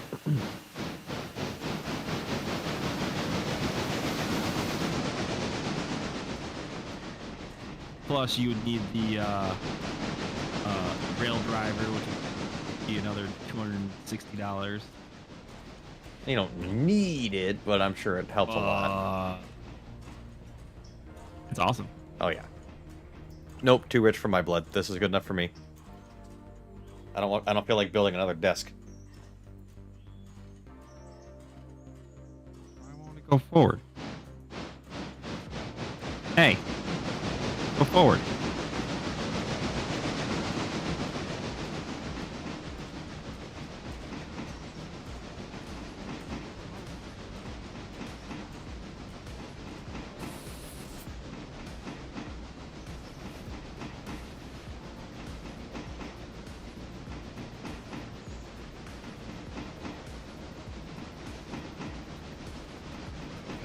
Plus, you would need the rail driver, which would be another $260. You don't need it, but I'm sure it helps a lot. It's awesome. Oh yeah. Nope, too rich for my blood. This is good enough for me. I don't feel like building another desk. I want to go forward. Hey, go forward.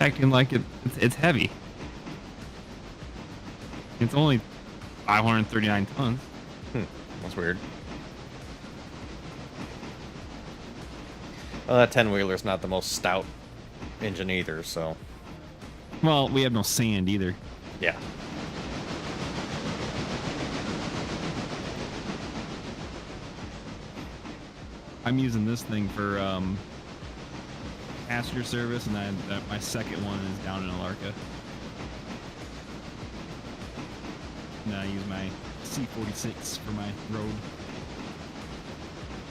Acting like it's heavy. It's only 539 tons. That's weird. Well, that 10-wheeler's not the most stout engine either, so... Well, we have no sand either. Yeah. I'm using this thing for passenger service, and my second one is down in Alarka. And I use my C46 for my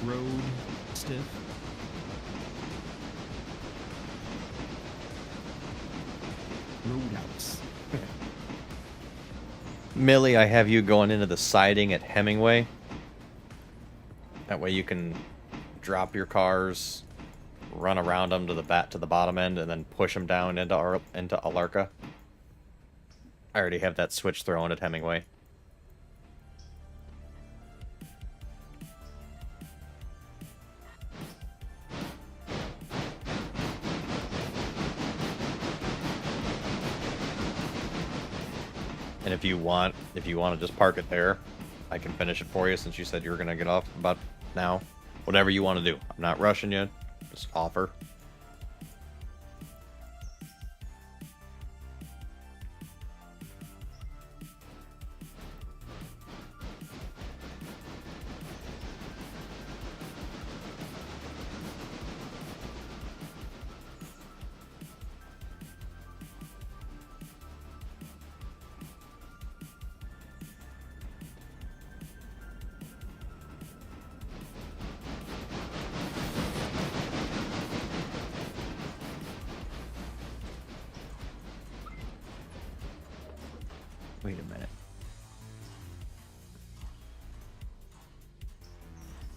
road stiff. Roadhouse. Millie, I have you going into the siding at Hemingway. That way you can drop your cars, run around them to the bottom end, and then push them down into Alarka. I already have that switch thrown at Hemingway. And if you want to just park it there, I can finish it for you since you said you were gonna get off about now. Whatever you want to do. I'm not rushing you. Just offer. Wait a minute.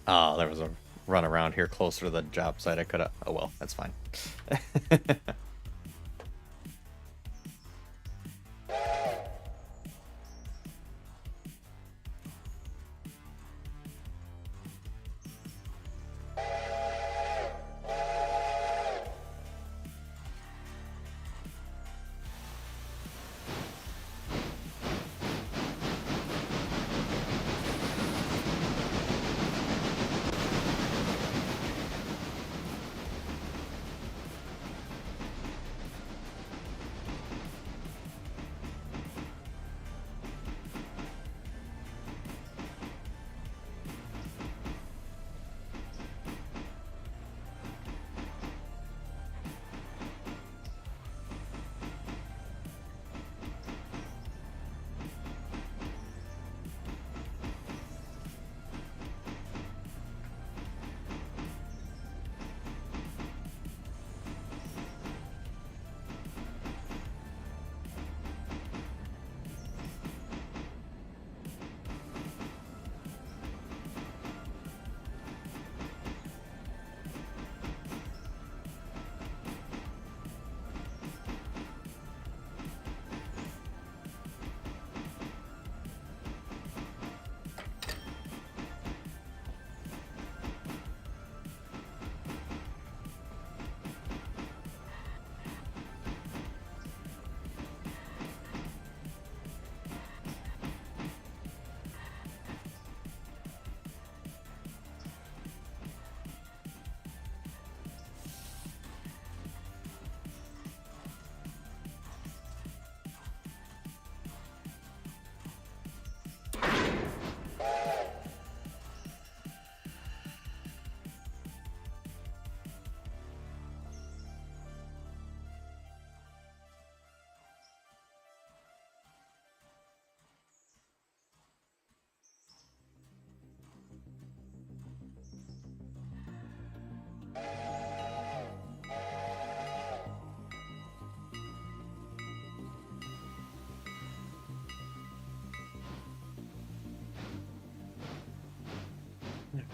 Oh, there was a run around here closer to the job site. I could have... Oh, well, that's fine.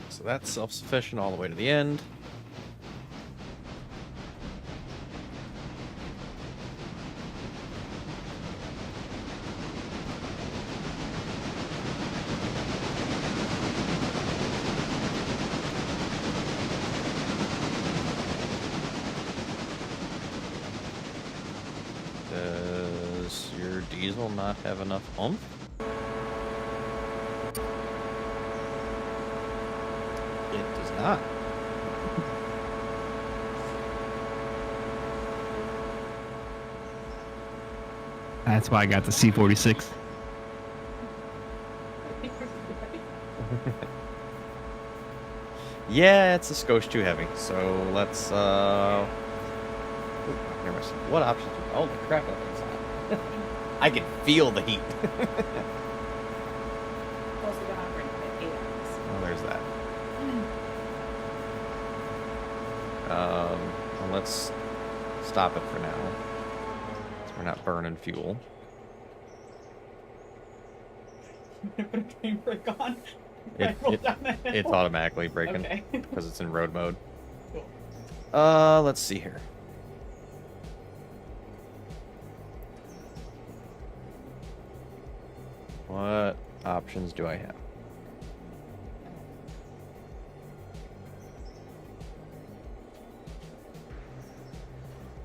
So that's self-sufficient all the way to the end. Does your diesel not have enough oomph? It does not. That's why I got the C46. Yeah, it's a skosh too heavy. So let's what options do we... Holy crap, that thing's hot. I can feel the heat. Oh, there's that. Well, let's stop it for now. Let's We're not burning fuel. Put a train brake on. It's automatically braking Okay. because it's in road mode. Cool. Let's see here. What options do I have?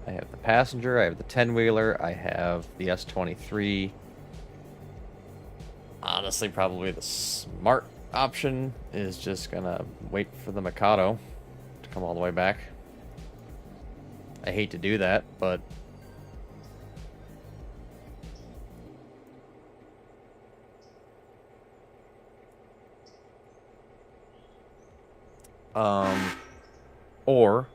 I have the passenger, I have the 10-wheeler, I have the S23. Honestly, probably the smart option is just gonna wait for the Mikado to come all the way back. I hate to do that, but or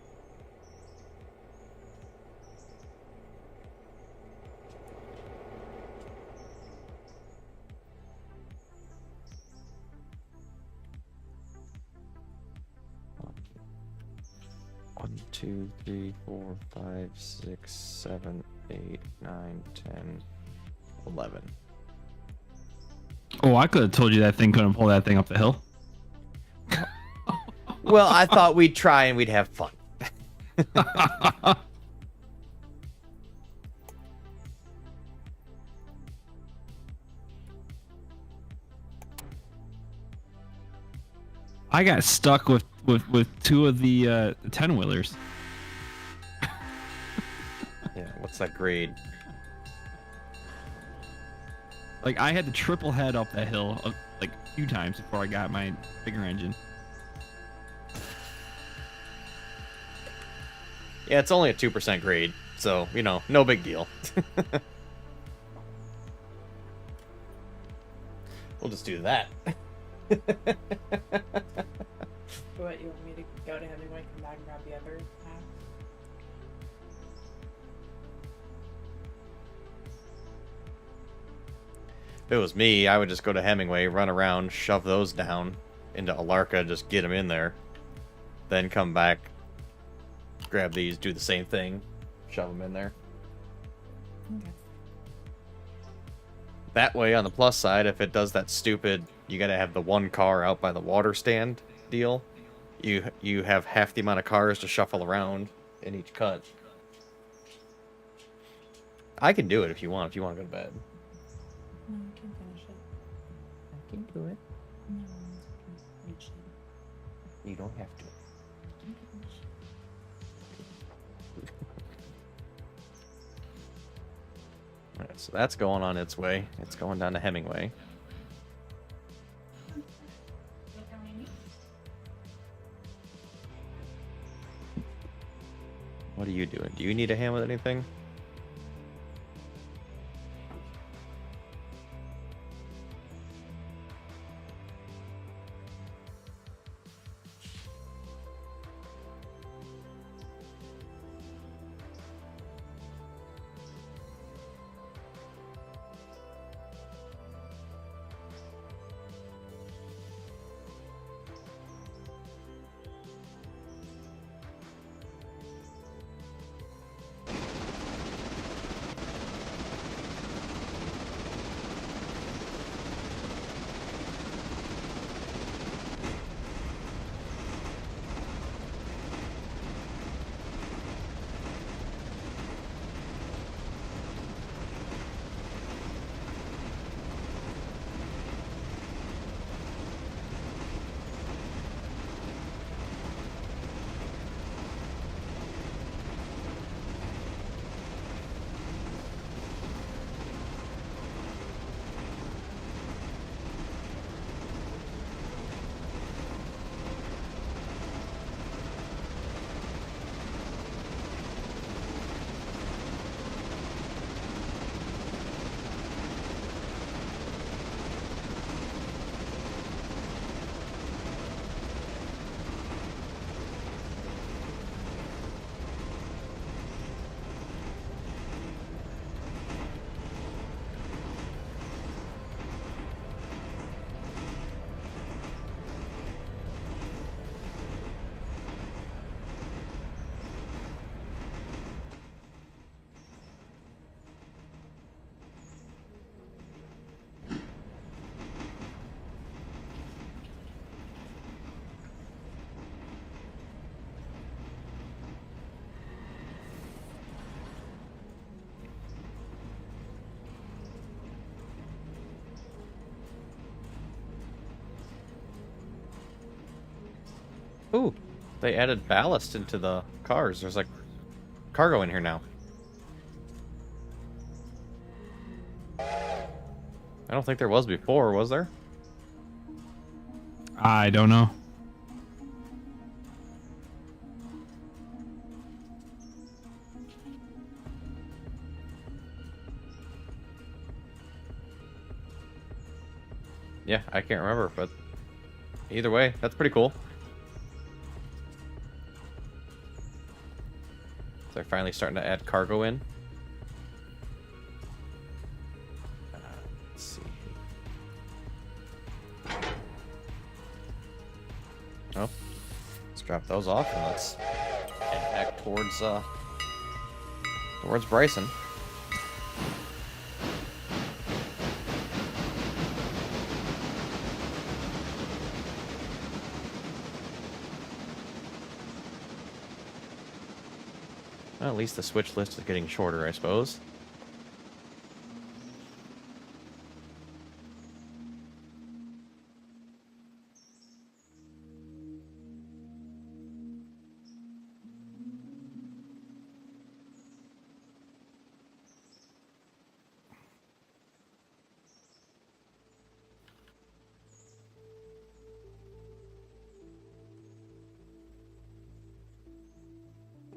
1, 2, 3, 4, 5, 6, 7, 8, 9, 10, 11. Oh, I could have told you that thing couldn't pull that thing up the hill. Well, I thought we'd try and we'd have fun. I got stuck with two of the 10-wheelers. Yeah, what's that grade? Like, I had to triple head up that hill like a few times before I got my bigger engine. Yeah, it's only a 2% grade, so, you know, no big deal. We'll just do that. What, you want me to go to Hemingway, come back and grab the other half? If it was me, I would just go to Hemingway, run around, shove those down into Alarka, just get them in there. Then come back, grab these, do the same thing, shove them in there. Okay. That way, on the plus side, if it does that stupid, you gotta have the one car out by the water stand deal, you have half the amount of cars to shuffle around in each cut. I can do it if you want to go to bed. No, I can finish it. I can do it. No, I can finish it. You don't have to. I can finish it. Alright, so that's going on its way. It's going down to Hemingway. Look how many. What are you doing? Do you need a hand with anything? Ooh, they added ballast into the cars. There's like cargo in here now. I don't think there was before, was there? I don't know. Yeah, I can't remember, but either way, that's pretty cool. So they're finally starting to add cargo in. Let's see. Oh, let's drop those off and let's head back towards Bryson. Well, at least the switch list is getting shorter, I suppose.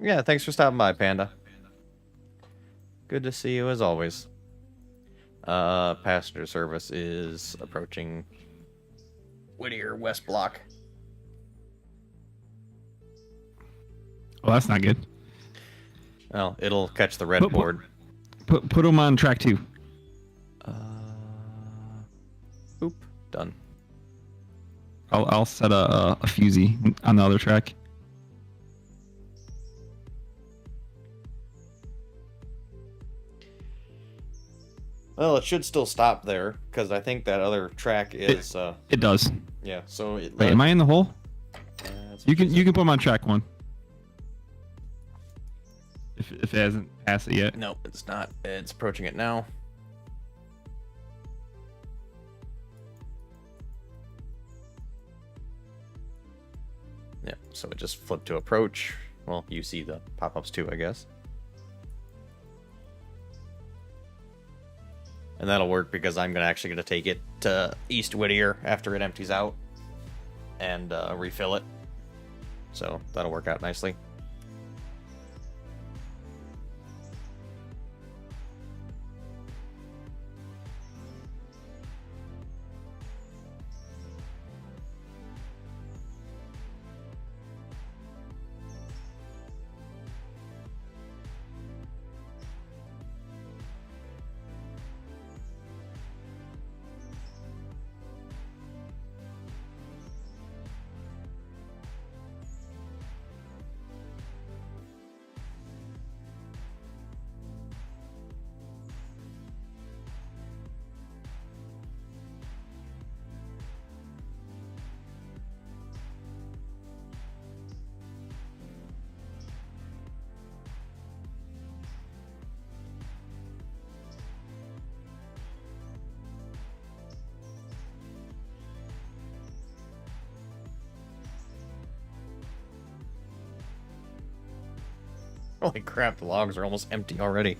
Yeah, thanks for stopping by, Panda. Good to see you as always. Passenger service is approaching Whittier West Block. Well, that's not good. Well, it'll catch the red board. Put them on track 2. Oop, done. I'll set a fusee on the other track. Well, it should still stop there because I think that other track is. It does. Yeah. So. Wait, am I in the hole? You can put them on track 1. If it hasn't passed it yet. No, it's not. It's approaching it now. Yeah. So it just flipped to approach. Well, you see the pop-ups too, I guess. And that'll work because I'm actually going to take it to East Whittier after it empties out and refill it. So that'll work out nicely. Holy crap, the logs are almost empty already.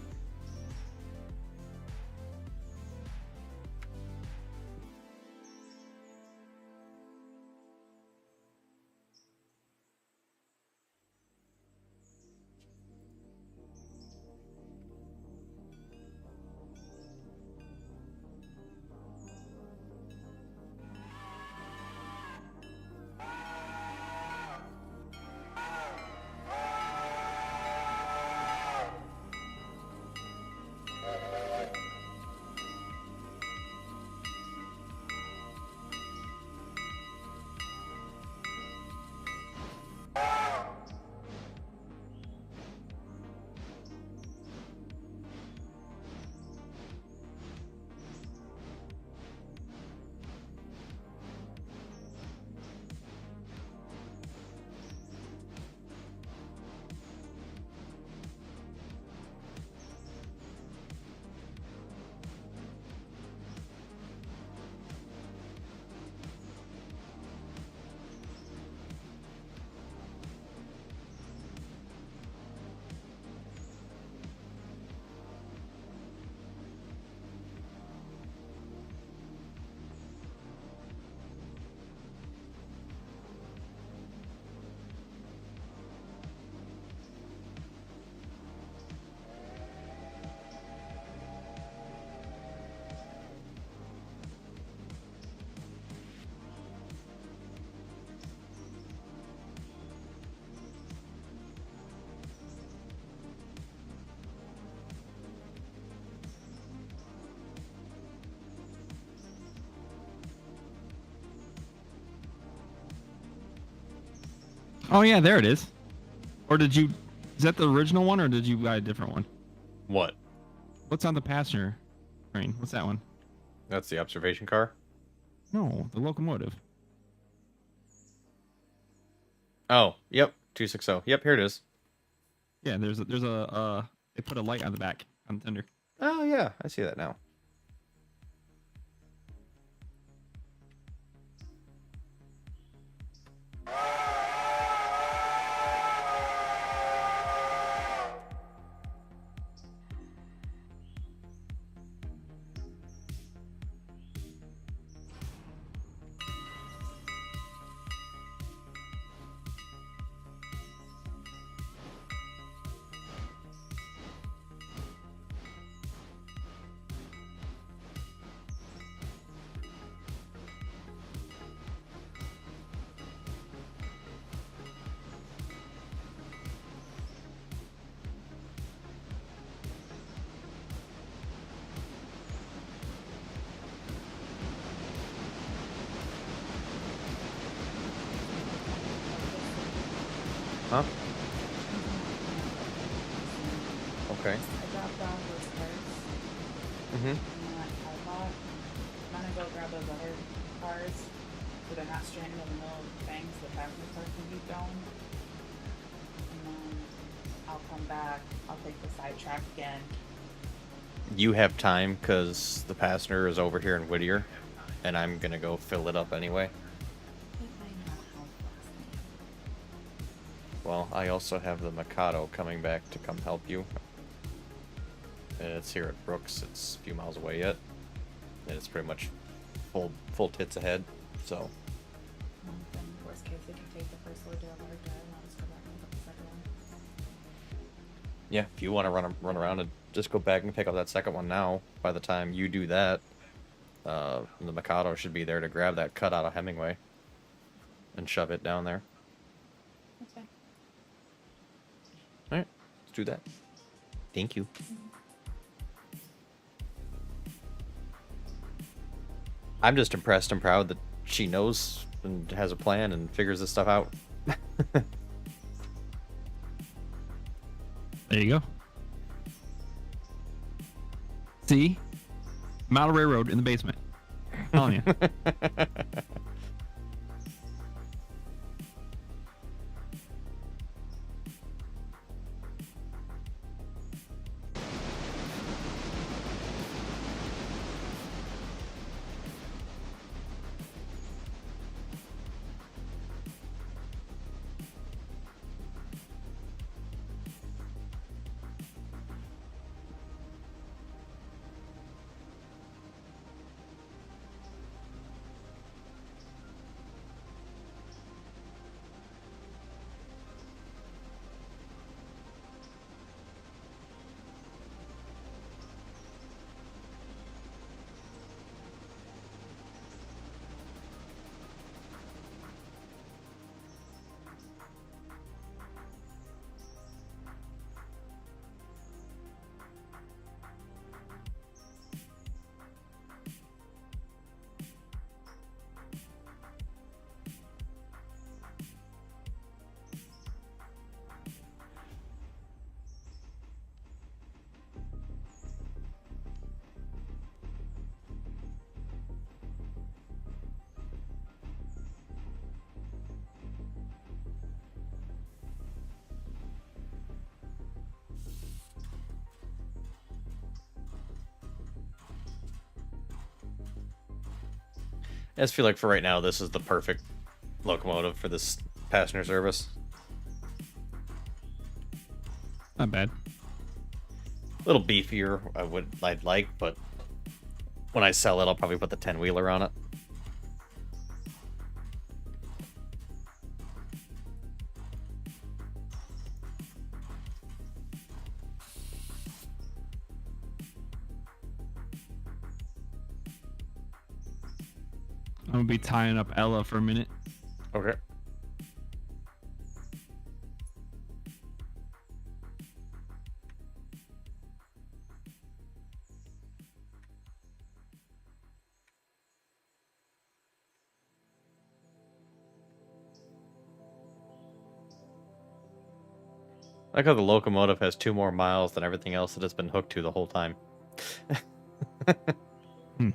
Oh yeah, there it is. Or did you? Is that the original one, or did you buy a different one? What? What's on the passenger train? What's that one? That's the observation car? No, the locomotive. Oh, yep. 260. Yep, here it is. Yeah, there's a they put a light on the back on the tender. Oh, yeah. I see that now. Huh? Okay. I dropped down those cars. Mm-hmm. And then I thought I'm gonna go grab those other cars so they're not stranded in the middle of things. The passenger cars can keep going. And then I'll come back. I'll take the sidetrack again. You have time because the passenger is over here in Whittier, and I'm going to go fill it up anyway. If I know how fast Well, I also have the Mikado coming back to come help you. It's here at Brooks. It's a few miles away yet. And it's pretty much full tits ahead, so... Well, then worst case, they can take the first load to Alarka and I'll just go back and pick up the second one. Yeah, if you want to run around and just go back and pick up that second one now, by the time you do that, the Mikado should be there to grab that cut out of Hemingway and shove it down there. That's fine. Alright, let's do that. Thank you. I'm just impressed and proud that she knows and has a plan and figures this stuff out. There you go. See? Model railroad in the basement. I'm telling you. I just feel like for right now, this is the perfect locomotive for this passenger service. Not bad. A little beefier, I'd like, but when I sell it, I'll probably put the 10-wheeler on it. I'm gonna be tying up Ella for a minute. Okay. I like how the locomotive has 2 more miles than everything else that it's been hooked to the whole time. Hmm.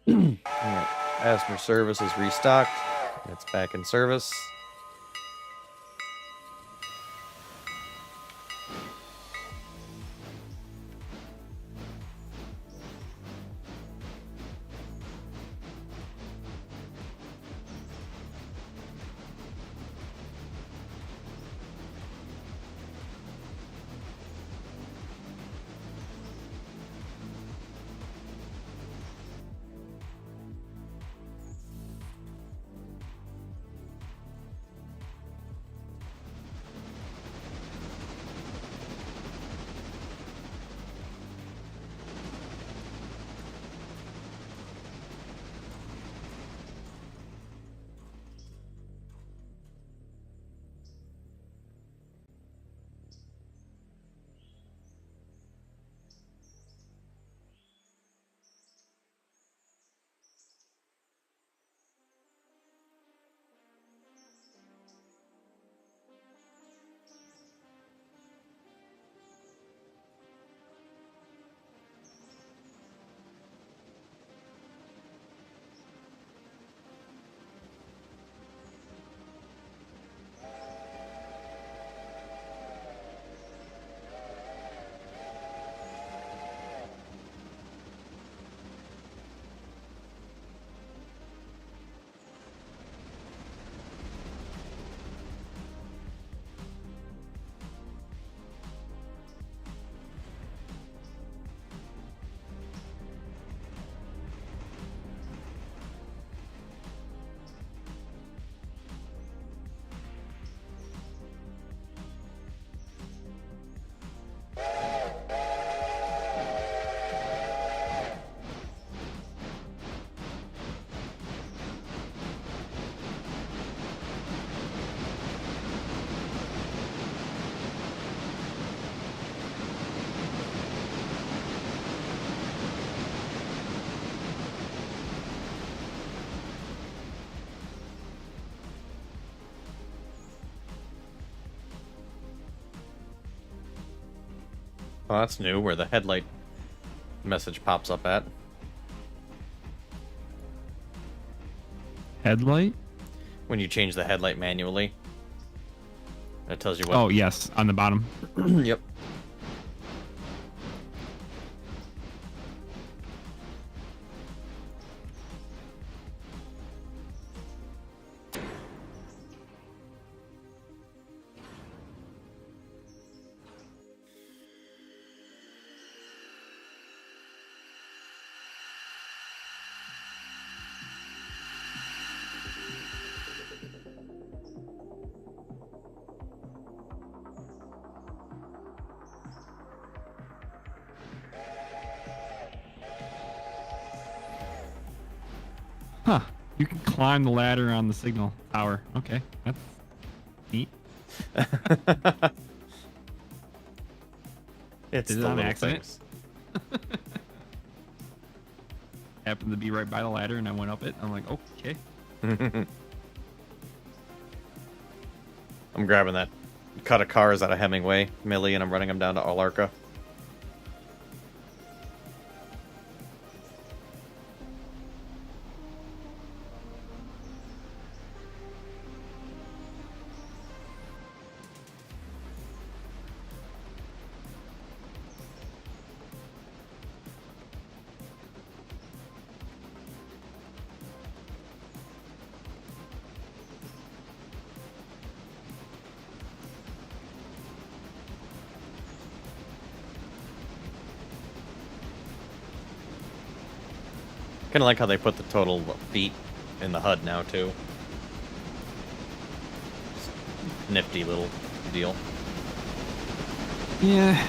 Alright, passenger service is restocked. It's back in service. Well, that's new, where the headlight message pops up at. Headlight? When you change the headlight manually. It tells you what... Oh, yes, on the bottom. Yep. Huh. You can climb the ladder on the signal tower. Okay, that's neat. It's Did it the on little accident? things. Happened to be right by the ladder, and I went up it. I'm like, okay. I'm grabbing that cut of cars out of Hemingway, Millie, and I'm running them down to Alarka. Kind of like how they put the total feet in the HUD now, too. Nifty little deal. Yeah.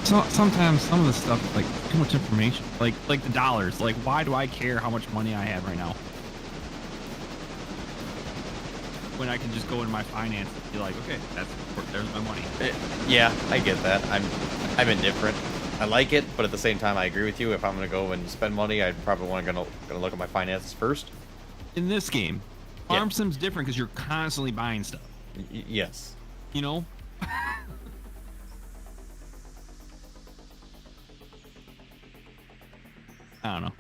So sometimes some of the stuff is like too much information. Like the dollars. Like, why do I care how much money I have right now? When I can just go into my finance and be like, okay, there's my money. Yeah, I get that. I'm indifferent. I like it, but at the same time, I agree with you. If I'm gonna go and spend money, I'd probably gonna look at my finances first. In this game, Yeah. Farm Sim's different because you're constantly buying stuff. Yes. You know? I don't know.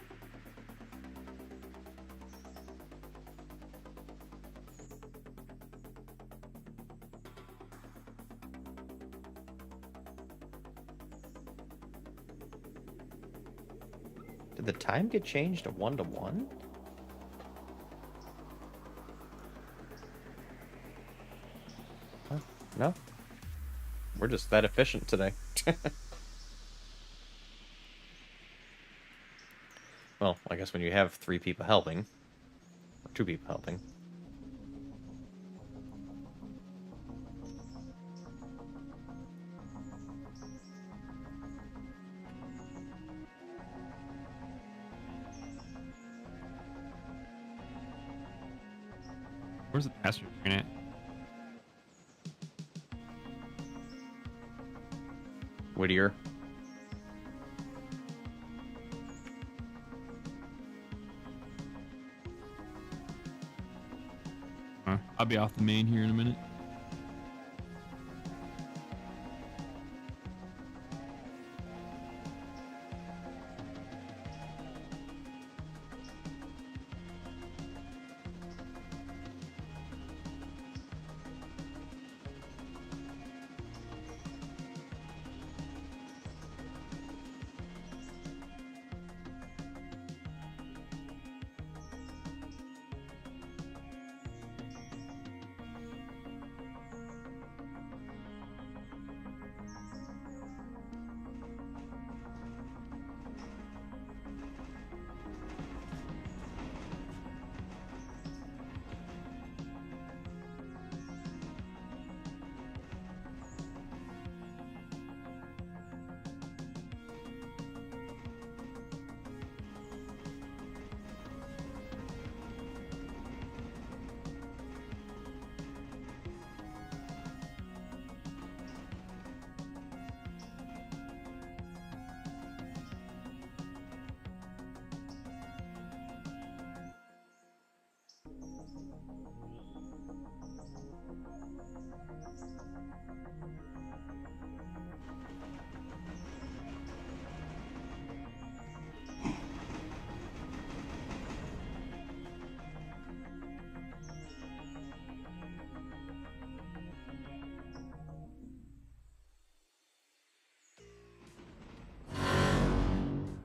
Did the time get changed to 1 to 1? Huh? No. We're just that efficient today. Well, I guess when you have 3 people helping, or 2 people helping. Where's the passenger train at? Whittier. I'll be off the main here in a minute.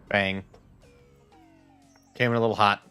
Bang. Came in a little hot.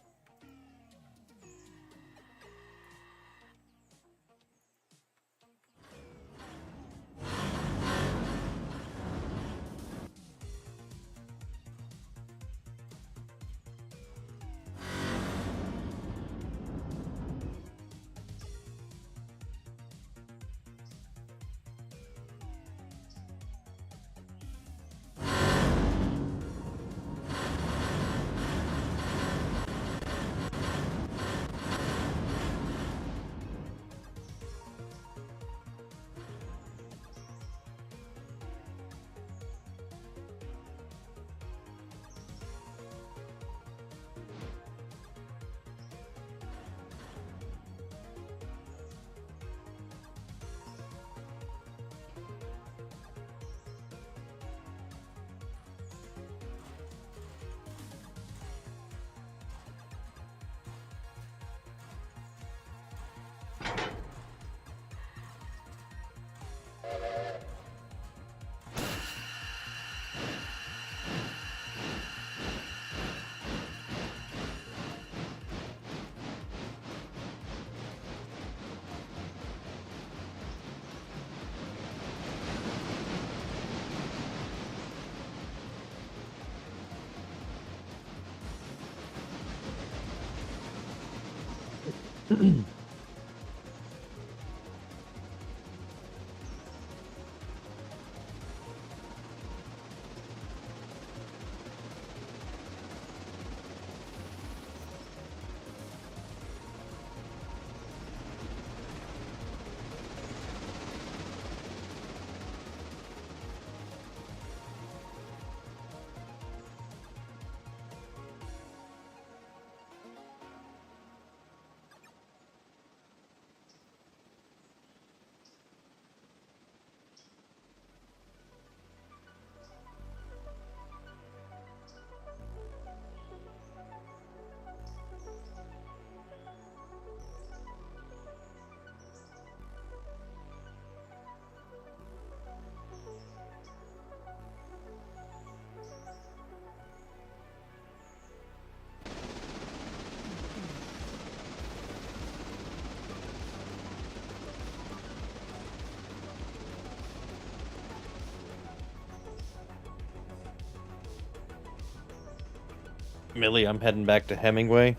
Millie, I'm heading back to Hemingway.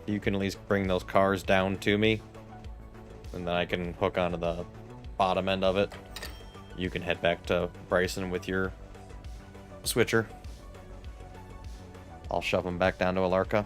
You can at least bring those cars down to me, and then I can hook onto the bottom end of it. You can head back to Bryson with your switcher. I'll shove them back down to Alarka.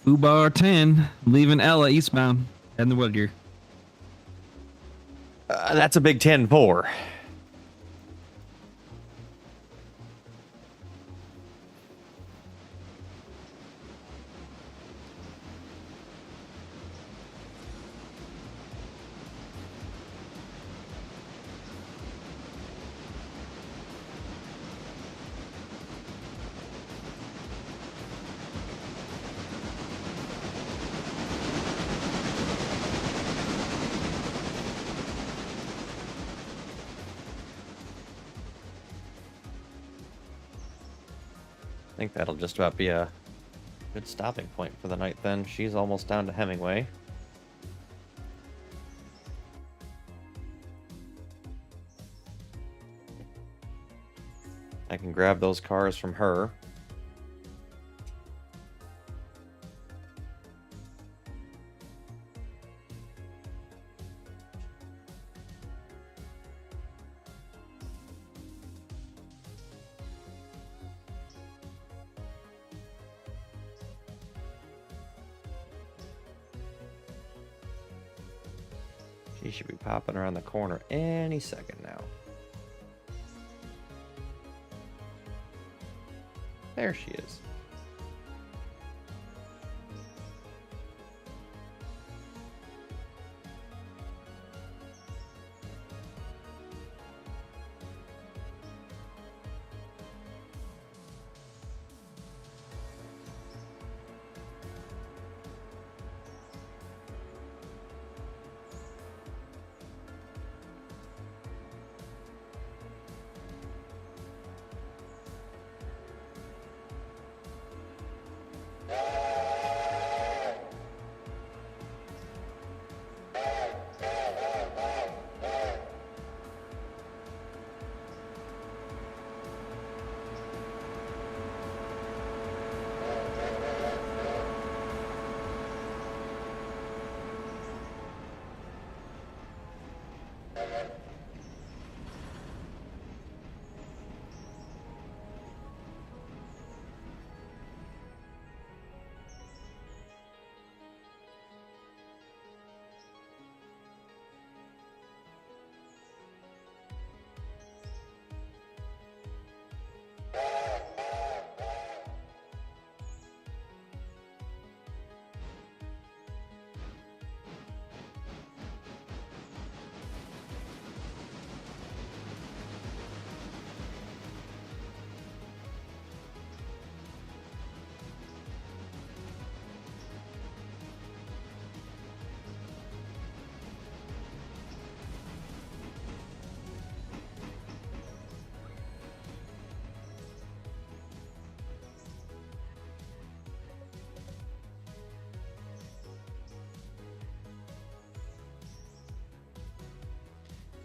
Ubar 10, leaving Ella eastbound, heading to Whittier. That's a big 10-4. I think that'll just about be a good stopping point for the night then. She's almost down to Hemingway. I can grab those cars from her. She should be popping around the corner any second now. There she is.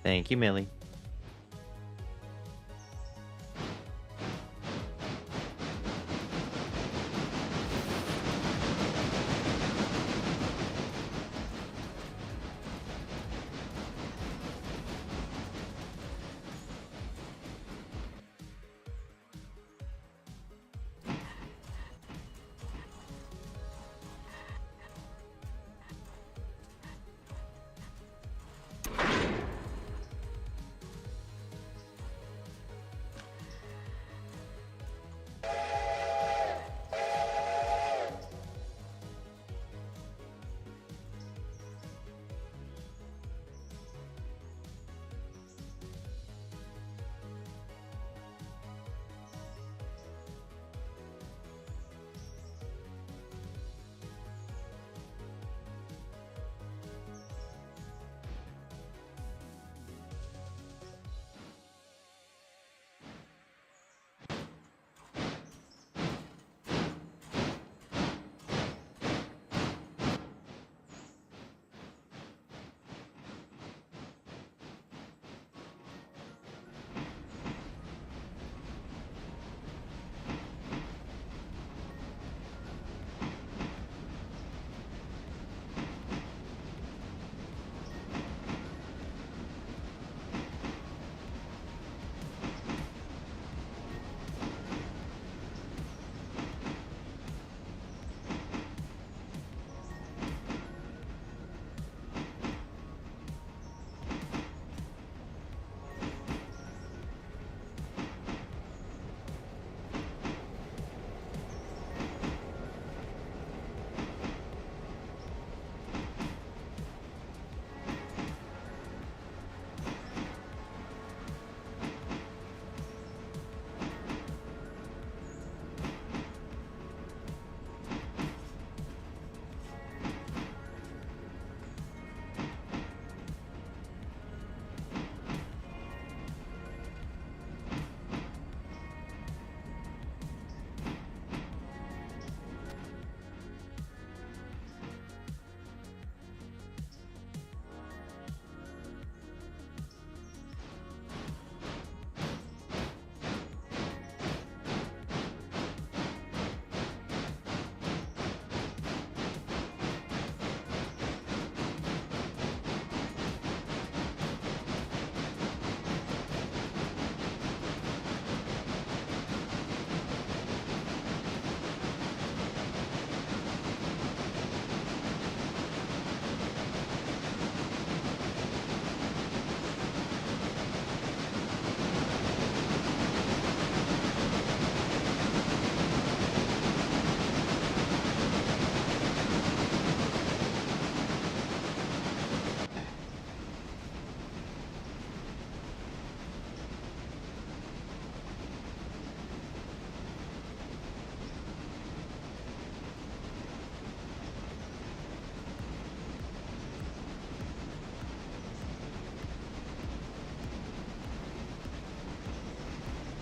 Thank you, Millie.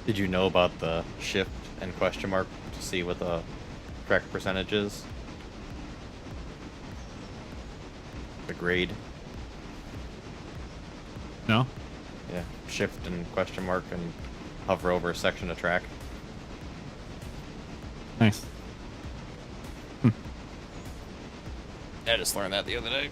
Did you know about the shift and question mark to see what the correct percentage is? The grade? No? Yeah, shift and question mark and hover over a section of track. Nice. I just learned that the other day.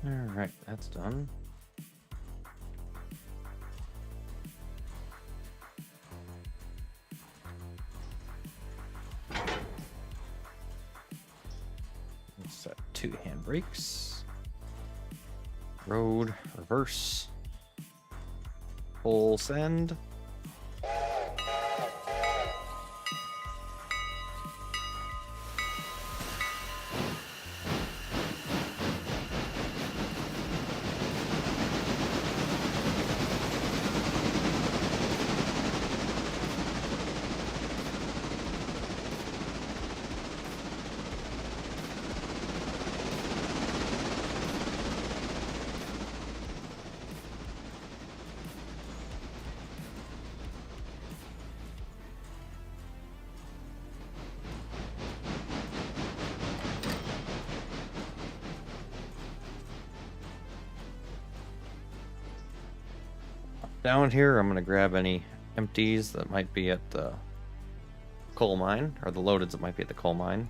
Alright, that's done. Let's set 2 handbrakes. Road, reverse. Full send. down here. I'm gonna grab any empties that might be at the coal mine, or the loadeds that might be at the coal mine.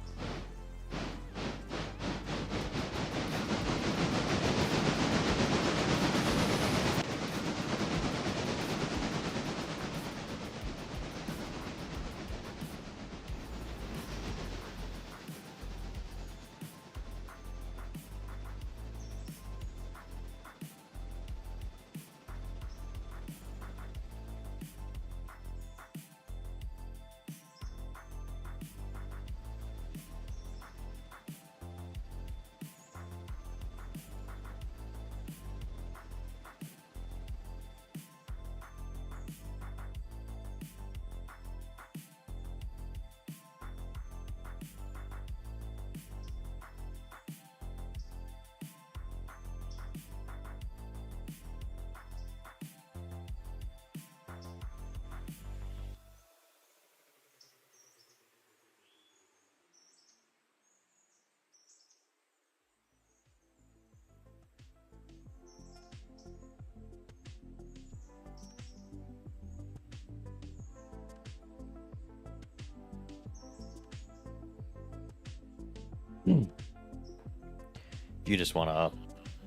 If you just want to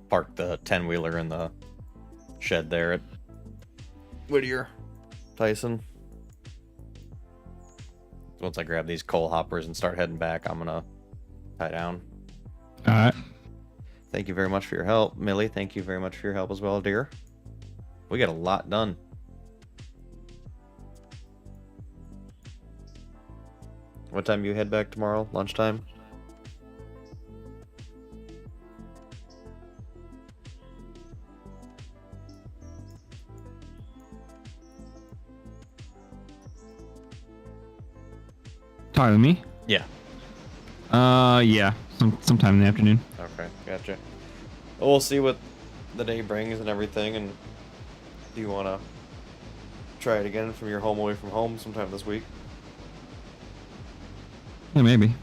park the 10-wheeler in the shed there at Whittier, Tyson. Once I grab these coal hoppers and start heading back, I'm gonna tie down. All right. Thank you very much for your help, Millie. Thank you very much for your help as well, dear. We got a lot done. What time you head back tomorrow? Lunchtime? Talking to me? Yeah. Yeah. Sometime in the afternoon. Okay, gotcha. Well, we'll see what the day brings and everything, and do you want to try it again from your home away from home sometime this week? Yeah, maybe.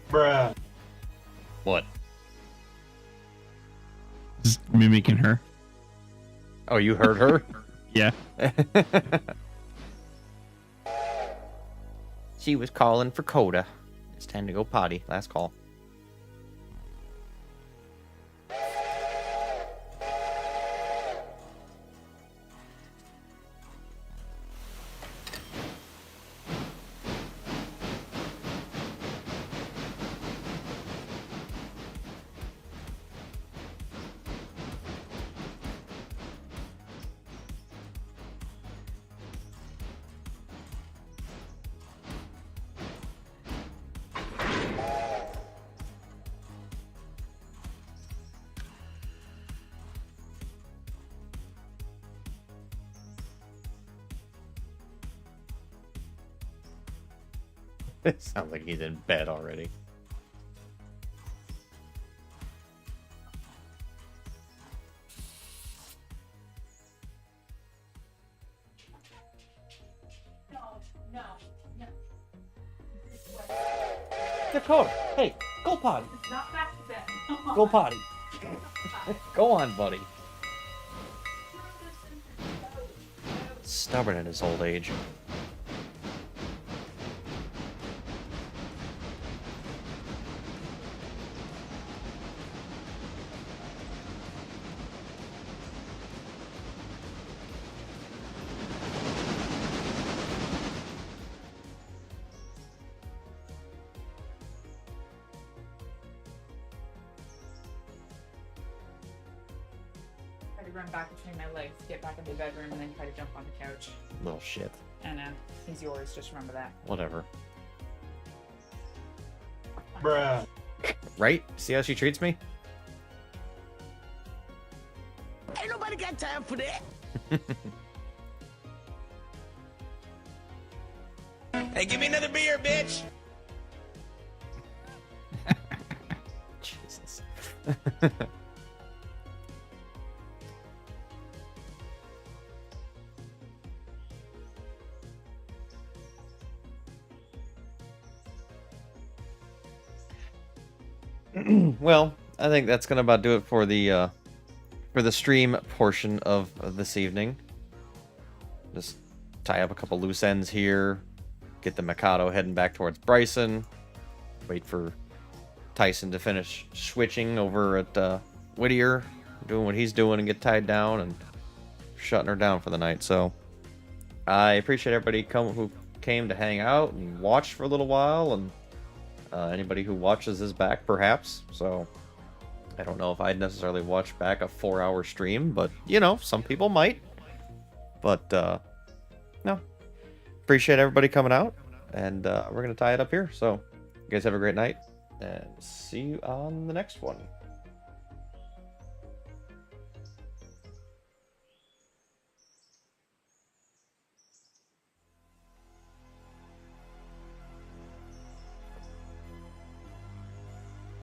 Bruh. What? Just mimicking her. Oh, you heard her? Yeah. She was calling for Coda. It's time to go potty. Last call. It sounds like he's in bed already. No. Dakota, hey, go potty. Not back to bed. Go potty. Go on, buddy. Stubborn in his old age. Try to run back between my legs, get back into the bedroom, and then try to jump on the couch. Little shit. And he's yours, just remember that. Whatever. Bruh. Right? See how she treats me? Ain't nobody got time for that. Hey, give me another beer, bitch. Jesus. Well, I think that's gonna about do it for the stream portion of this evening. Just tie up a couple loose ends here, get the Mikado heading back towards Bryson, wait for Tyson to finish switching over at Whittier, doing what he's doing and get tied down and shutting her down for the night. So I appreciate everybody who came to hang out and watch for a little while, and anybody who watches is back perhaps. So I don't know if I'd necessarily watch back a 4-hour stream, but you know, some people might. But no, appreciate everybody coming out, and we're gonna tie it up here. So you guys have a great night, and see you on the next one.